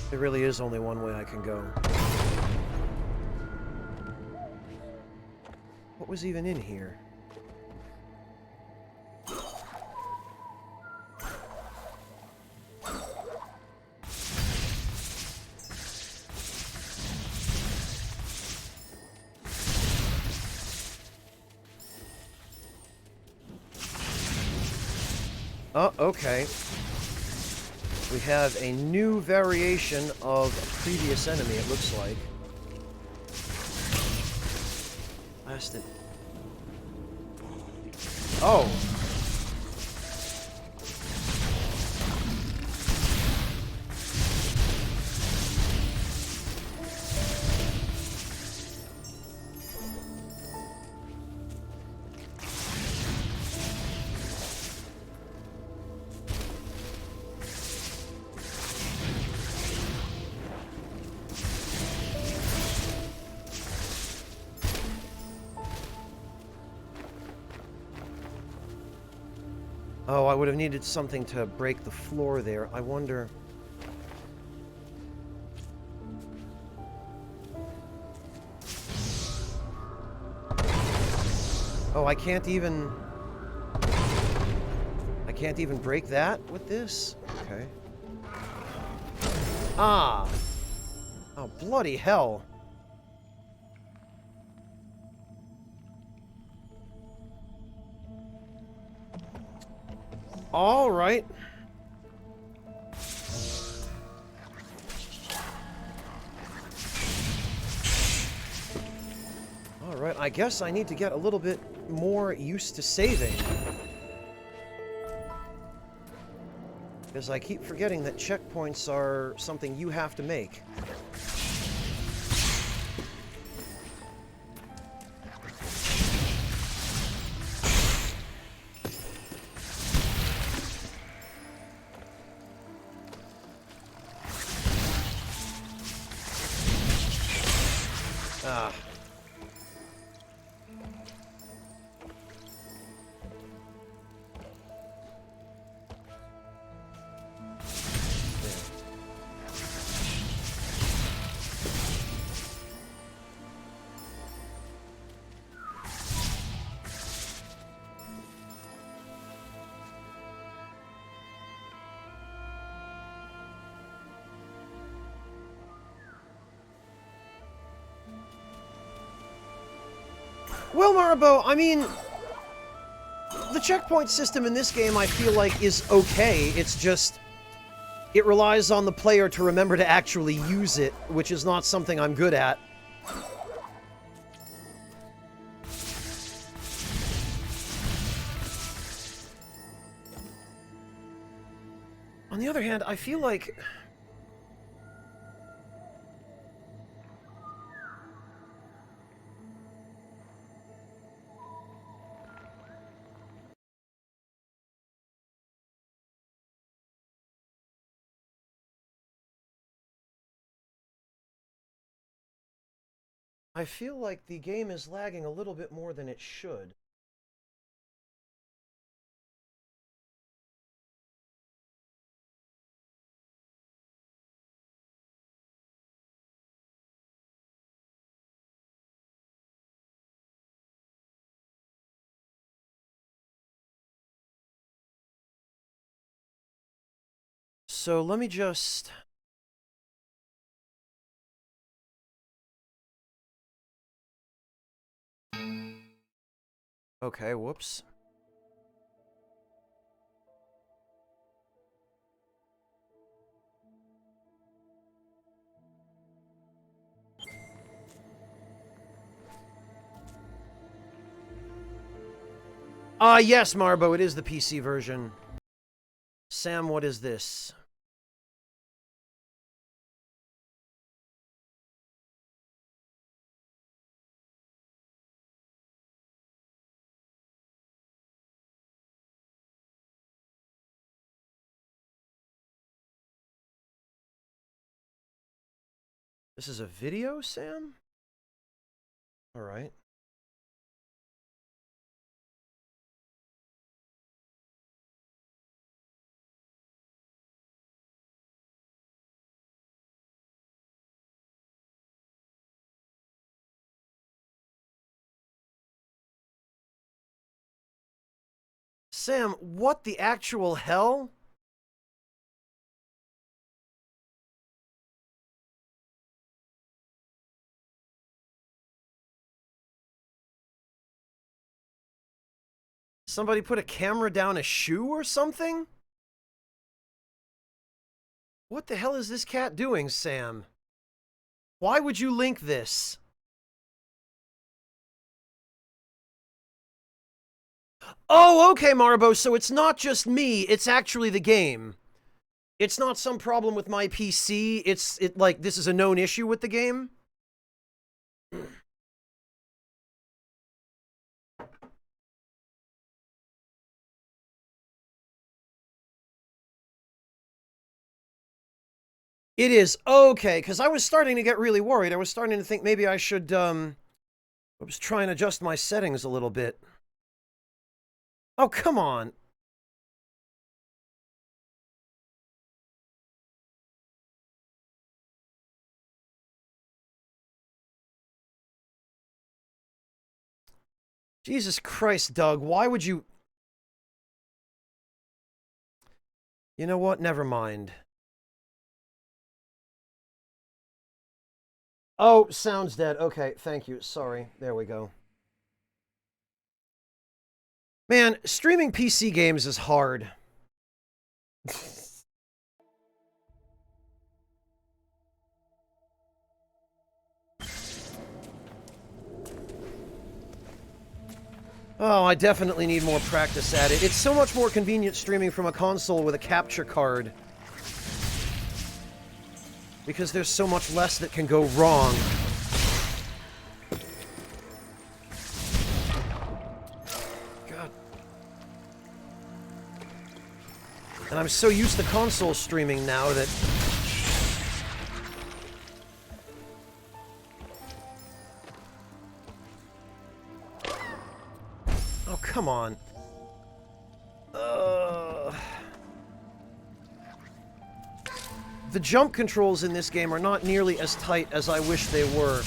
there really is only one way I can go. What was even in here? Oh, okay. We have a new variation of a previous enemy, it looks like. Blast it. Oh! Oh, I would have needed something to break the floor there. I wonder... oh, I can't even break that with this? Okay. Ah! Oh, bloody hell. All right. All right, I guess I need to get a little bit more used to saving. Because I keep forgetting that checkpoints are something you have to make. Ah. Well, Marbo, I mean, the checkpoint system in this game, I feel like, is okay. It's just, it relies on the player to remember to actually use it, which is not something I'm good at. On the other hand, I feel like... I feel like the game is lagging a little bit more than it should. So let me just... okay, whoops. Ah, yes, Marbo, it is the PC version. Sam, what is this? This is a video, Sam? All right. Sam, what the actual hell? Somebody put a camera down a shoe or something? What the hell is this cat doing, Sam? Why would you link this? Oh, okay, Marbo, so it's not just me, it's actually the game. It's not some problem with my PC, it's like this is a known issue with the game. It is okay, because I was starting to get really worried. I was starting to think maybe I should, I was trying to adjust my settings a little bit. Oh, come on. Jesus Christ, Doug, why would you... You know what? Never mind. Oh, sound's dead. Okay, thank you. Sorry. There we go. Man, streaming PC games is hard. Oh, I definitely need more practice at it. It's so much more convenient streaming from a console with a capture card. Because there's so much less that can go wrong. God. And I'm so used to console streaming now that... Oh, come on. The jump controls in this game are not nearly as tight as I wish they were.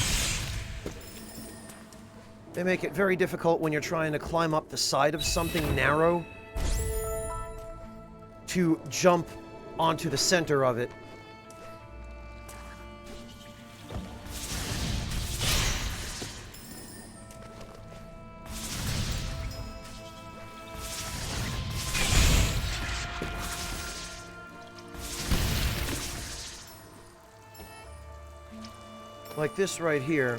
They make it very difficult when you're trying to climb up the side of something narrow to jump onto the center of it. Like this right here.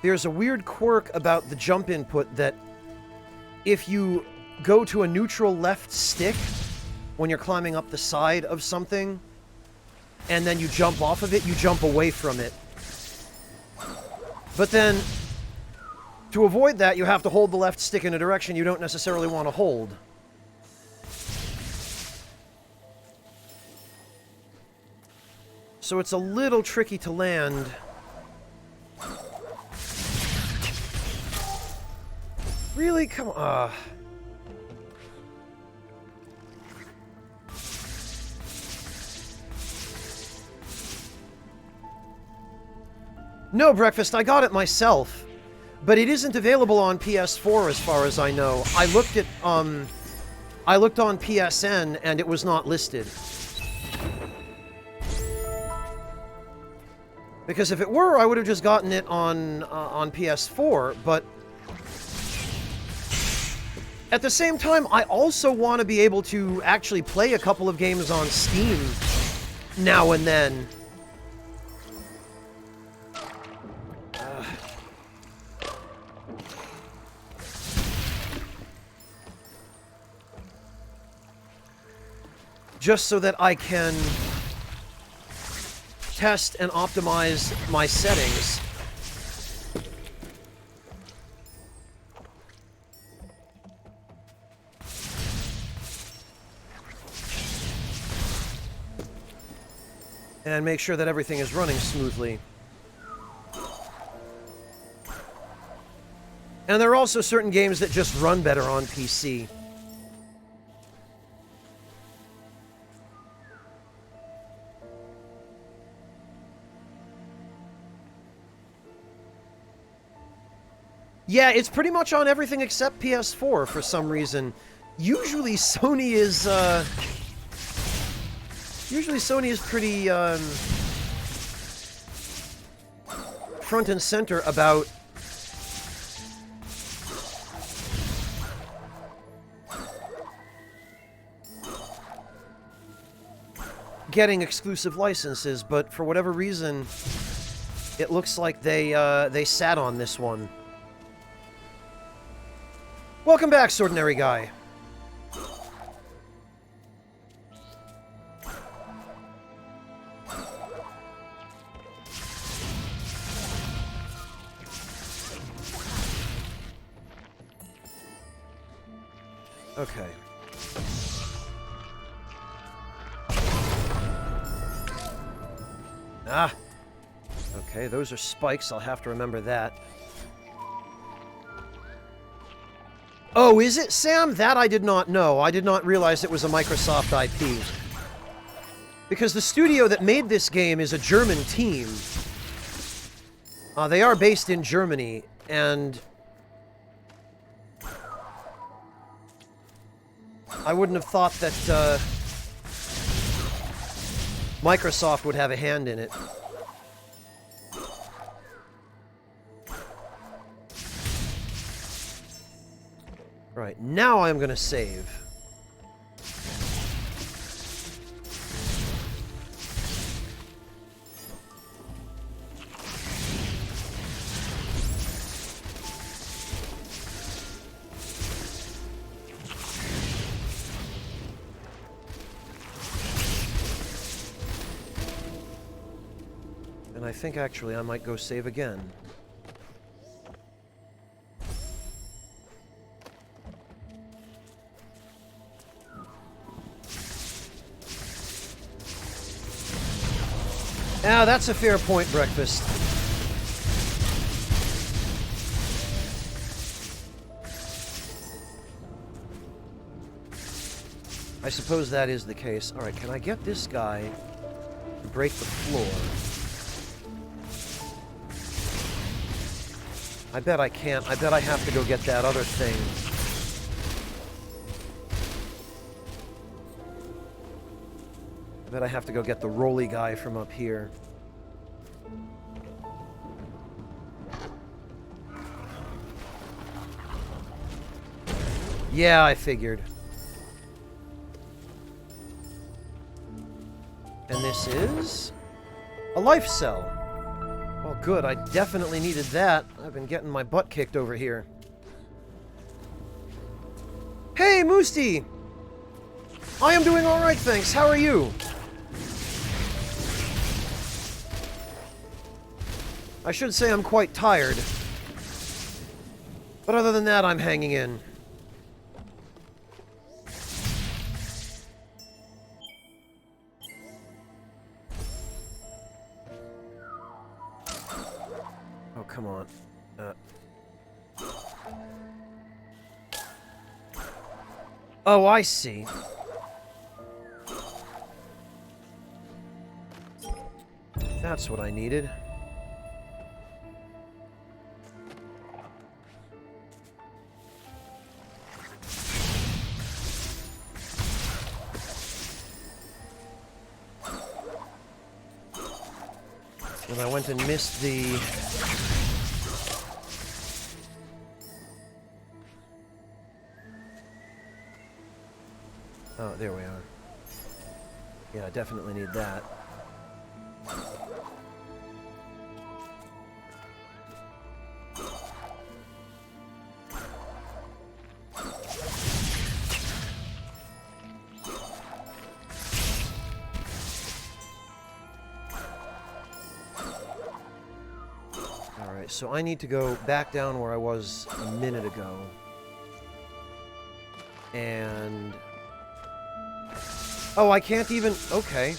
There's a weird quirk about the jump input that if you go to a neutral left stick when you're climbing up the side of something, and then you jump off of it, you jump away from it. But then, to avoid that, you have to hold the left stick in a direction you don't necessarily want to hold. So it's a little tricky to land. Really? Come on. No, Breakfast, I got it myself. But it isn't available on PS4 as far as I know. I looked on PSN and it was not listed. Because if it were, I would have just gotten it on PS4, but at the same time, I also want to be able to actually play a couple of games on Steam now and then. Just so that I can test and optimize my settings. And make sure that everything is running smoothly. And there are also certain games that just run better on PC. Yeah, it's pretty much on everything except PS4 for some reason. Usually Sony is pretty front and center about getting exclusive licenses, but for whatever reason, it looks like they sat on this one. Welcome back, Swordinary Guy. Okay. Ah! Okay, those are spikes. I'll have to remember that. Oh, is it, Sam? That I did not know. I did not realize it was a Microsoft IP. Because the studio that made this game is a German team. They are based in Germany, and I wouldn't have thought that Microsoft would have a hand in it. Right, now I'm gonna save. And I think actually I might go save again. Now, that's a fair point, Breakfast. I suppose that is the case. Alright, can I get this guy to break the floor? I bet I can't. I bet I have to go get that other thing. I bet I have to go get the rolly guy from up here. Yeah, I figured. And this is a life cell. Well, good. I definitely needed that. I've been getting my butt kicked over here. Hey, Moosty! I am doing alright, thanks. How are you? I should say I'm quite tired. But other than that, I'm hanging in. Oh, come on. Oh, I see. That's what I needed. And I went and missed the... Oh, there we are. Yeah, I definitely need that. Alright, so I need to go back down where I was a minute ago. And... oh, I can't even... okay.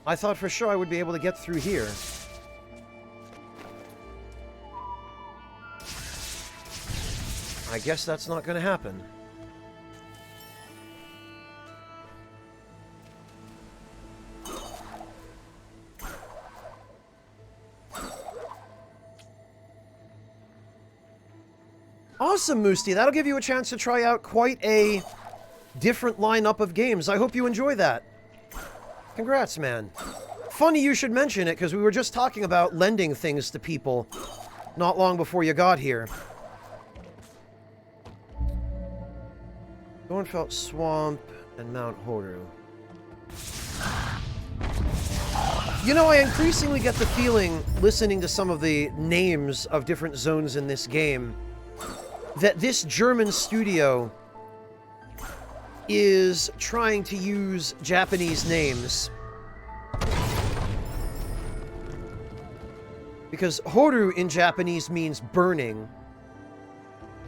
I thought for sure I would be able to get through here. I guess that's not going to happen. Awesome, Moosty. That'll give you a chance to try out quite a different lineup of games. I hope you enjoy that. Congrats, man. Funny you should mention it, because we were just talking about lending things to people not long before you got here. Thornfelt Swamp and Mount Horu. You know, I increasingly get the feeling, listening to some of the names of different zones in this game, that this German studio is trying to use Japanese names. Because Horu in Japanese means burning.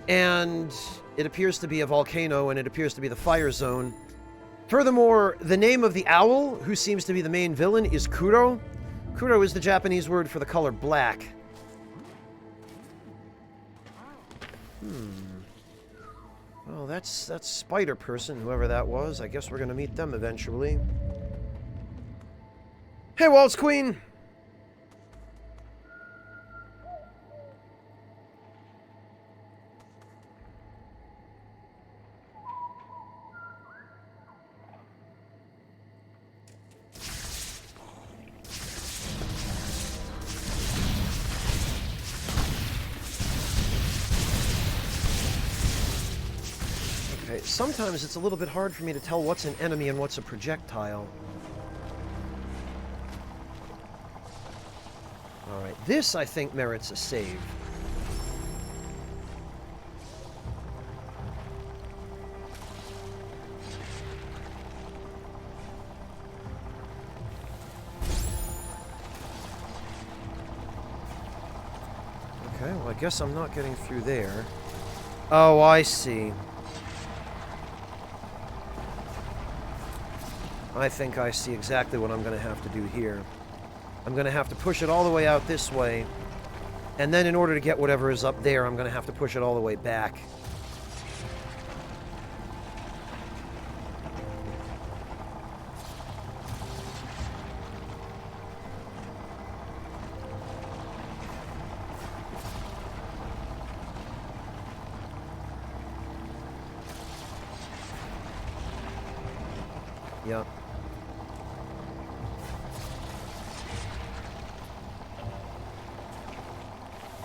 And it appears to be a volcano, and it appears to be the fire zone. Furthermore, the name of the owl, who seems to be the main villain, is Kuro. Kuro is the Japanese word for the color black. Well, that's Spider Person, whoever that was. I guess we're gonna meet them eventually. Hey, Waltz Queen! Okay, sometimes it's a little bit hard for me to tell what's an enemy and what's a projectile. Alright, this I think merits a save. Okay, well I guess I'm not getting through there. Oh, I see. I think I see exactly what I'm going to have to do here. I'm going to have to push it all the way out this way, and then in order to get whatever is up there, I'm going to have to push it all the way back. Yep.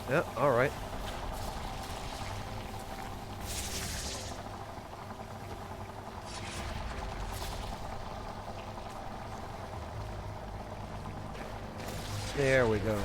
Yeah, alright. There we go.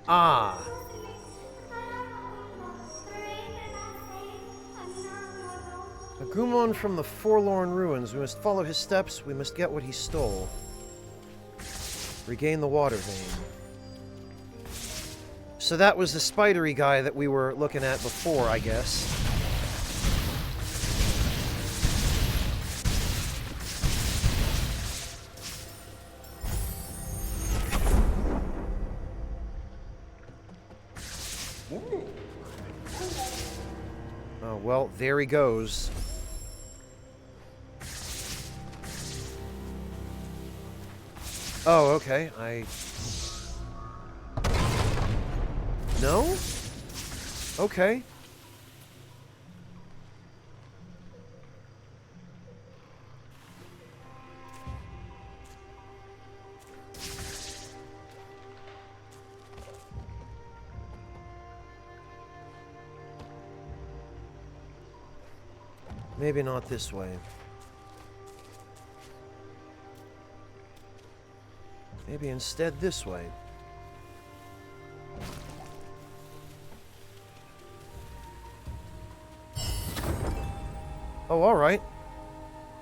Ah. Agumon from the Forlorn Ruins. We must follow his steps. We must get what he stole. Regain the water vein. So that was the spidery guy that we were looking at before, I guess. Oh, well, there he goes. Oh, okay. No? Okay. Maybe not this way. Maybe instead this way. Oh, alright.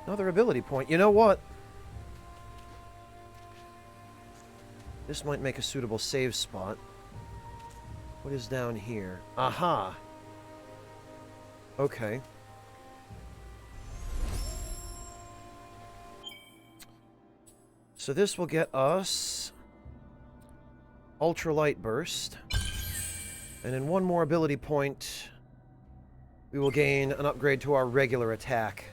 Another ability point. You know what? This might make a suitable save spot. What is down here? Aha! Okay. So this will get us Ultralight Burst. And in one more ability point, we will gain an upgrade to our regular attack.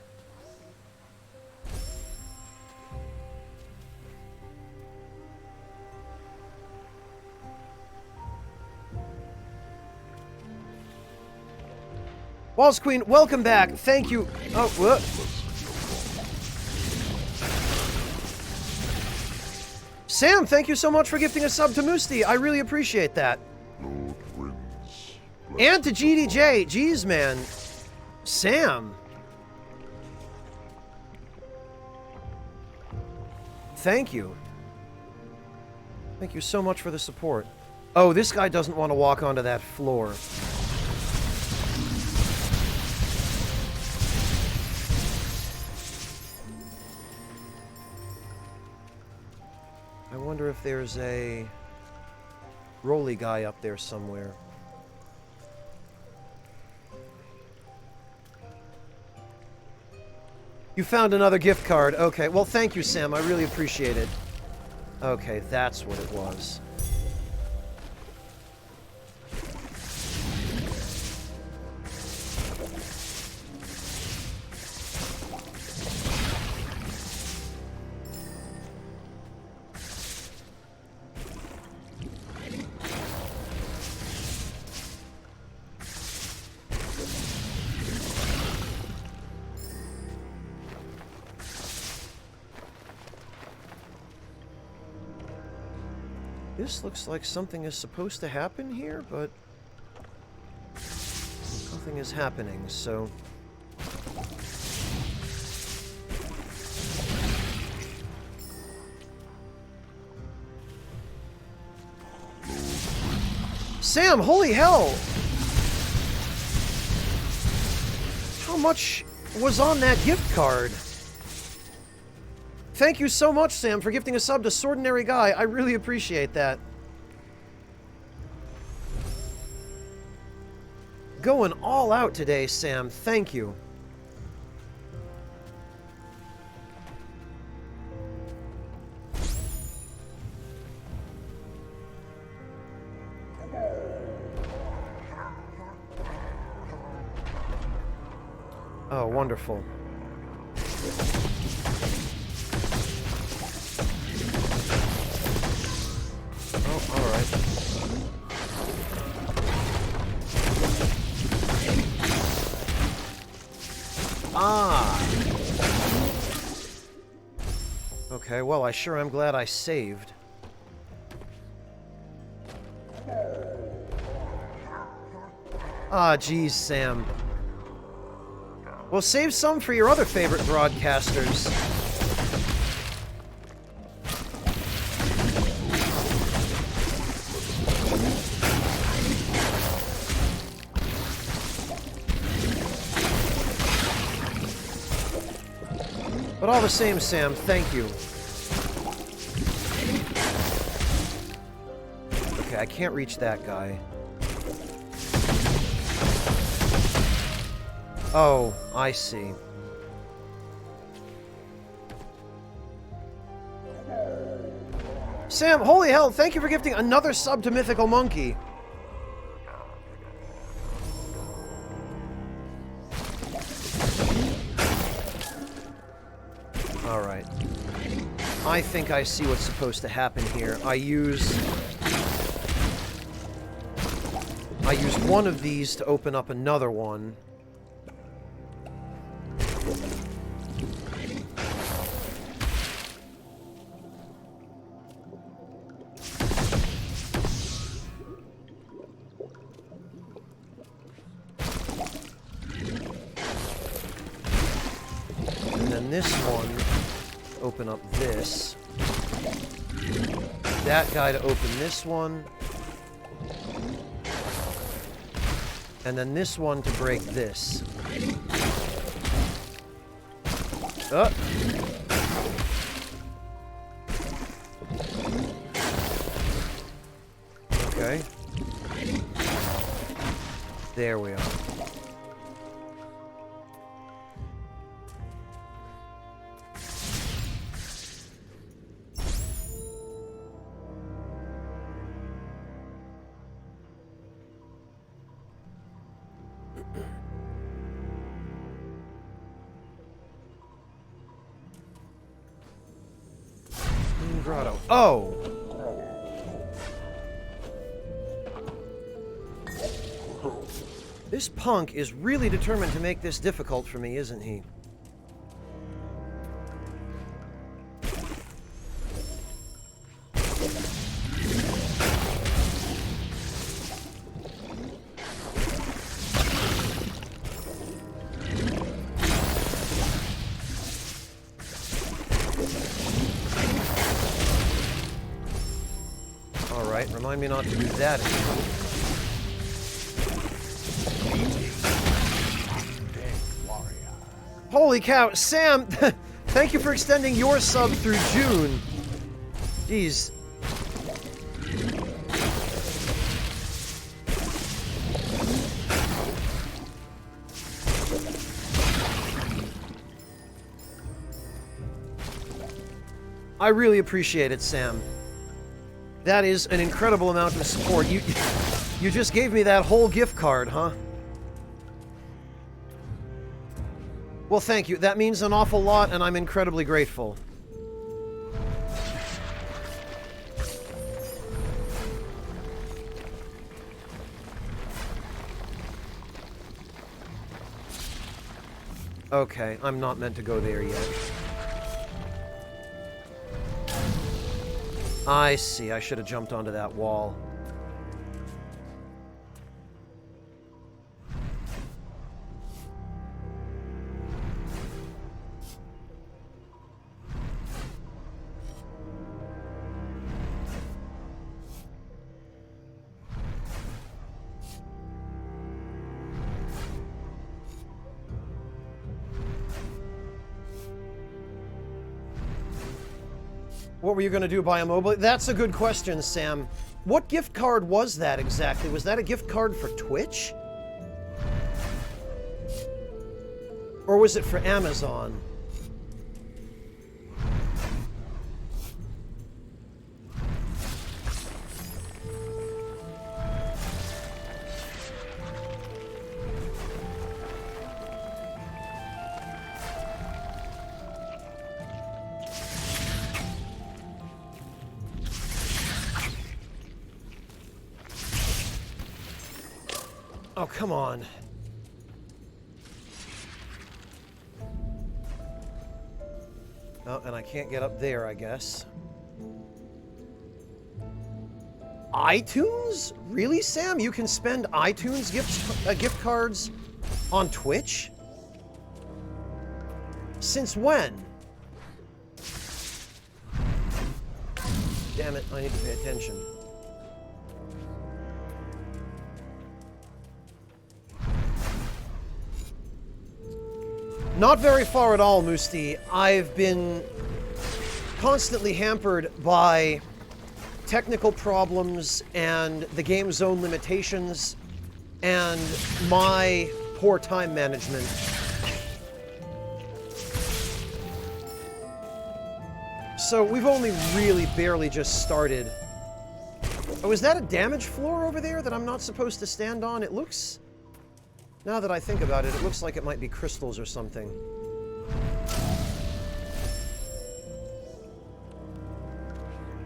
Walls Queen, welcome back. Thank you. Oh, what? Sam, thank you so much for gifting a sub to Musti. I really appreciate that.
Lord wins.
And to GDJ. Jeez, man. Sam. Thank you. Thank you so much for the support. Oh, this guy doesn't want to walk onto that floor. I wonder if there's a Rolly guy up there somewhere. You found another gift card. Okay, well, thank you, Sam. I really appreciate it. Okay, that's what it was. This looks like something is supposed to happen here, but nothing is happening, so... Sam, holy hell! How much was on that gift card? Thank you so much, Sam, for gifting a sub to Swordinary Guy. I really appreciate that. Going all out today, Sam. Thank you. Oh, wonderful. Oh, alright. Ah! Okay, well, I sure am glad I saved. Ah, geez, Sam. Well, save some for your other favorite broadcasters. But all the same, Sam, thank you. Okay, I can't reach that guy. Oh, I see. Sam, holy hell, thank you for gifting another sub to Mythical Monkey. Alright. I think I see what's supposed to happen here. I use one of these to open up another one. this one to open up this. That guy to open this one. And then this one to break this. Oh. Okay. There we are. Grotto. Oh! This punk is really determined to make this difficult for me, isn't he? Alright, remind me not to do that anymore. Holy cow, Sam! Thank you for extending your sub through June. Jeez. I really appreciate it, Sam. That is an incredible amount of support. You just gave me that whole gift card, huh? Well, thank you. That means an awful lot, and I'm incredibly grateful. Okay, I'm not meant to go there yet. I see. I should have jumped onto that wall. What were you going to do, buy a mobile? That's a good question, Sam. What gift card was that exactly? Was that a gift card for Twitch? Or was it for Amazon? Oh, come on. Oh, and I can't get up there, I guess. iTunes? Really, Sam? You can spend iTunes gift cards on Twitch? Since when? Damn it, I need to pay attention. Not very far at all, Musti. I've been constantly hampered by technical problems and the game zone limitations and my poor time management. So we've only really barely just started. Oh, is that a damaged floor over there that I'm not supposed to stand on? It looks... Now that I think about it, it looks like it might be crystals or something.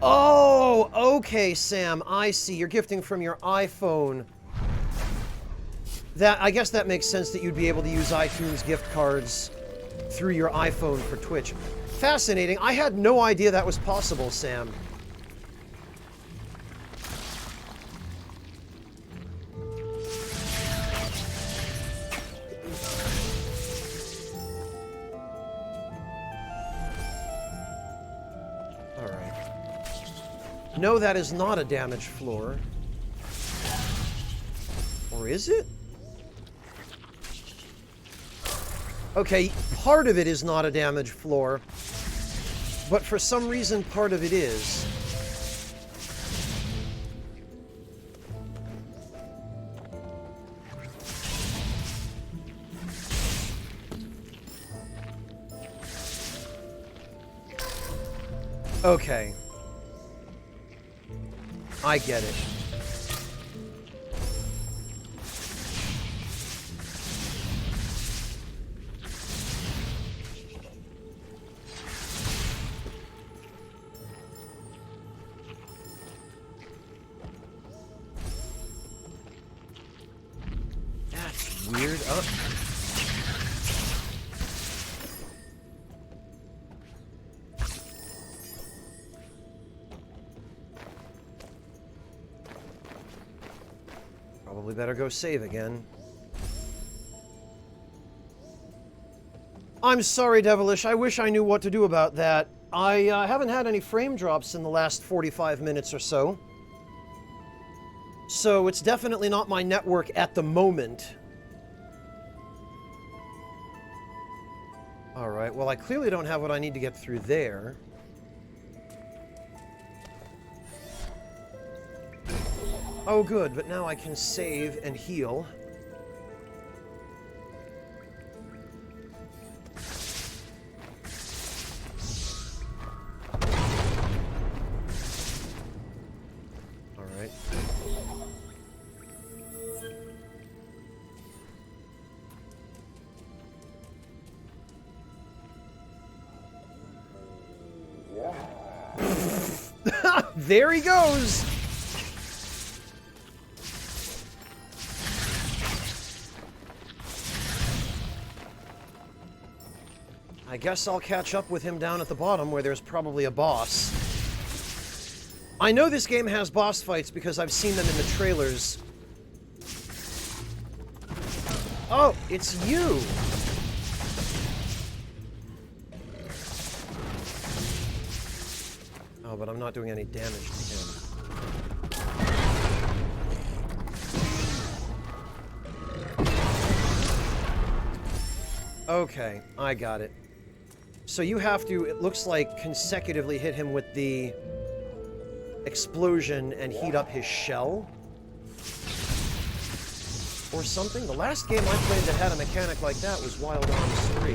Oh, okay, Sam. I see. You're gifting from your iPhone. I guess that makes sense that you'd be able to use iTunes gift cards through your iPhone for Twitch. Fascinating. I had no idea that was possible, Sam. No, that is not a damaged floor. Or is it? Okay, part of it is not a damaged floor, but for some reason part of it is. Okay. I get it. That's weird. Probably better go save again. I'm sorry, Devilish. I wish I knew what to do about that. I haven't had any frame drops in the last 45 minutes or so. So it's definitely not my network at the moment. Alright, well I clearly don't have what I need to get through there. Oh good, but now I can save and heal. Alright. There he goes! I guess I'll catch up with him down at the bottom where there's probably a boss. I know this game has boss fights because I've seen them in the trailers. Oh, it's you! Oh, but I'm not doing any damage to him. Okay, I got it. So you have to, it looks like, consecutively hit him with the explosion and heat up his shell? Or something? The last game I played that had a mechanic like that was Wild Arms 3.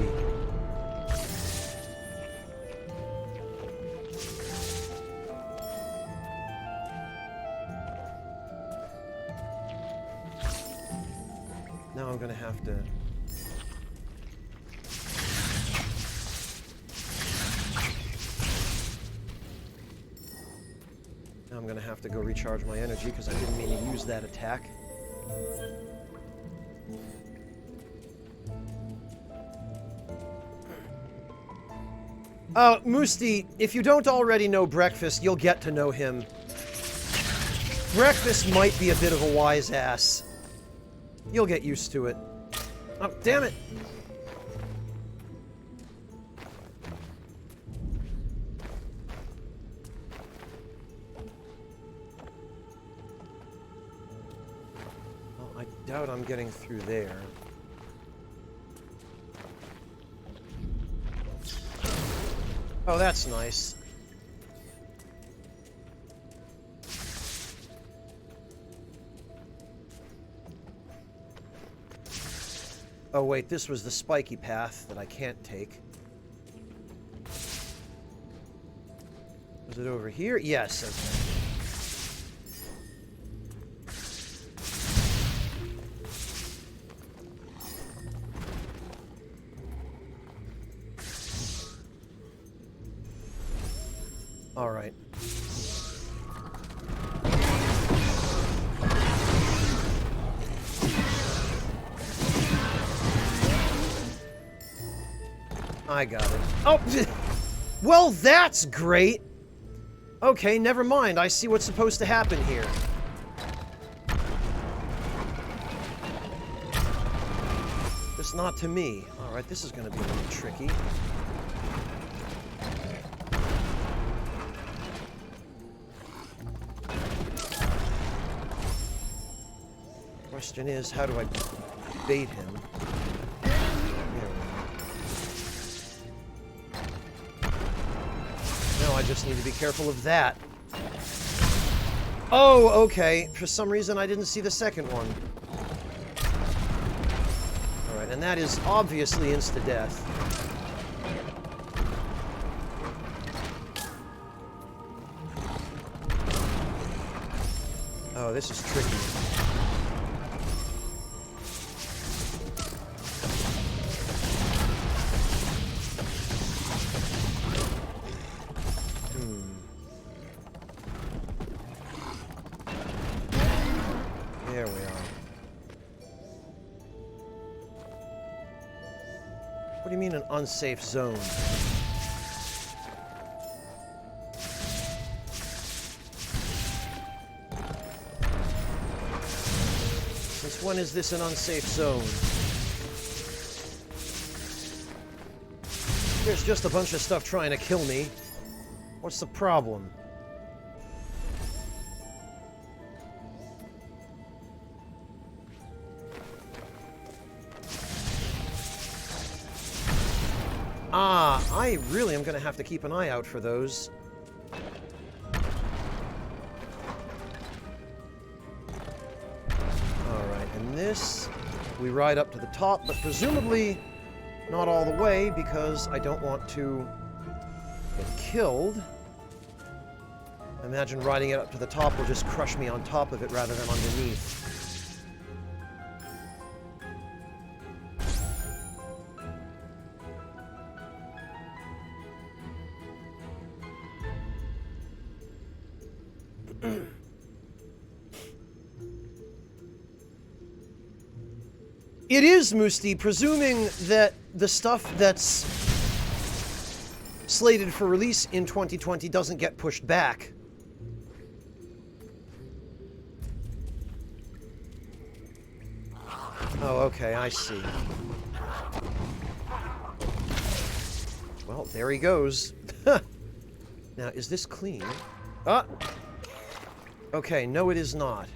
Now I'm gonna have to... Now I'm gonna have to go recharge my energy because I didn't mean to use that attack. Musti, if you don't already know Breakfast, you'll get to know him. Breakfast might be a bit of a wise ass. You'll get used to it. Oh, damn it! Well, I doubt I'm getting through there. Oh, that's nice. Oh wait, this was the spiky path that I can't take. Was it over here? Yes, okay. All right. I got it. Oh! Well, that's great! Okay, never mind. I see what's supposed to happen here. Just not to me. Alright, this is gonna be a little tricky. Question is, how do I bait him? There we go. Now I just need to be careful of that. Oh, okay. For some reason, I didn't see the second one. Alright, and that is obviously insta-death. Oh, this is tricky. There we are. What do you mean an unsafe zone? Since when is this an unsafe zone? There's just a bunch of stuff trying to kill me. What's the problem? Ah, I really am going to have to keep an eye out for those. Alright, and this, we ride up to the top, but presumably not all the way, because I don't want to get killed. I imagine riding it up to the top will just crush me on top of it rather than underneath. It is, Musti, presuming that the stuff that's slated for release in 2020 doesn't get pushed back. Oh, okay, I see. Well, there he goes. Now, is this clean? Ah! Okay, no it is not.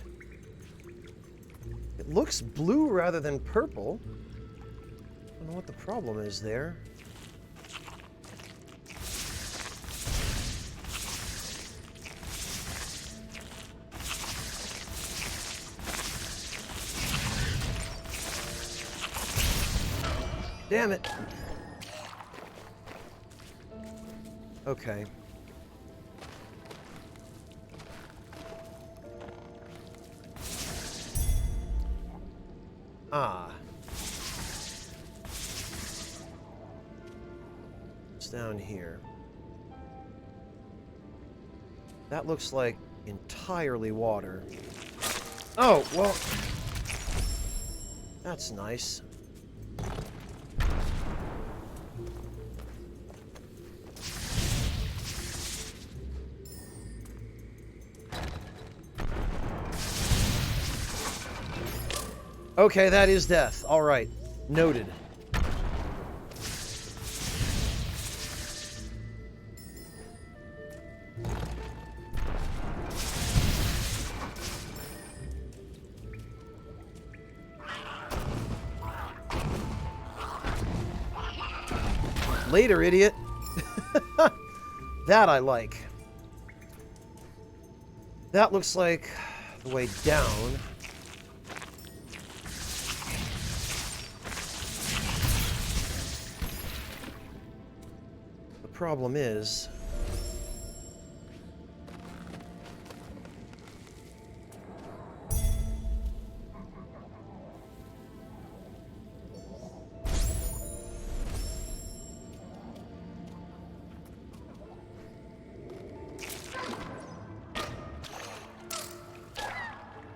It looks blue rather than purple. I don't know what the problem is there. Damn it. Okay. Ah. It's down here. That looks like entirely water. Oh, well. That's nice. Okay, that is death. All right. Noted. Later, idiot. That I like. That looks like the way down. Problem is,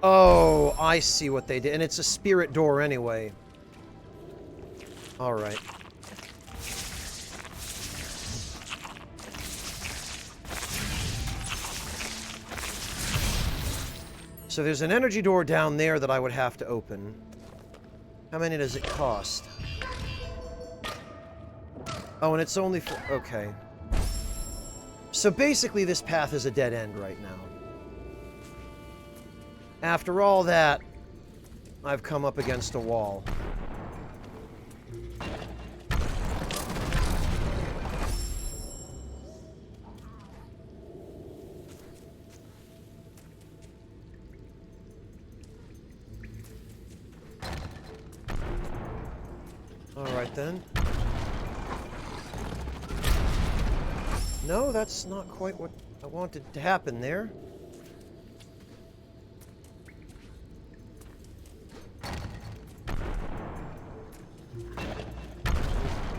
oh, I see what they did, and it's a spirit door anyway. All right. So there's an energy door down there that I would have to open. How many does it cost? Oh, and it's only for... Okay. So basically this path is a dead end right now. After all that, I've come up against a wall. Alright then. No, that's not quite what I wanted to happen there.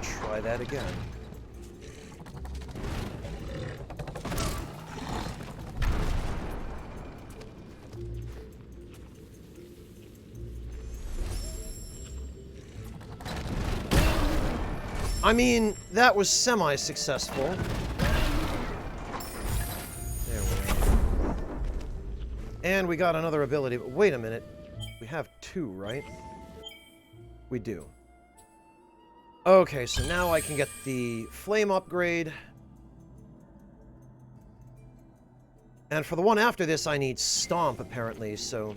Try that again. I mean, that was semi-successful. There we go. And we got another ability. But wait a minute. We have two, right? We do. Okay, so now I can get the flame upgrade. And for the one after this, I need Stomp, apparently, so...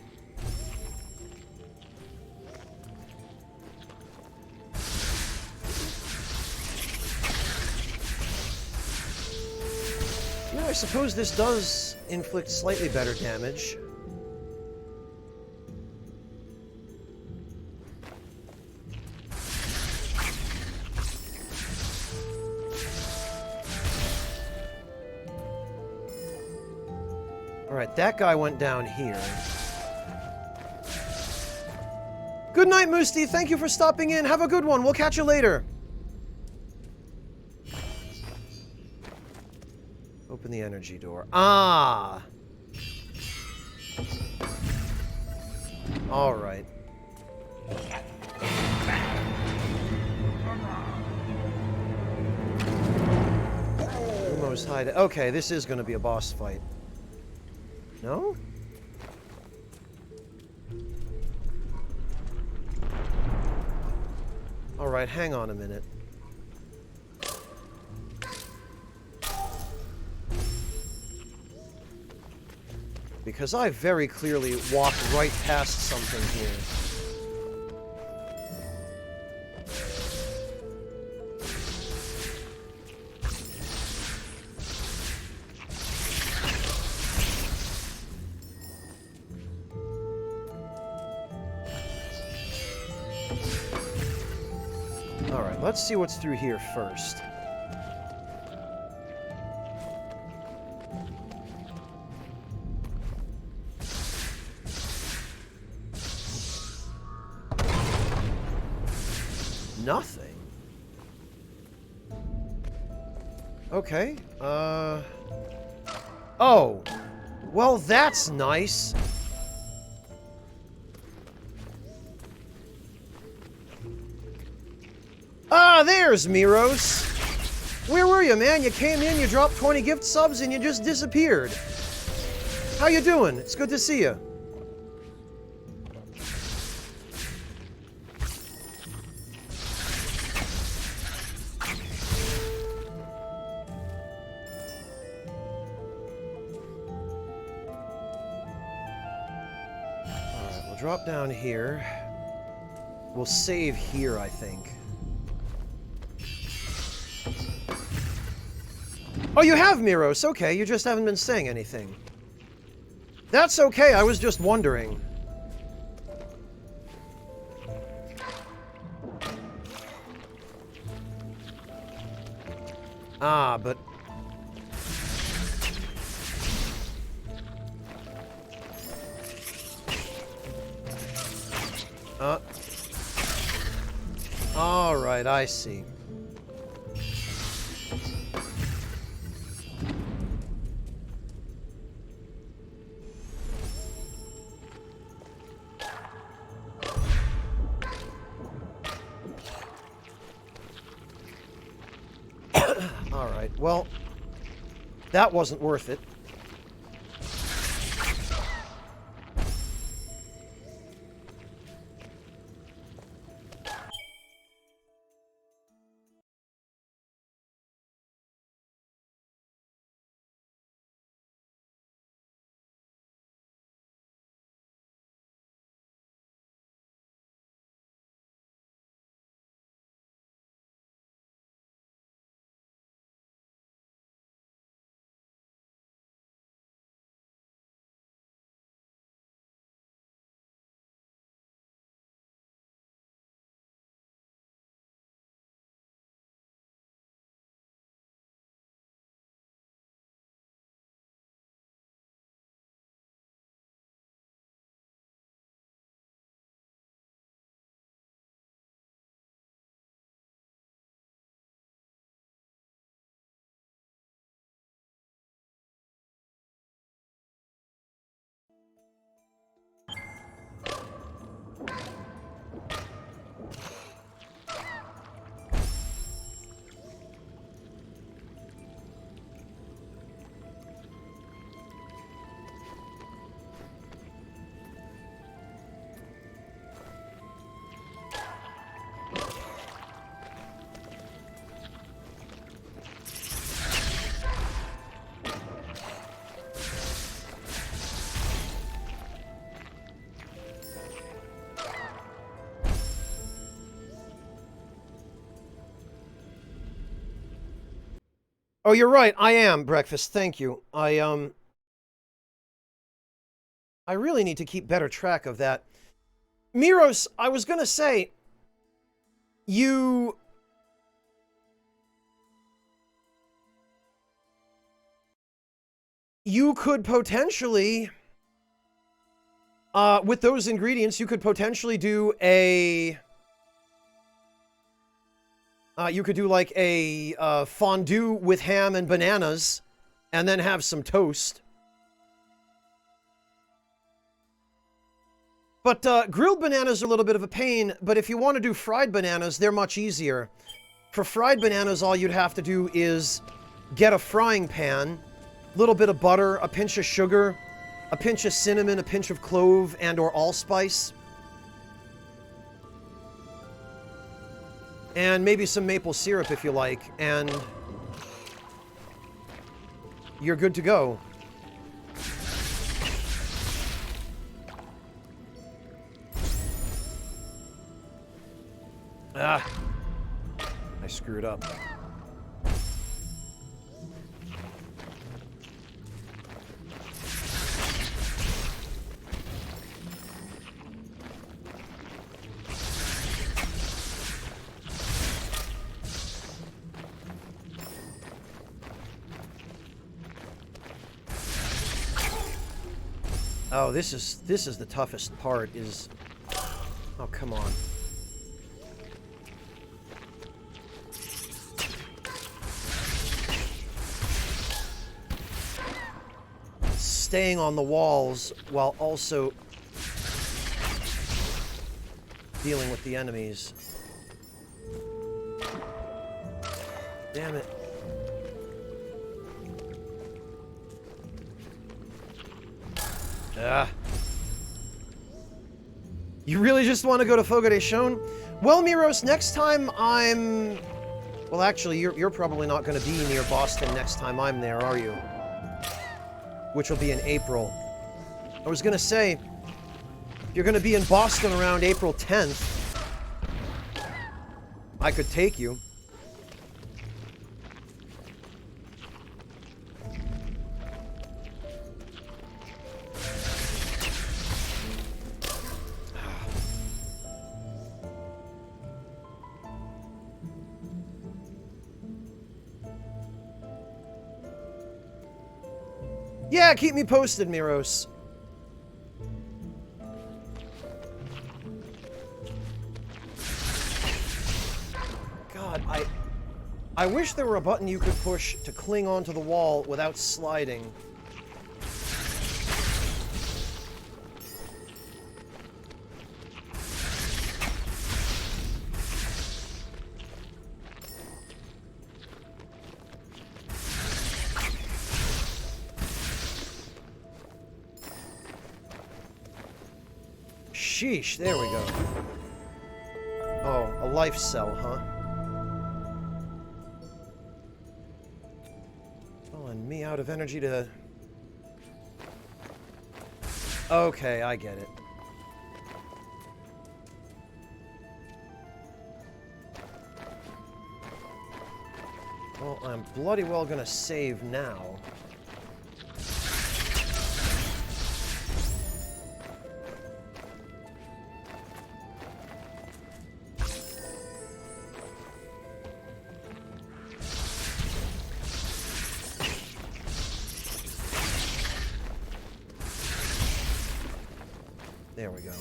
Yeah, I suppose this does inflict slightly better damage. Alright, that guy went down here. Good night, Moosty. Thank you for stopping in. Have a good one. We'll catch you later. Open the energy door. Ah! Alright. Umo's hide. Okay, this is going to be a boss fight. No? Alright, hang on a minute. Because I very clearly walked right past something here. Alright, let's see what's through here first. Nothing. Okay, oh! Well, that's nice! Ah, there's Miros! Where were you, man? You came in, you dropped 20 gift subs, and you just disappeared. How you doing? It's good to see you. Alright, we'll drop down here. We'll save here, I think. Oh, you have Miros. Okay, you just haven't been saying anything. That's okay, I was just wondering. Ah, but... Alright, I see. Alright, well, that wasn't worth it. Oh, you're right. I am breakfast. Thank you. I really need to keep better track of that. Miros, I was gonna say, you could potentially, with those ingredients, you could potentially do a, you could do like a fondue with ham and bananas, and then have some toast. But grilled bananas are a little bit of a pain, but if you want to do fried bananas, they're much easier. For fried bananas, all you'd have to do is get a frying pan, a little bit of butter, a pinch of sugar, a pinch of cinnamon, a pinch of clove and or allspice, and maybe some maple syrup if you like, and you're good to go. Ah, I screwed up. Oh, this is the toughest part is... Oh, come on. Staying on the walls while also dealing with the enemies. Damn it. Ah. You really just want to go to Fogo de Chão? Well, Miros, next time I'm... Well, actually, you're probably not going to be near Boston next time I'm there, are you? Which will be in April. I was going to say, you're going to be in Boston around April 10th. I could take you. Yeah, keep me posted, Miros. God, I wish there were a button you could push to cling onto the wall without sliding. Sheesh, there we go. Oh, a life cell, huh? Pulling me out of energy to... Okay, I get it. Well, I'm bloody well gonna save now. There we go.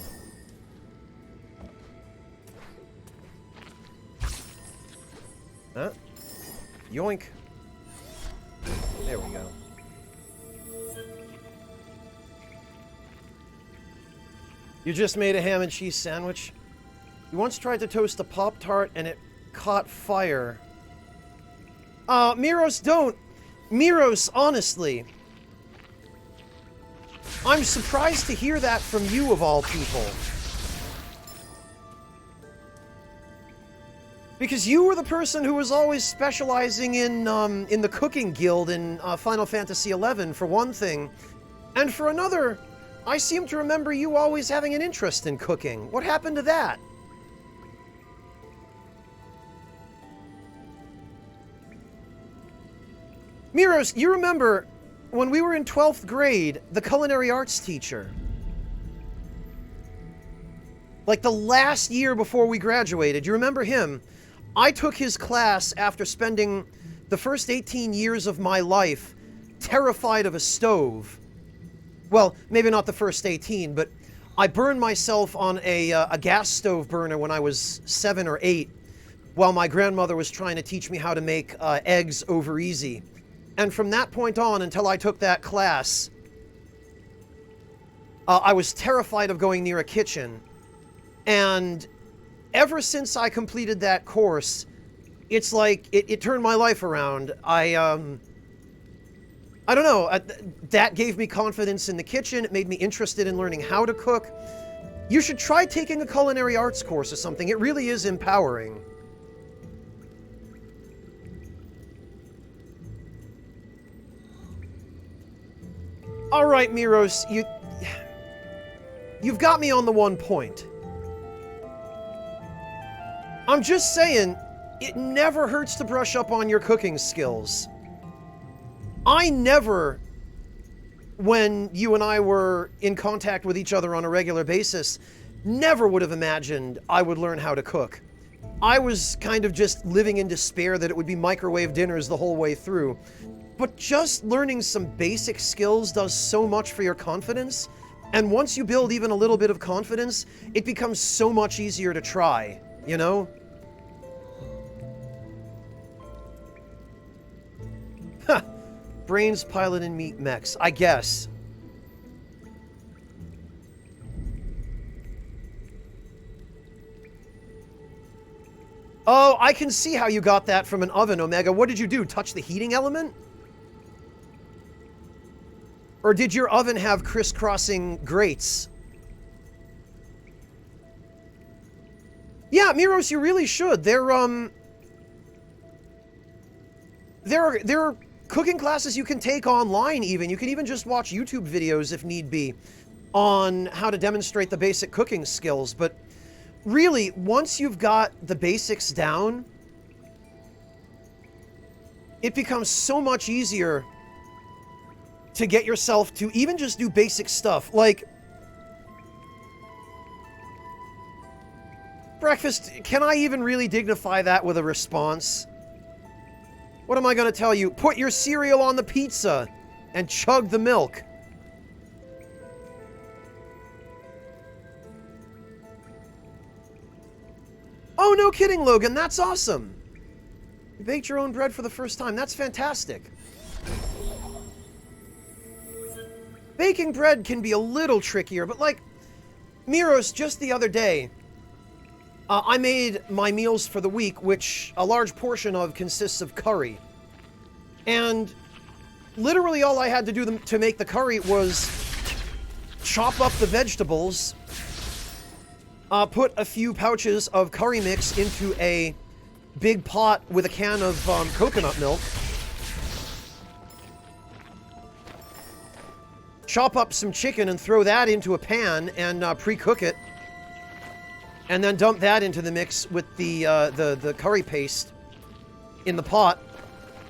Huh? Yoink. There we go. You just made a ham and cheese sandwich? You once tried to toast a Pop-Tart and it caught fire. Miros, don't! Miros, honestly. I'm surprised to hear that from you, of all people. Because you were the person who was always specializing in the cooking guild in Final Fantasy XI, for one thing. And for another, I seem to remember you always having an interest in cooking. What happened to that? Miros, you remember when we were in 12th grade, the culinary arts teacher? Like the last year before we graduated, you remember him? I took his class after spending the first 18 years of my life terrified of a stove. Well, maybe not the first 18, but I burned myself on a gas stove burner when I was 7 or 8, while my grandmother was trying to teach me how to make eggs over easy. And from that point on until I took that class, I was terrified of going near a kitchen. And ever since I completed that course, it's like it turned my life around. I don't know, that gave me confidence in the kitchen. It made me interested in learning how to cook. You should try taking a culinary arts course or something. It really is empowering. All right, Miros, you've got me on the one point. I'm just saying, it never hurts to brush up on your cooking skills. I never, when you and I were in contact with each other on a regular basis, never would have imagined I would learn how to cook. I was kind of just living in despair that it would be microwave dinners the whole way through. But just learning some basic skills does so much for your confidence, and once you build even a little bit of confidence, it becomes so much easier to try, you know? Ha! Brains, pilot, and meat mechs, I guess. Oh, I can see how you got that from an oven, Omega. What did you do? Touch the heating element? Or did your oven have crisscrossing grates? Yeah, Miros, you really should. There are cooking classes you can take online even. You can even just watch YouTube videos if need be on how to demonstrate the basic cooking skills. But really, once you've got the basics down, it becomes so much easier to get yourself to even just do basic stuff. Like, breakfast, can I even really dignify that with a response? What am I going to tell you? Put your cereal on the pizza and chug the milk. Oh, no kidding, Logan. That's awesome. You baked your own bread for the first time. That's fantastic. Baking bread can be a little trickier, but like, Miros, just the other day, I made my meals for the week, which a large portion of consists of curry. And literally all I had to do to make the curry was chop up the vegetables, put a few pouches of curry mix into a big pot with a can of coconut milk, chop up some chicken and throw that into a pan and pre-cook it, and then dump that into the mix with the curry paste in the pot.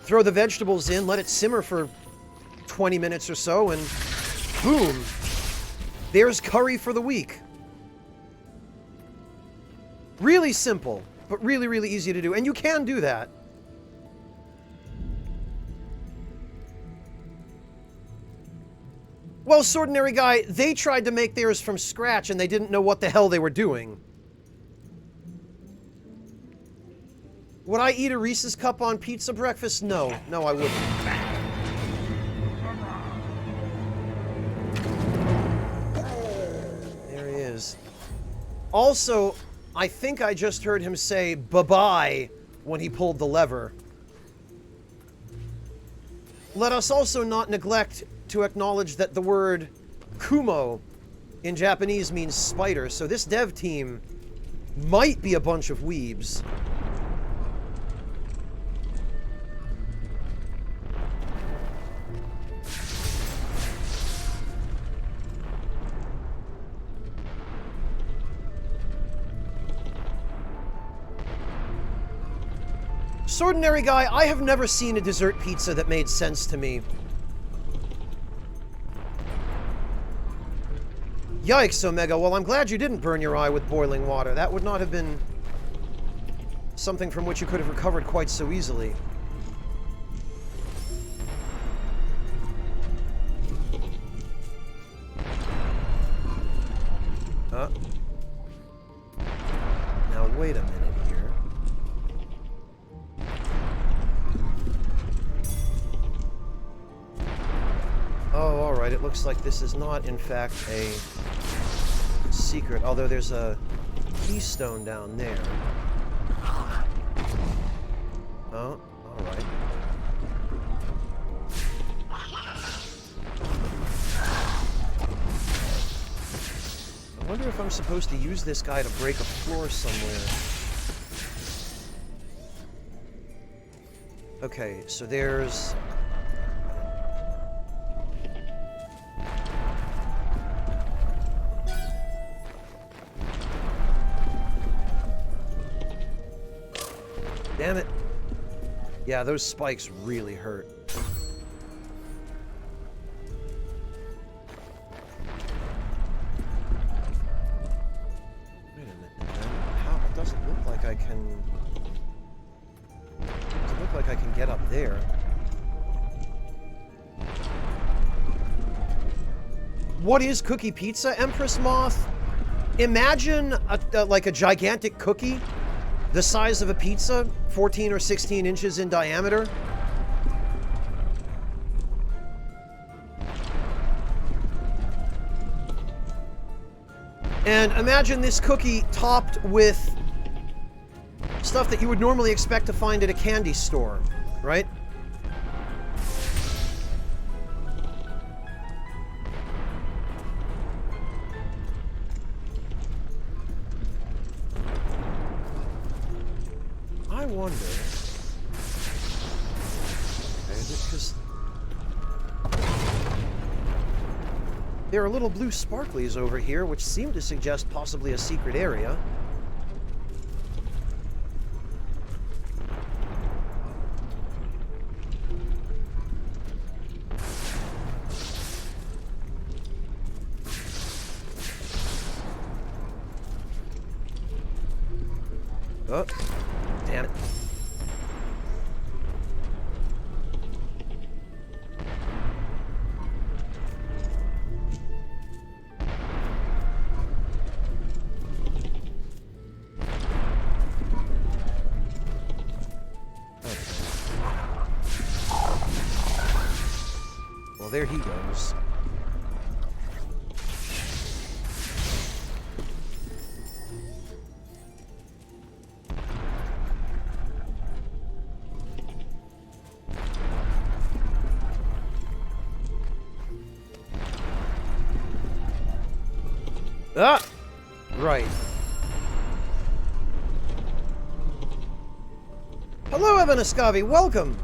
Throw the vegetables in, let it simmer for 20 minutes or so, and boom! There's curry for the week. Really simple, but really, really easy to do, and you can do that. Well, Swordinary Guy, they tried to make theirs from scratch and they didn't know what the hell they were doing. Would I eat a Reese's Cup on pizza breakfast? No. No, I wouldn't. There he is. Also, I think I just heard him say bye-bye when he pulled the lever. Let us also not neglect to acknowledge that the word Kumo in Japanese means spider, so this dev team might be a bunch of weebs. Swordinary guy, I have never seen a dessert pizza that made sense to me. Yikes, Omega. Well, I'm glad you didn't burn your eye with boiling water. That would not have been something from which you could have recovered quite so easily. Now, wait a minute here. Oh, alright. It looks like this is not, in fact, a secret, although there's a keystone down there. Oh, alright. I wonder if I'm supposed to use this guy to break a floor somewhere. Okay, so there's... Damn it. Yeah, those spikes really hurt. Wait a minute. How? It doesn't look like I can... Doesn't look like I can get up there. What is cookie pizza, Empress Moth? Imagine like a gigantic cookie the size of a pizza, 14 or 16 inches in diameter. And imagine this cookie topped with stuff that you would normally expect to find at a candy store, right? I wonder... because there are little blue sparklies over here, which seem to suggest possibly a secret area. Oh, damn it. Well, there he goes. Ah! Right. Hello, Evan Ascavi. Welcome.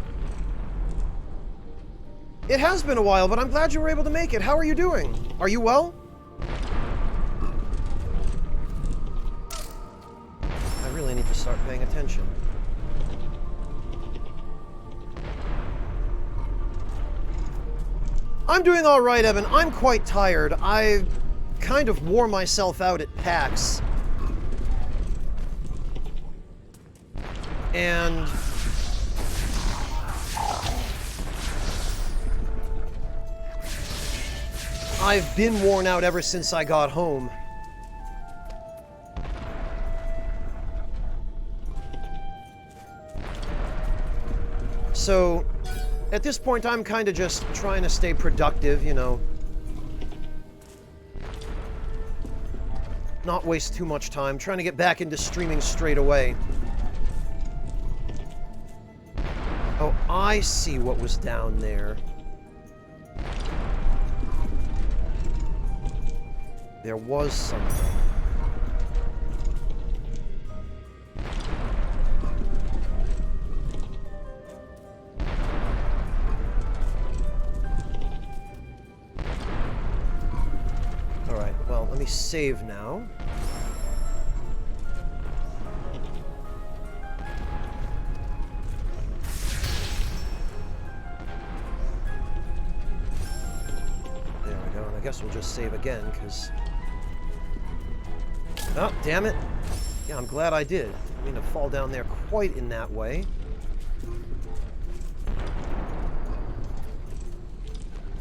It has been a while, but I'm glad you were able to make it. How are you doing? Are you well? I really need to start paying attention. I'm doing all right, Evan. I'm quite tired. I kind of wore myself out at PAX. And I've been worn out ever since I got home. So, at this point, I'm kind of just trying to stay productive, you know. Not waste too much time, trying to get back into streaming straight away. Oh, I see what was down there. There was something. Alright, well, let me save now. I guess we'll just save again, because... Oh, damn it. Yeah, I'm glad I did. I didn't mean to fall down there quite in that way.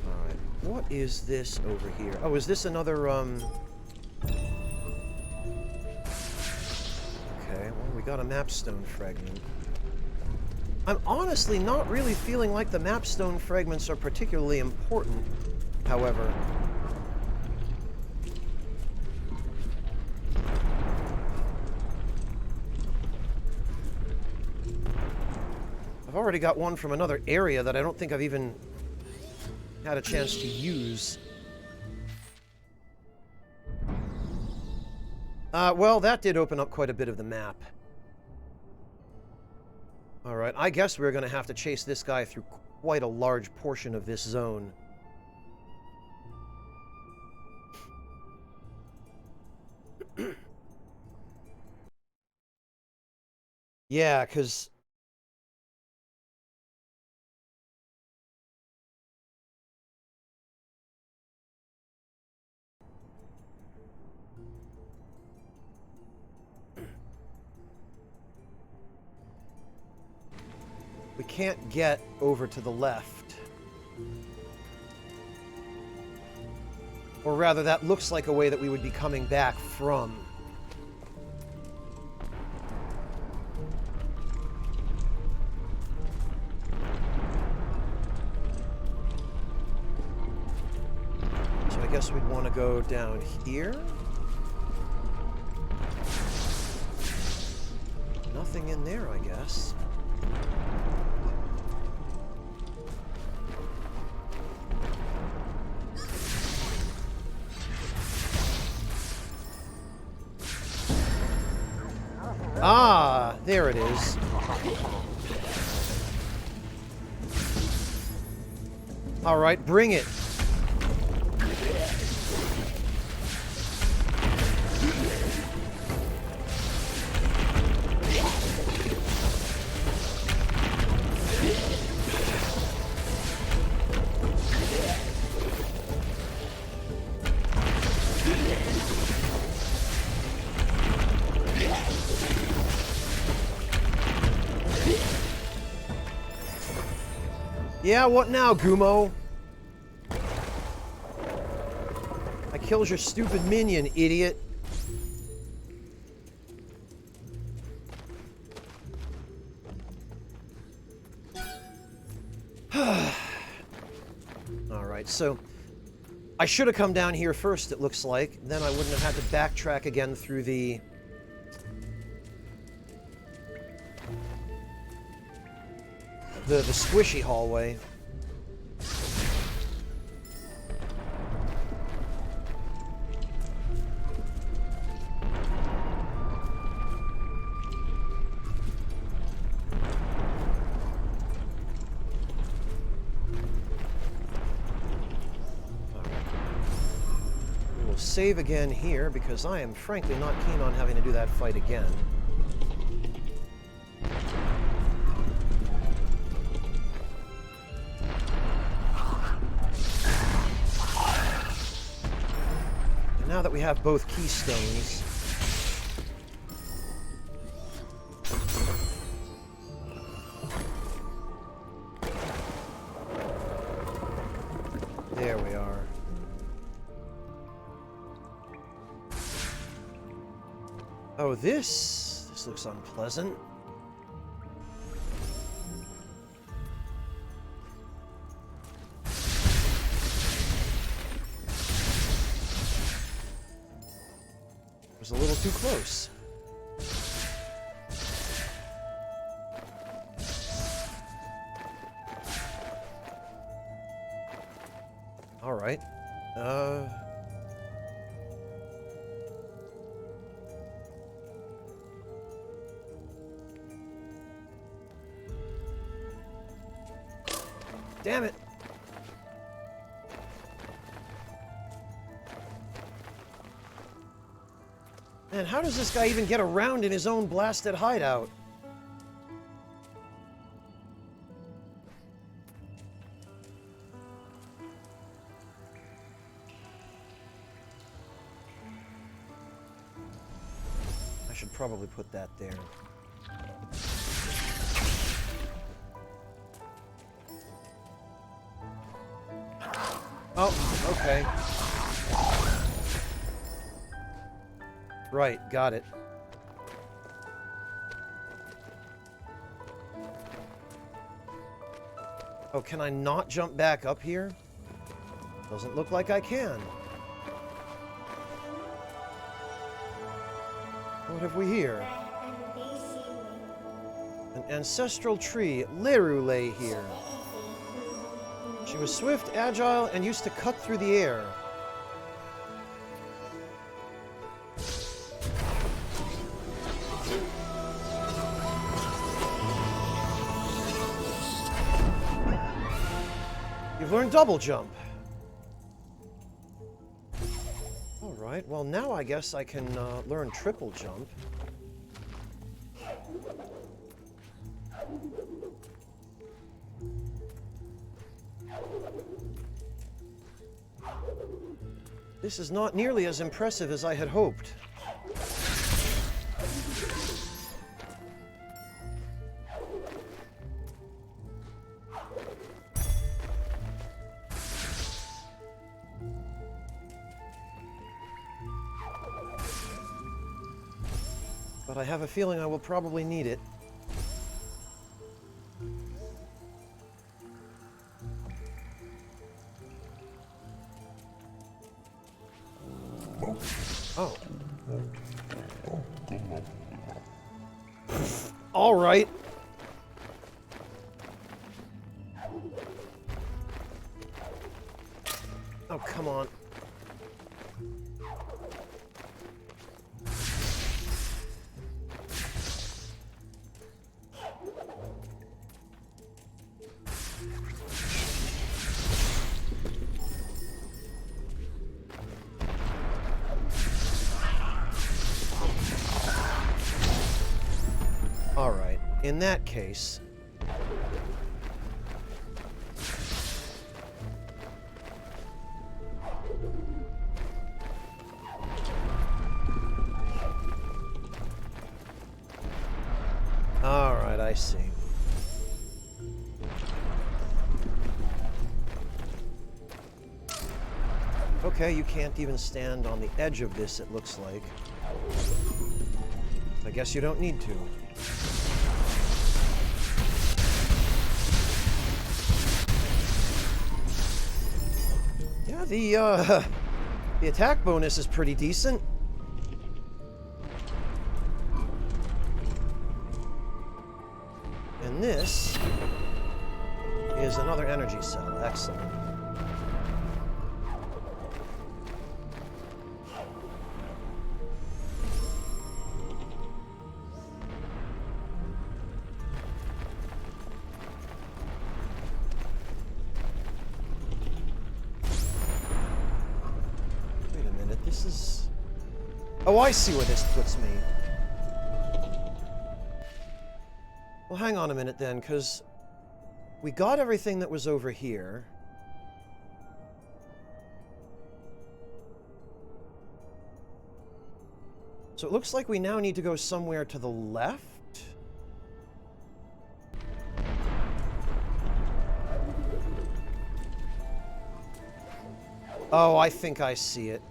Alright, what is this over here? Oh, is this another, Okay, well, we got a mapstone fragment. I'm honestly not really feeling like the mapstone fragments are particularly important, however. I've already got one from another area that I don't think I've even had a chance to use. Well, that did open up quite a bit of the map. Alright, I guess we're going to have to chase this guy through quite a large portion of this zone. Yeah, because... we can't get over to the left. Or rather, that looks like a way that we would be coming back from. So I guess we'd want to go down here. Nothing in there, I guess. Ah, there it is. All right, bring it. Yeah, what now, Gumo? I killed your stupid minion, idiot. Alright, so... I should have come down here first, it looks like. Then I wouldn't have had to backtrack again through the... The squishy hallway. We will save again here because I am frankly not keen on having to do that fight again. Now that we have both keystones... There we are. Oh, this looks unpleasant. A little too close. All right. Damn it. Man, how does this guy even get around in his own blasted hideout? probably put that there. Oh, okay. Right, got it. Oh, can I not jump back up here? Doesn't look like I can. What have we here? An ancestral tree. Leru lay here. She was swift, agile, and used to cut through the air. You've learned double jump. Alright, well now I guess I can learn triple jump. This is not nearly as impressive as I had hoped. But I have a feeling I will probably need it. Oh. All right. Oh, come on. All right. In that case, all right, I see. Okay, you can't even stand on the edge of this, it looks like. I guess you don't need to. Yeah, the attack bonus is pretty decent. And this is another energy cell. Excellent. This is... Oh, I see where this puts me. Well, hang on a minute then, because we got everything that was over here. So it looks like we now need to go somewhere to the left. Oh, I think I see it.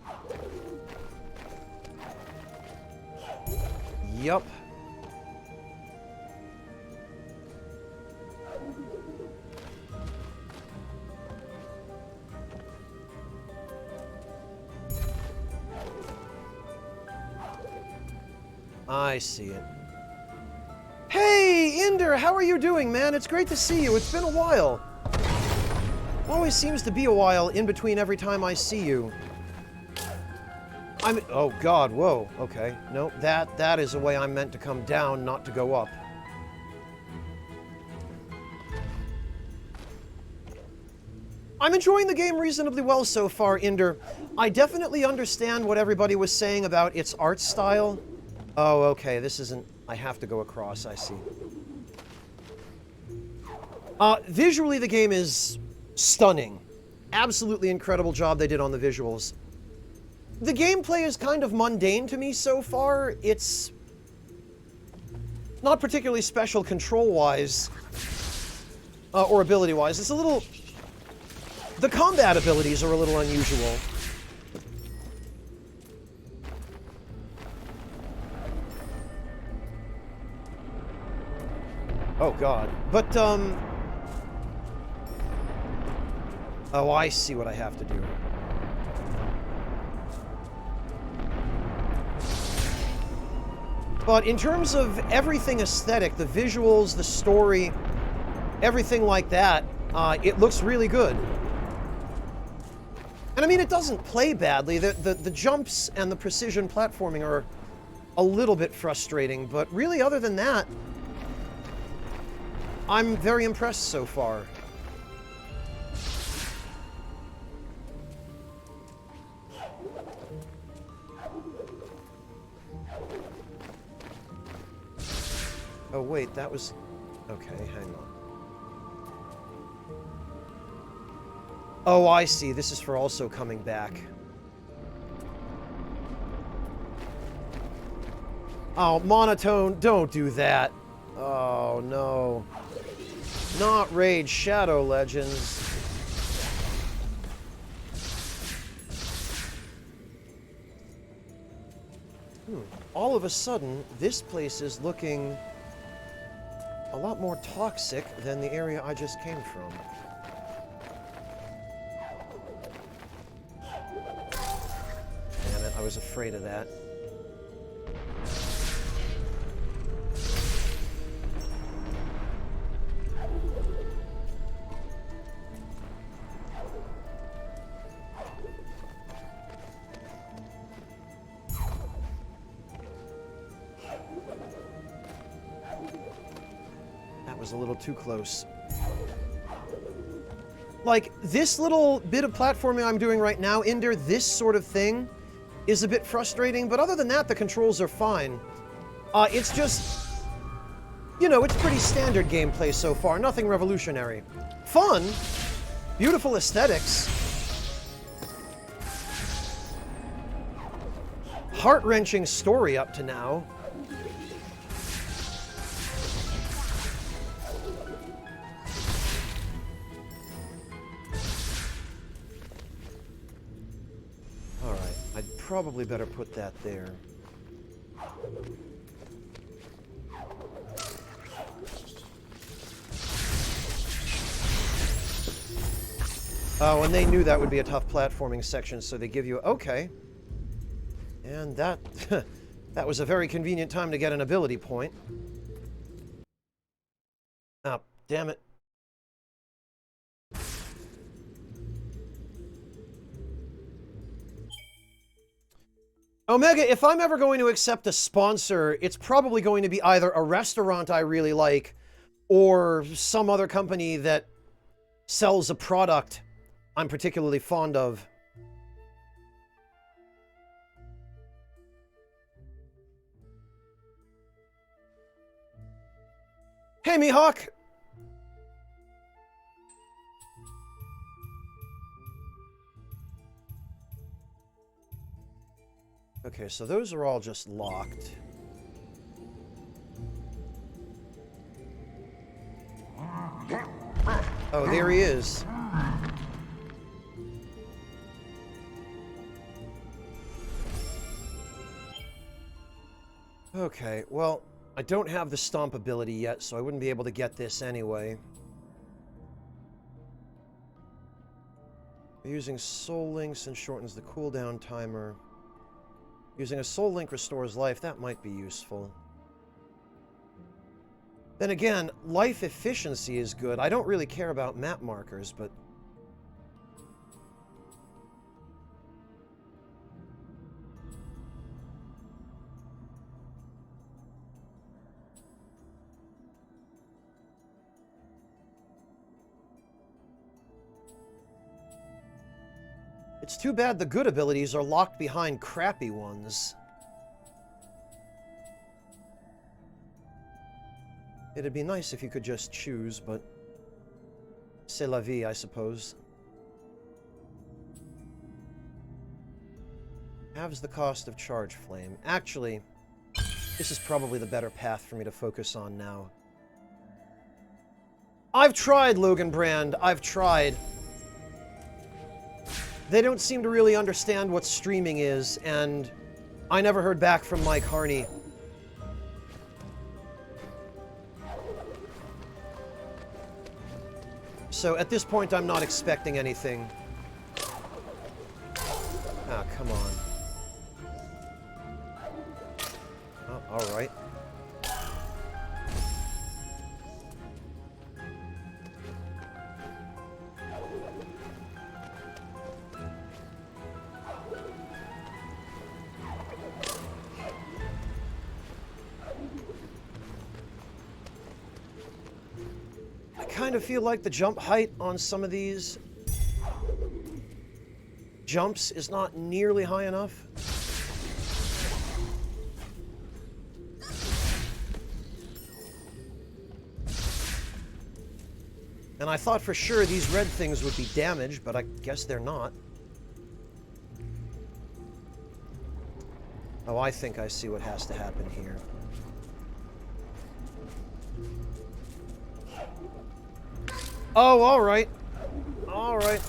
Yup. I see it. Hey, Inder, how are you doing, man? It's great to see you. It's been a while. Always seems to be a while in between every time I see you. Oh God, whoa, okay. No, that is the way I'm meant to come down, not to go up. I'm enjoying the game reasonably well so far, Inder. I definitely understand what everybody was saying about its art style. Oh, okay, this isn't... I have to go across, I see. Visually, the game is stunning. Absolutely incredible job they did on the visuals. The gameplay is kind of mundane to me so far. It's not particularly special control-wise, or ability-wise. It's a little... The combat abilities are a little unusual. Oh, God. But, Oh, I see what I have to do. But in terms of everything aesthetic, the visuals, the story, everything like that, it looks really good. And I mean, it doesn't play badly. The jumps and the precision platforming are a little bit frustrating, but really other than that, I'm very impressed so far. Oh wait, that was... Okay, hang on. Oh, I see. This is for also coming back. Oh, Monotone, don't do that. Oh, no. Not Raid Shadow Legends. All of a sudden, this place is looking a lot more toxic than the area I just came from. Damn it, I was afraid of that. Was a little too close. Like, this little bit of platforming I'm doing right now, Ender, this sort of thing, is a bit frustrating, but other than that, the controls are fine. It's just... You know, it's pretty standard gameplay so far, nothing revolutionary. Fun! Beautiful aesthetics. Heart-wrenching story up to now. Probably better put that there. Oh, and they knew that would be a tough platforming section, so they give you... Okay. And that... that was a very convenient time to get an ability point. Oh, damn it. Omega, if I'm ever going to accept a sponsor, it's probably going to be either a restaurant I really like or some other company that sells a product I'm particularly fond of. Hey, Mihawk! Okay, so those are all just locked. Oh, there he is. Okay, well, I don't have the stomp ability yet, so I wouldn't be able to get this anyway. Using Soul Links and shortens the cooldown timer. Using a Soul Link restores life, that might be useful. Then again, life efficiency is good. I don't really care about map markers, but... It's too bad the good abilities are locked behind crappy ones. It'd be nice if you could just choose, but... C'est la vie, I suppose. Halves the cost of Charge Flame. Actually, This is probably the better path for me to focus on now. I've tried, Logan Brand. I've tried. They don't seem to really understand what streaming is, and I never heard back from Mike Harney. So at this point, I'm not expecting anything. Ah, come on. Oh, all right. I kind of feel like the jump height on some of these jumps is not nearly high enough. And I thought for sure these red things would be damaged, but I guess they're not. Oh, I think I see what has to happen here. Oh, all right. All right.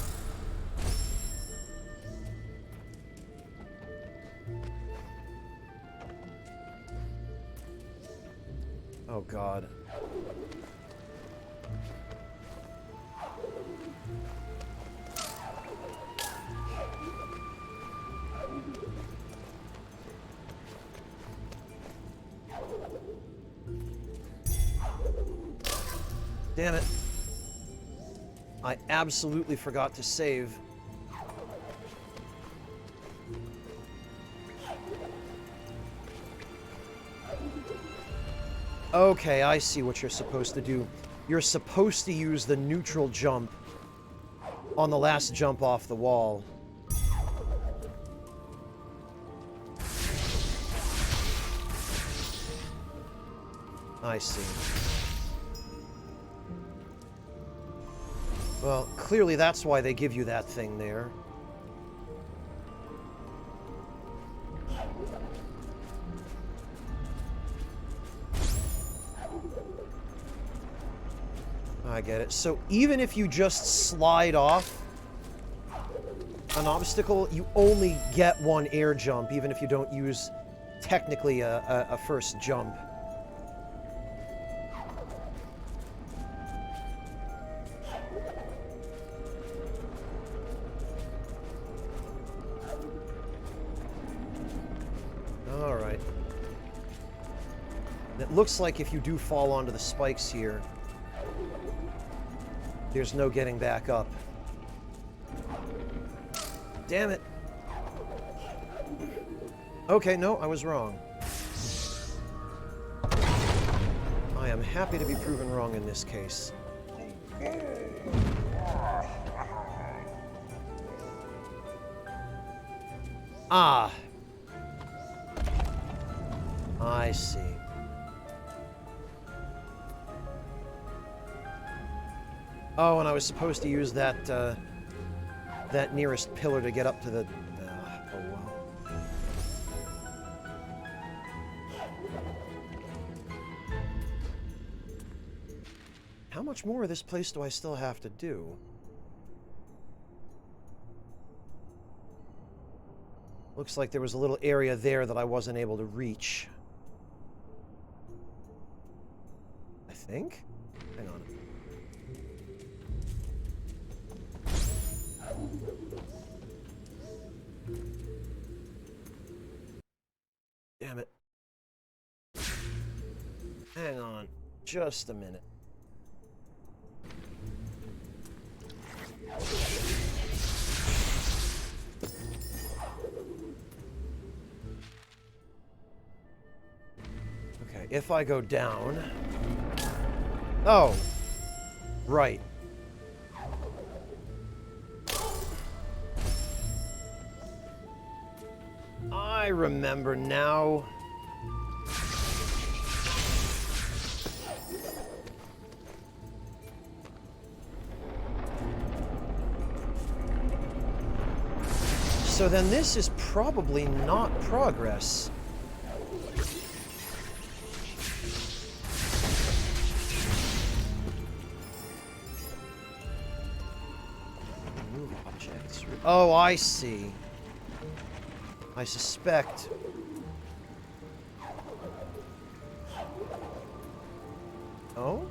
Oh, God. Damn it. I absolutely forgot to save. Okay, I see what you're supposed to do. You're supposed to use the neutral jump on the last jump off the wall. I see. Well, clearly that's why they give you that thing there. I get it. So even if you just slide off an obstacle, you only get one air jump, even if you don't use technically a first jump. Alright. It looks like if you do fall onto the spikes here, there's no getting back up. Damn it. Okay, no, I was wrong. I am happy to be proven wrong in this case. Ah. I see. Oh, and I was supposed to use that, that nearest pillar to get up to the... oh, well. How much more of this place do I still have to do? Looks like there was a little area there that I wasn't able to reach. I think? Hang on. Damn it. Hang on. Just a minute. Okay, if I go down... Oh. Right. I remember now. So then this is probably not progress. Oh, I see. I suspect. Oh?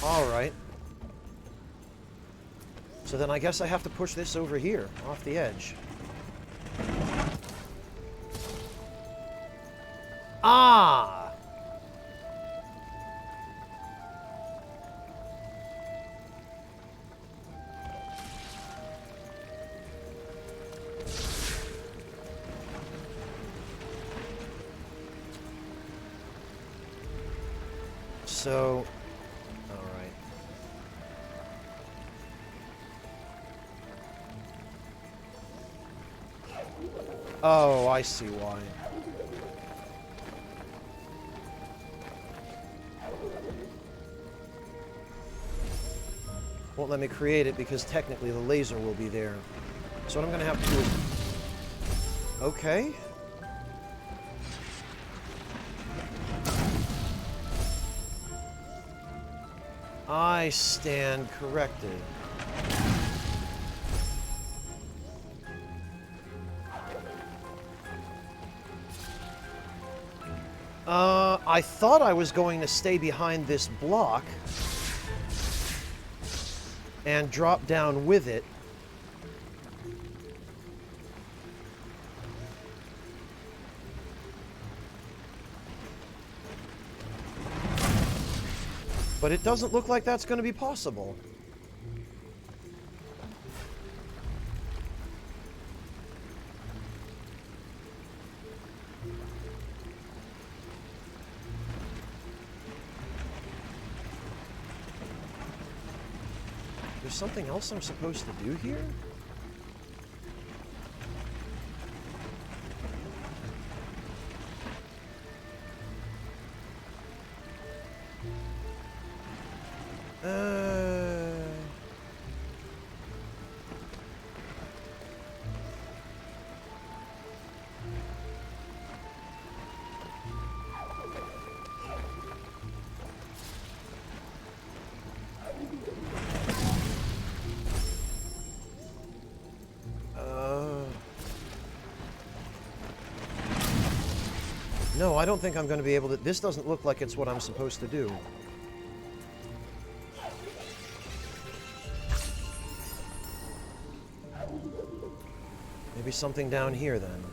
All right. So then I guess I have to push this over here, off the edge. Ah! So, all right. Oh, I see why. Won't let me create it because technically the laser will be there. So what I'm going to have to do is... Okay. I stand corrected. I thought I was going to stay behind this block and drop down with it. But it doesn't look like that's going to be possible. There's something else I'm supposed to do here? No, I don't think I'm going to be able to... This doesn't look like it's what I'm supposed to do. Maybe something down here, then.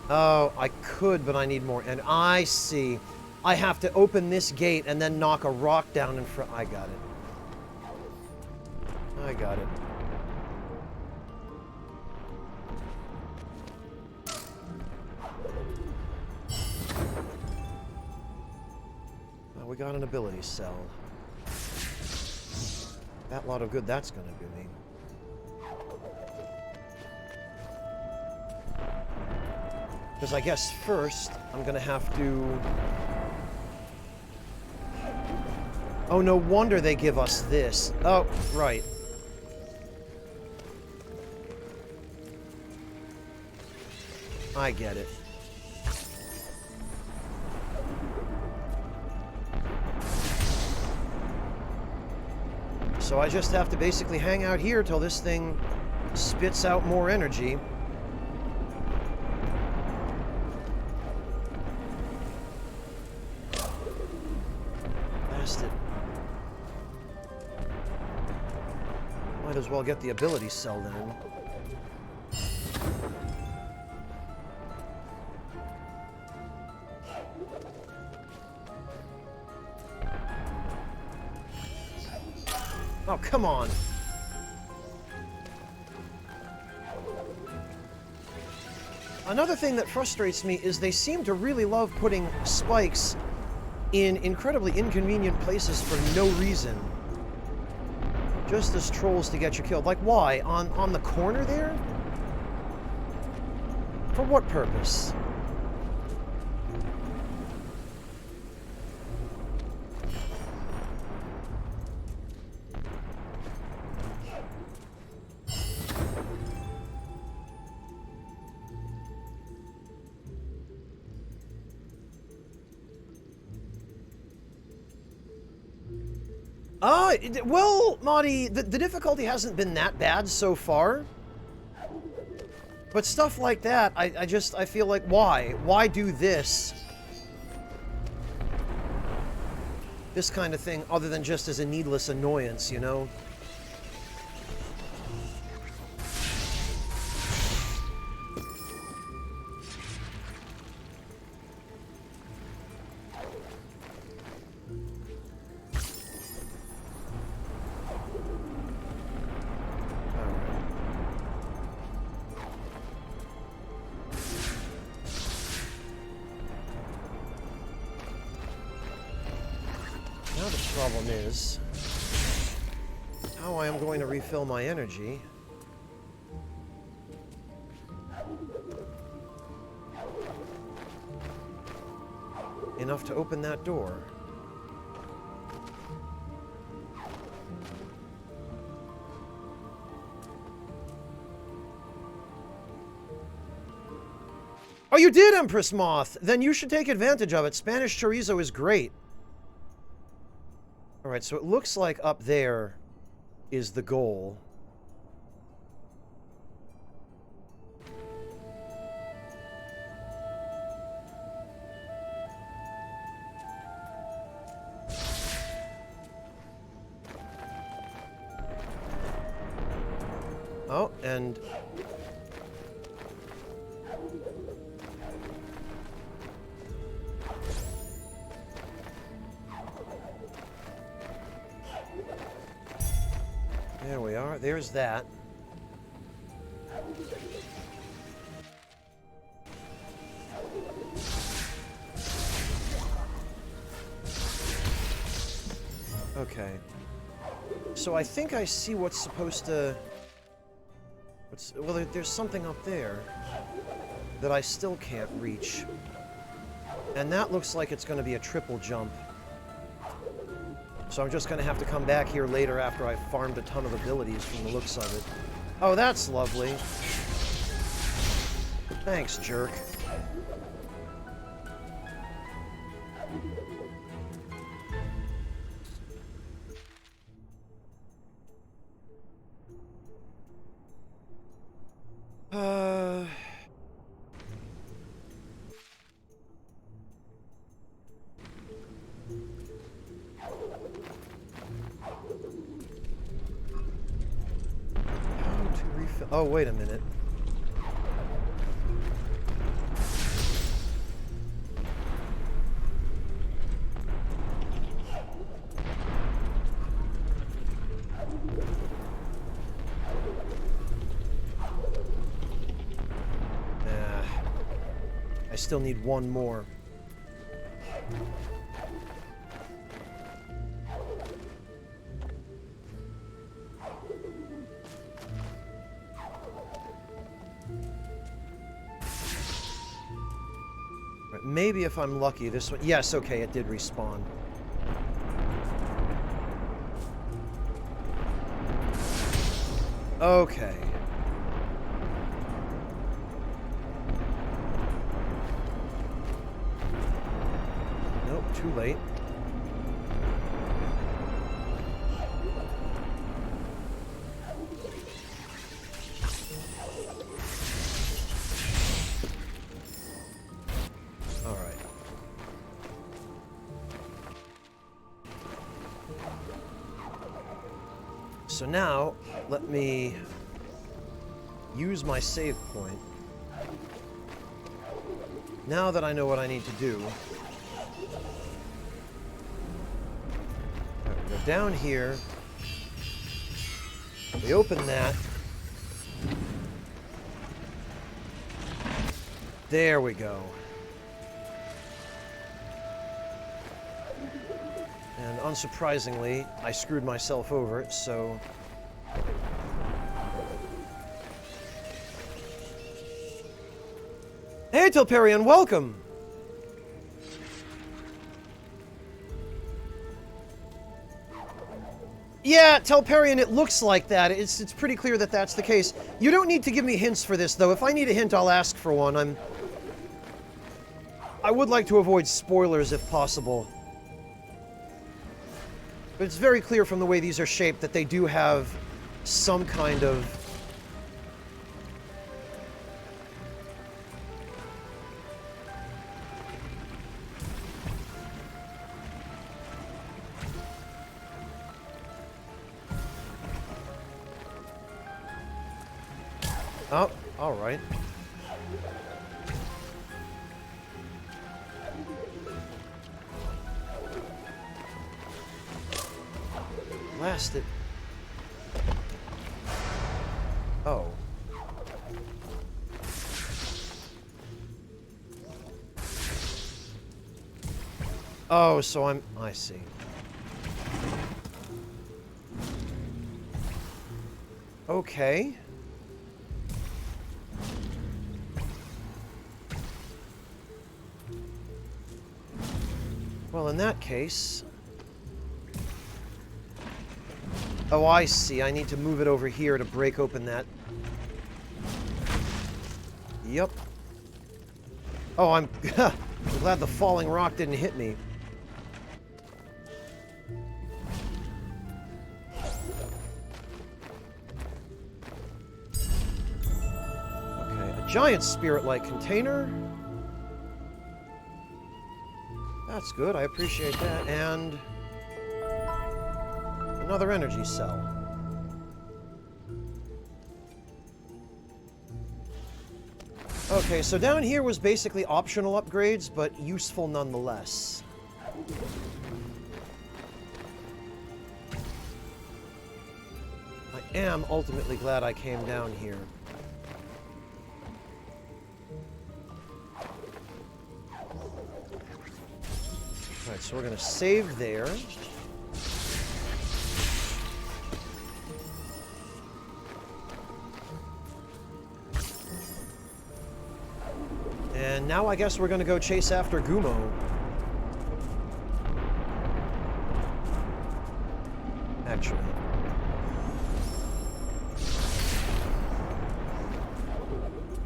Oh, I could, but I need more. And I see. I have to open this gate and then knock a rock down in front. I got it. I got it. Well, we got an ability cell. That lot of good that's gonna do me. Because I guess first, I'm gonna have to... Oh, no wonder they give us this. Oh, right. I get it. So I just have to basically hang out here till this thing spits out more energy. Bastard. Might as well get the ability cell then. Oh, come on. Another thing that frustrates me is they seem to really love putting spikes in incredibly inconvenient places for no reason. Just as trolls to get you killed. Like, why? On the corner there? For what purpose? Well, Marty, the difficulty hasn't been that bad so far. But stuff like that, I feel like, why? Why do this? This kind of thing, other than just as a needless annoyance, you know? Now the problem is how I am going to refill my energy. Enough to open that door. Oh, you did, Empress Moth! Then you should take advantage of it. Spanish chorizo is great. Alright, so it looks like up there is the goal. Oh, and... there we are. There's that. Okay. So I think I see what's supposed to... well, there's something up there that I still can't reach. And that looks like it's going to be a triple jump. So I'm just going to have to come back here later after I've farmed a ton of abilities from the looks of it. Oh, that's lovely. Thanks, jerk. Oh, wait a minute. I still need one more. Maybe if I'm lucky, this one... yes, okay, it did respawn. Okay. Nope, too late. So now, let me use my save point. Now that I know what I need to do, right, we go down here, we open that, there we go. And unsurprisingly, I screwed myself over, so... Hey, Telperion, welcome! Yeah, Telperion, it looks like that. It's pretty clear that that's the case. You don't need to give me hints for this, though. If I need a hint, I'll ask for one. I would like to avoid spoilers if possible. But it's very clear from the way these are shaped that they do have some kind of... Oh, all right. Blast it. Oh. Oh, so I see. Okay. Well, in that case... Oh, I see. I need to move it over here to break open that. Yep. Oh, I'm glad the falling rock didn't hit me. Okay, a giant spirit-like container. That's good. I appreciate that. And... another energy cell. Okay, so down here was basically optional upgrades, but useful nonetheless. I am ultimately glad I came down here. Alright, so we're gonna save there. And now I guess we're gonna go chase after Gumo. Actually.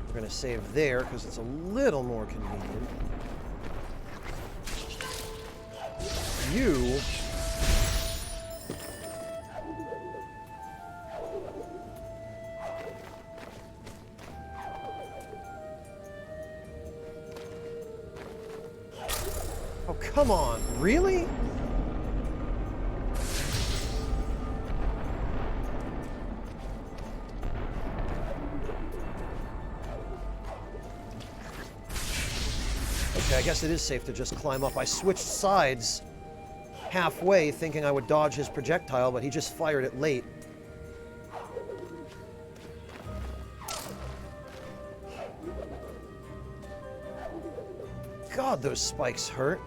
We're gonna save there, because it's a little more convenient. You... Oh, come on. Really? Okay, I guess it is safe to just climb up. I switched sides halfway, thinking I would dodge his projectile, but he just fired it late. God, those spikes hurt.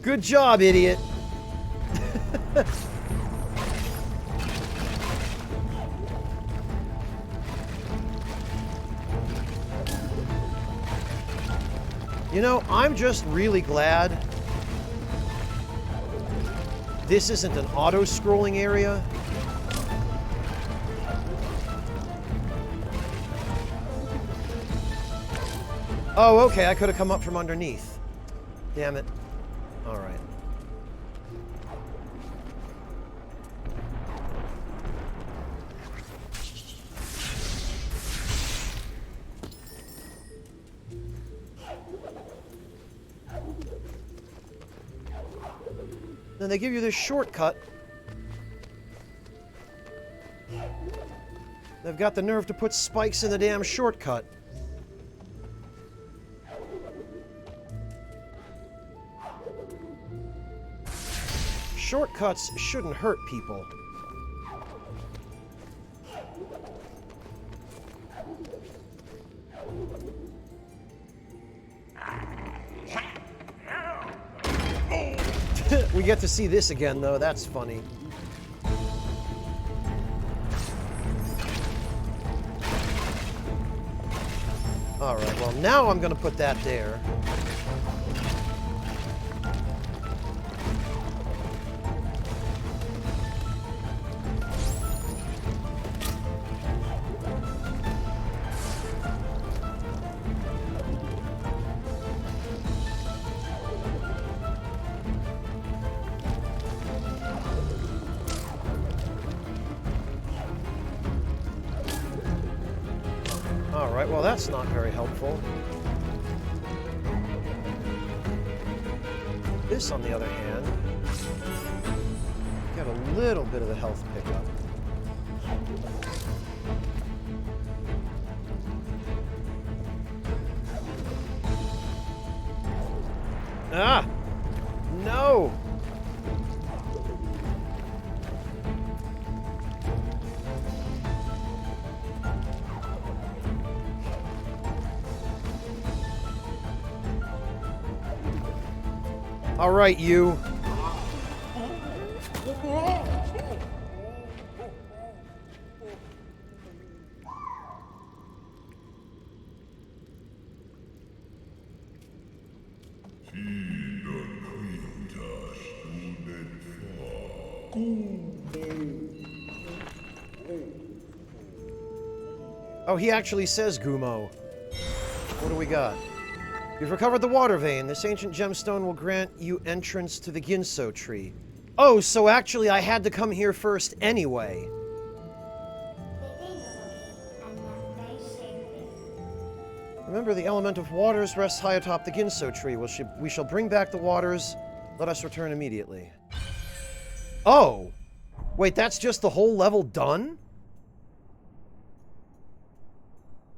Good job, idiot. You know, I'm just really glad this isn't an auto-scrolling area. Oh, okay, I could have come up from underneath. Damn it. All right. Then they give you this shortcut. They've got the nerve to put spikes in the damn shortcut. Shortcuts shouldn't hurt people. We get to see this again, though. That's funny. Alright, well, now I'm gonna put that there. Alright, well, that's not very helpful. This, on the other hand, get a little bit of a health pickup. Ah! No! All right, you. Oh, he actually says Gumo. What do we got? You've recovered the water vein. This ancient gemstone will grant you entrance to the Ginso tree. Oh, so actually I had to come here first anyway. Remember, the element of waters rests high atop the Ginso tree. We shall bring back the waters. Let us return immediately. Oh! Wait, that's just the whole level done?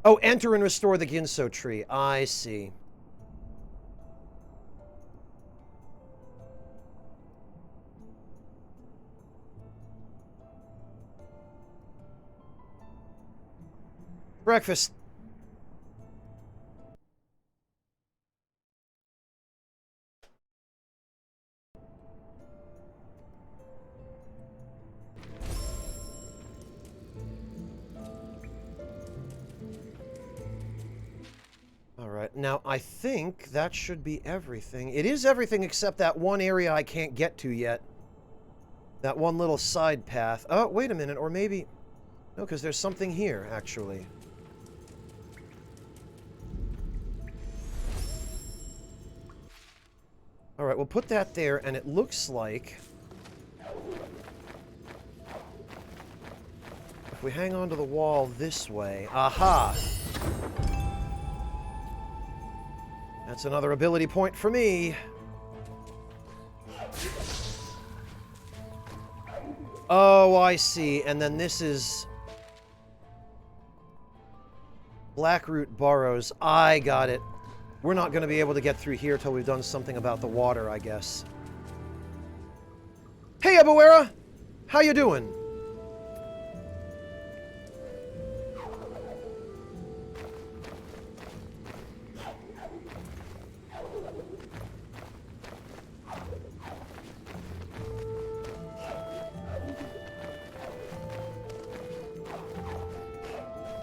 Oh, enter and restore the Ginso tree. I see. Breakfast. Alright, now I think that should be everything. It is everything except that one area I can't get to yet. That one little side path. Oh, wait a minute, or maybe... No, because there's something here, actually. Alright, we'll put that there, and it looks like... if we hang on to the wall this way... Aha! That's another ability point for me. Oh, I see. And then this is... Blackroot Burrows. I got it. We're not going to be able to get through here till we've done something about the water, I guess. Hey, Ebuera! How you doing?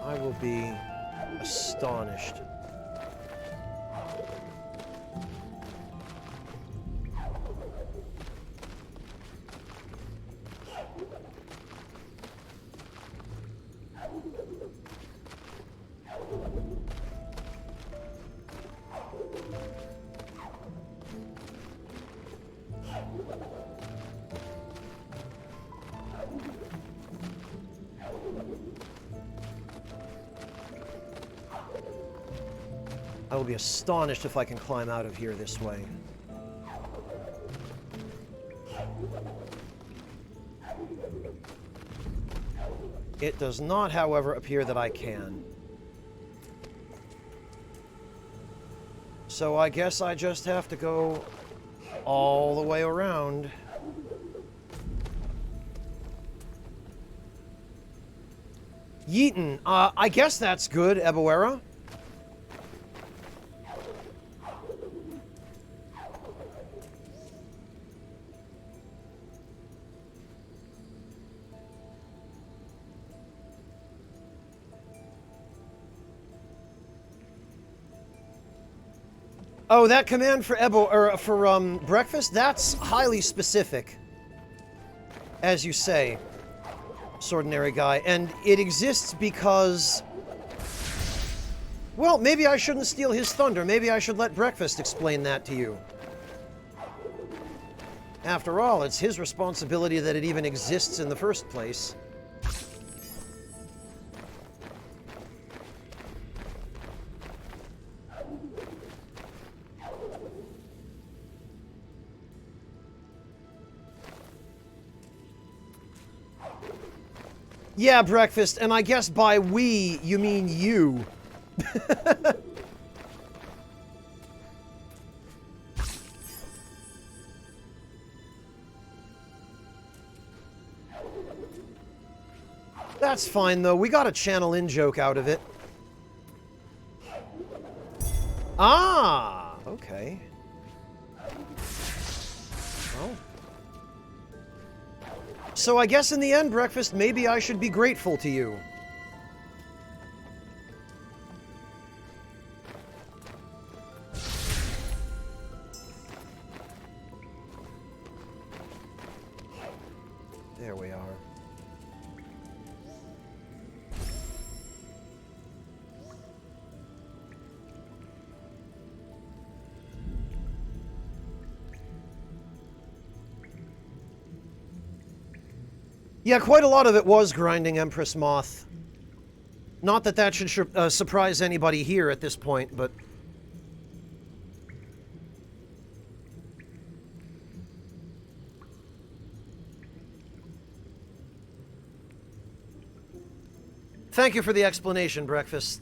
I will be astonished. I will be astonished if I can climb out of here this way. It does not, however, appear that I can. So I guess I just have to go all the way around. Yeeton, I guess that's good, Ebuera. Oh, that command for breakfast? That's highly specific. As you say, Swordinary Guy. And it exists because... Well, maybe I shouldn't steal his thunder. Maybe I should let Breakfast explain that to you. After all, it's his responsibility that it even exists in the first place. Yeah, Breakfast, and I guess by we, you mean you. That's fine, though. We got a channel in joke out of it. Ah, okay. Oh. So I guess in the end, Breakfast, maybe I should be grateful to you. There we are. Yeah, quite a lot of it was grinding Empress Moth. Not that that should surprise anybody here at this point, but... Thank you for the explanation, Breakfast.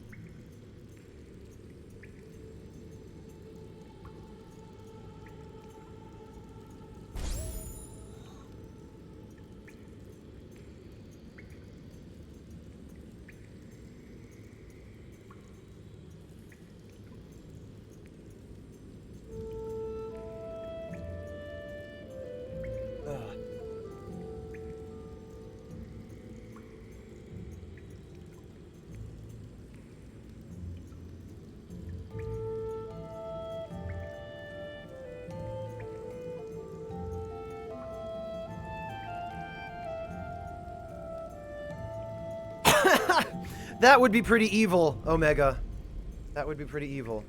That would be pretty evil, Omega. That would be pretty evil.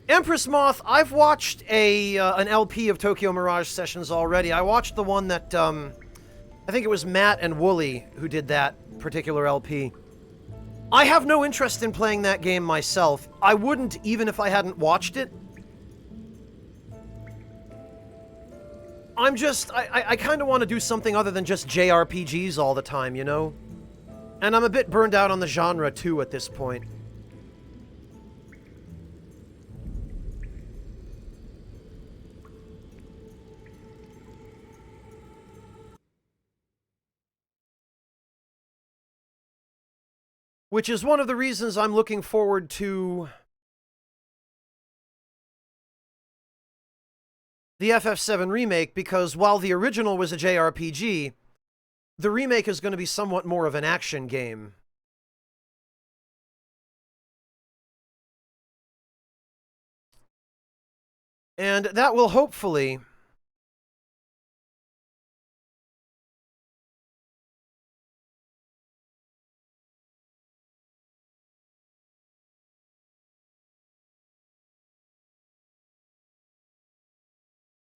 Empress Moth, I've watched an LP of Tokyo Mirage Sessions already. I watched the one that, I think it was Matt and Wooly who did that particular LP. I have no interest in playing that game myself. I wouldn't even if I hadn't watched it. I'm just, I kind of want to do something other than just JRPGs all the time, you know? And I'm a bit burned out on the genre, too, at this point. Which is one of the reasons I'm looking forward to... the FF7 remake, because while the original was a JRPG, the remake is going to be somewhat more of an action game. And that will hopefully...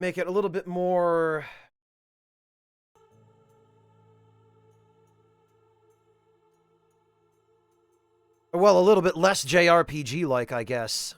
make it a little bit more... well, a little bit less JRPG-like, I guess.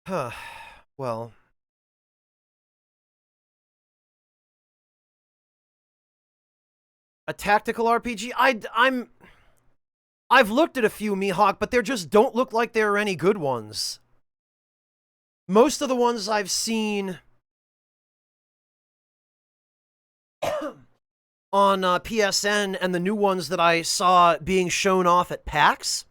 Huh. Well... a tactical RPG? I've looked at a few, Mihawk, but there just don't look like there are any good ones. Most of the ones I've seen... on PSN and the new ones that I saw being shown off at PAX,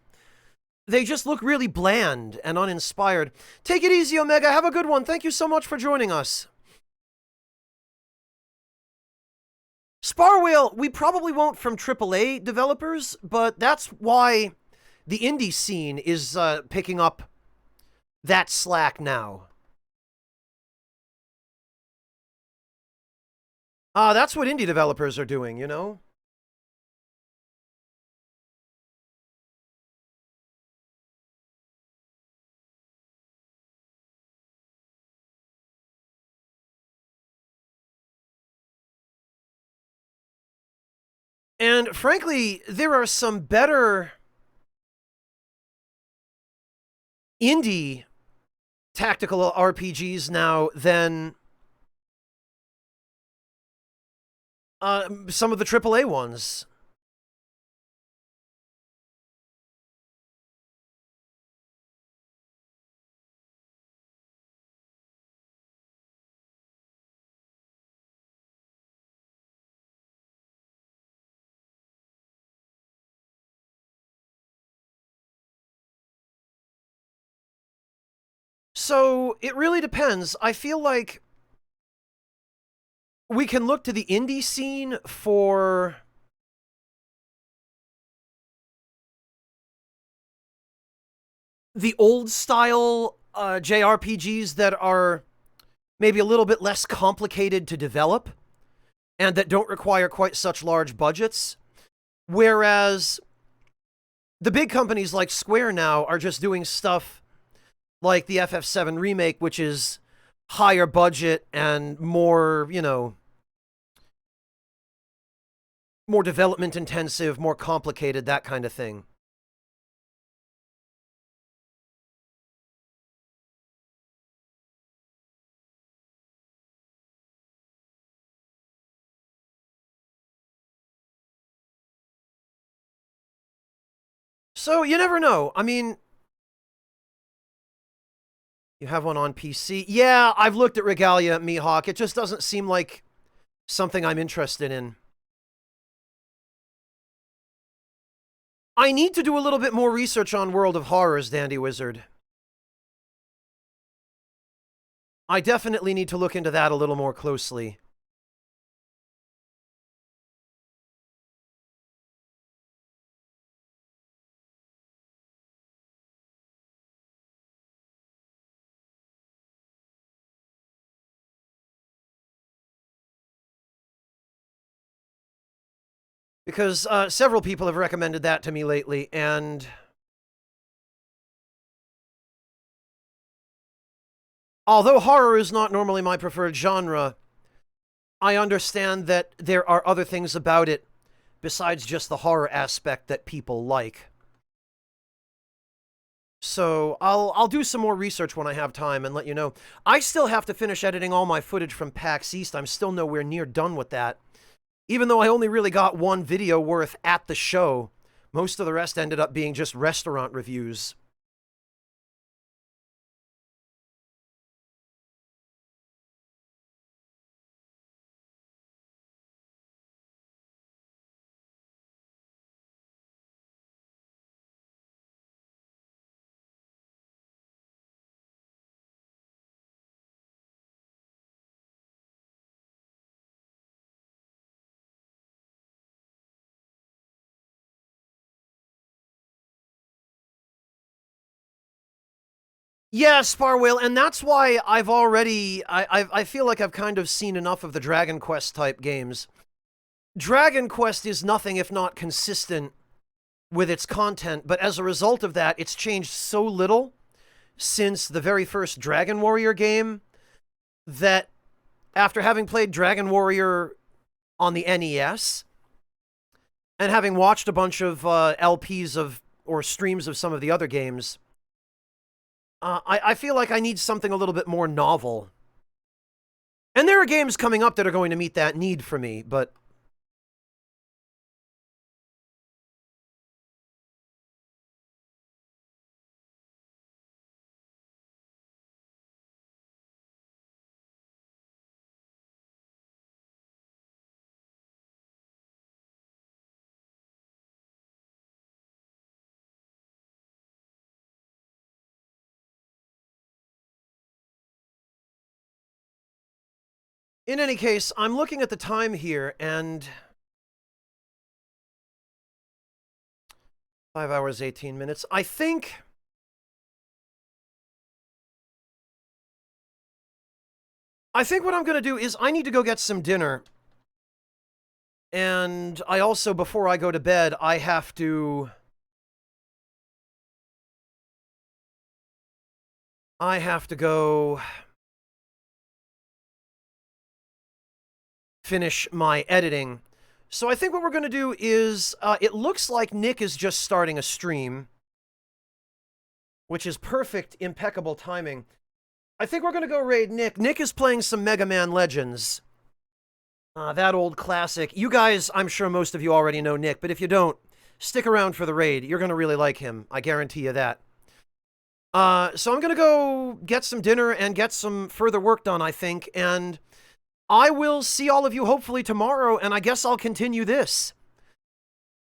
they just look really bland and uninspired. Take it easy, Omega. Have a good one. Thank you so much for joining us. Spar Whale, we probably won't from AAA developers, but that's why the indie scene is picking up that slack now. That's what indie developers are doing, you know? And frankly, there are some better indie tactical RPGs now than some of the AAA ones. So it really depends. I feel like we can look to the indie scene for the old style JRPGs that are maybe a little bit less complicated to develop and that don't require quite such large budgets. Whereas the big companies like Square now are just doing stuff like the FF7 remake, which is higher budget and more, you know, more development intensive, more complicated, that kind of thing. So you never know. I mean, you have one on PC. Yeah, I've looked at Regalia, Mihawk. It just doesn't seem like something I'm interested in. I need to do a little bit more research on World of Horrors, Dandy Wizard. I definitely need to look into that a little more closely. Because several people have recommended that to me lately, and although horror is not normally my preferred genre, I understand that there are other things about it besides just the horror aspect that people like. So I'll do some more research when I have time and let you know. I still have to finish editing all my footage from PAX East. I'm still nowhere near done with that. Even though I only really got one video worth at the show, most of the rest ended up being just restaurant reviews. Yeah, Spar Whale, and that's why I've already I feel like I've kind of seen enough of the Dragon Quest type games. Dragon Quest is nothing if not consistent with its content, but as a result of that, it's changed so little since the very first Dragon Warrior game that after having played Dragon Warrior on the NES and having watched a bunch of LPs of or streams of some of the other games, I feel like I need something a little bit more novel. And there are games coming up that are going to meet that need for me, but In any case, I'm looking at the time here, and 5 hours, 18 minutes. I think what I'm going to do is I need to go get some dinner. And I also, before I go to bed, I have to go finish my editing. So I think what we're going to do is, it looks like Nick is just starting a stream, which is perfect, impeccable timing. I think we're going to go raid Nick. Nick is playing some Mega Man Legends. That old classic. You guys, I'm sure most of you already know Nick, but if you don't, stick around for the raid. You're going to really like him. I guarantee you that. So I'm going to go get some dinner and get some further work done, I think, and I will see all of you hopefully tomorrow, and I guess I'll continue this.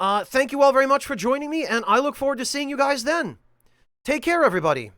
Thank you all very much for joining me, and I look forward to seeing you guys then. Take care, everybody.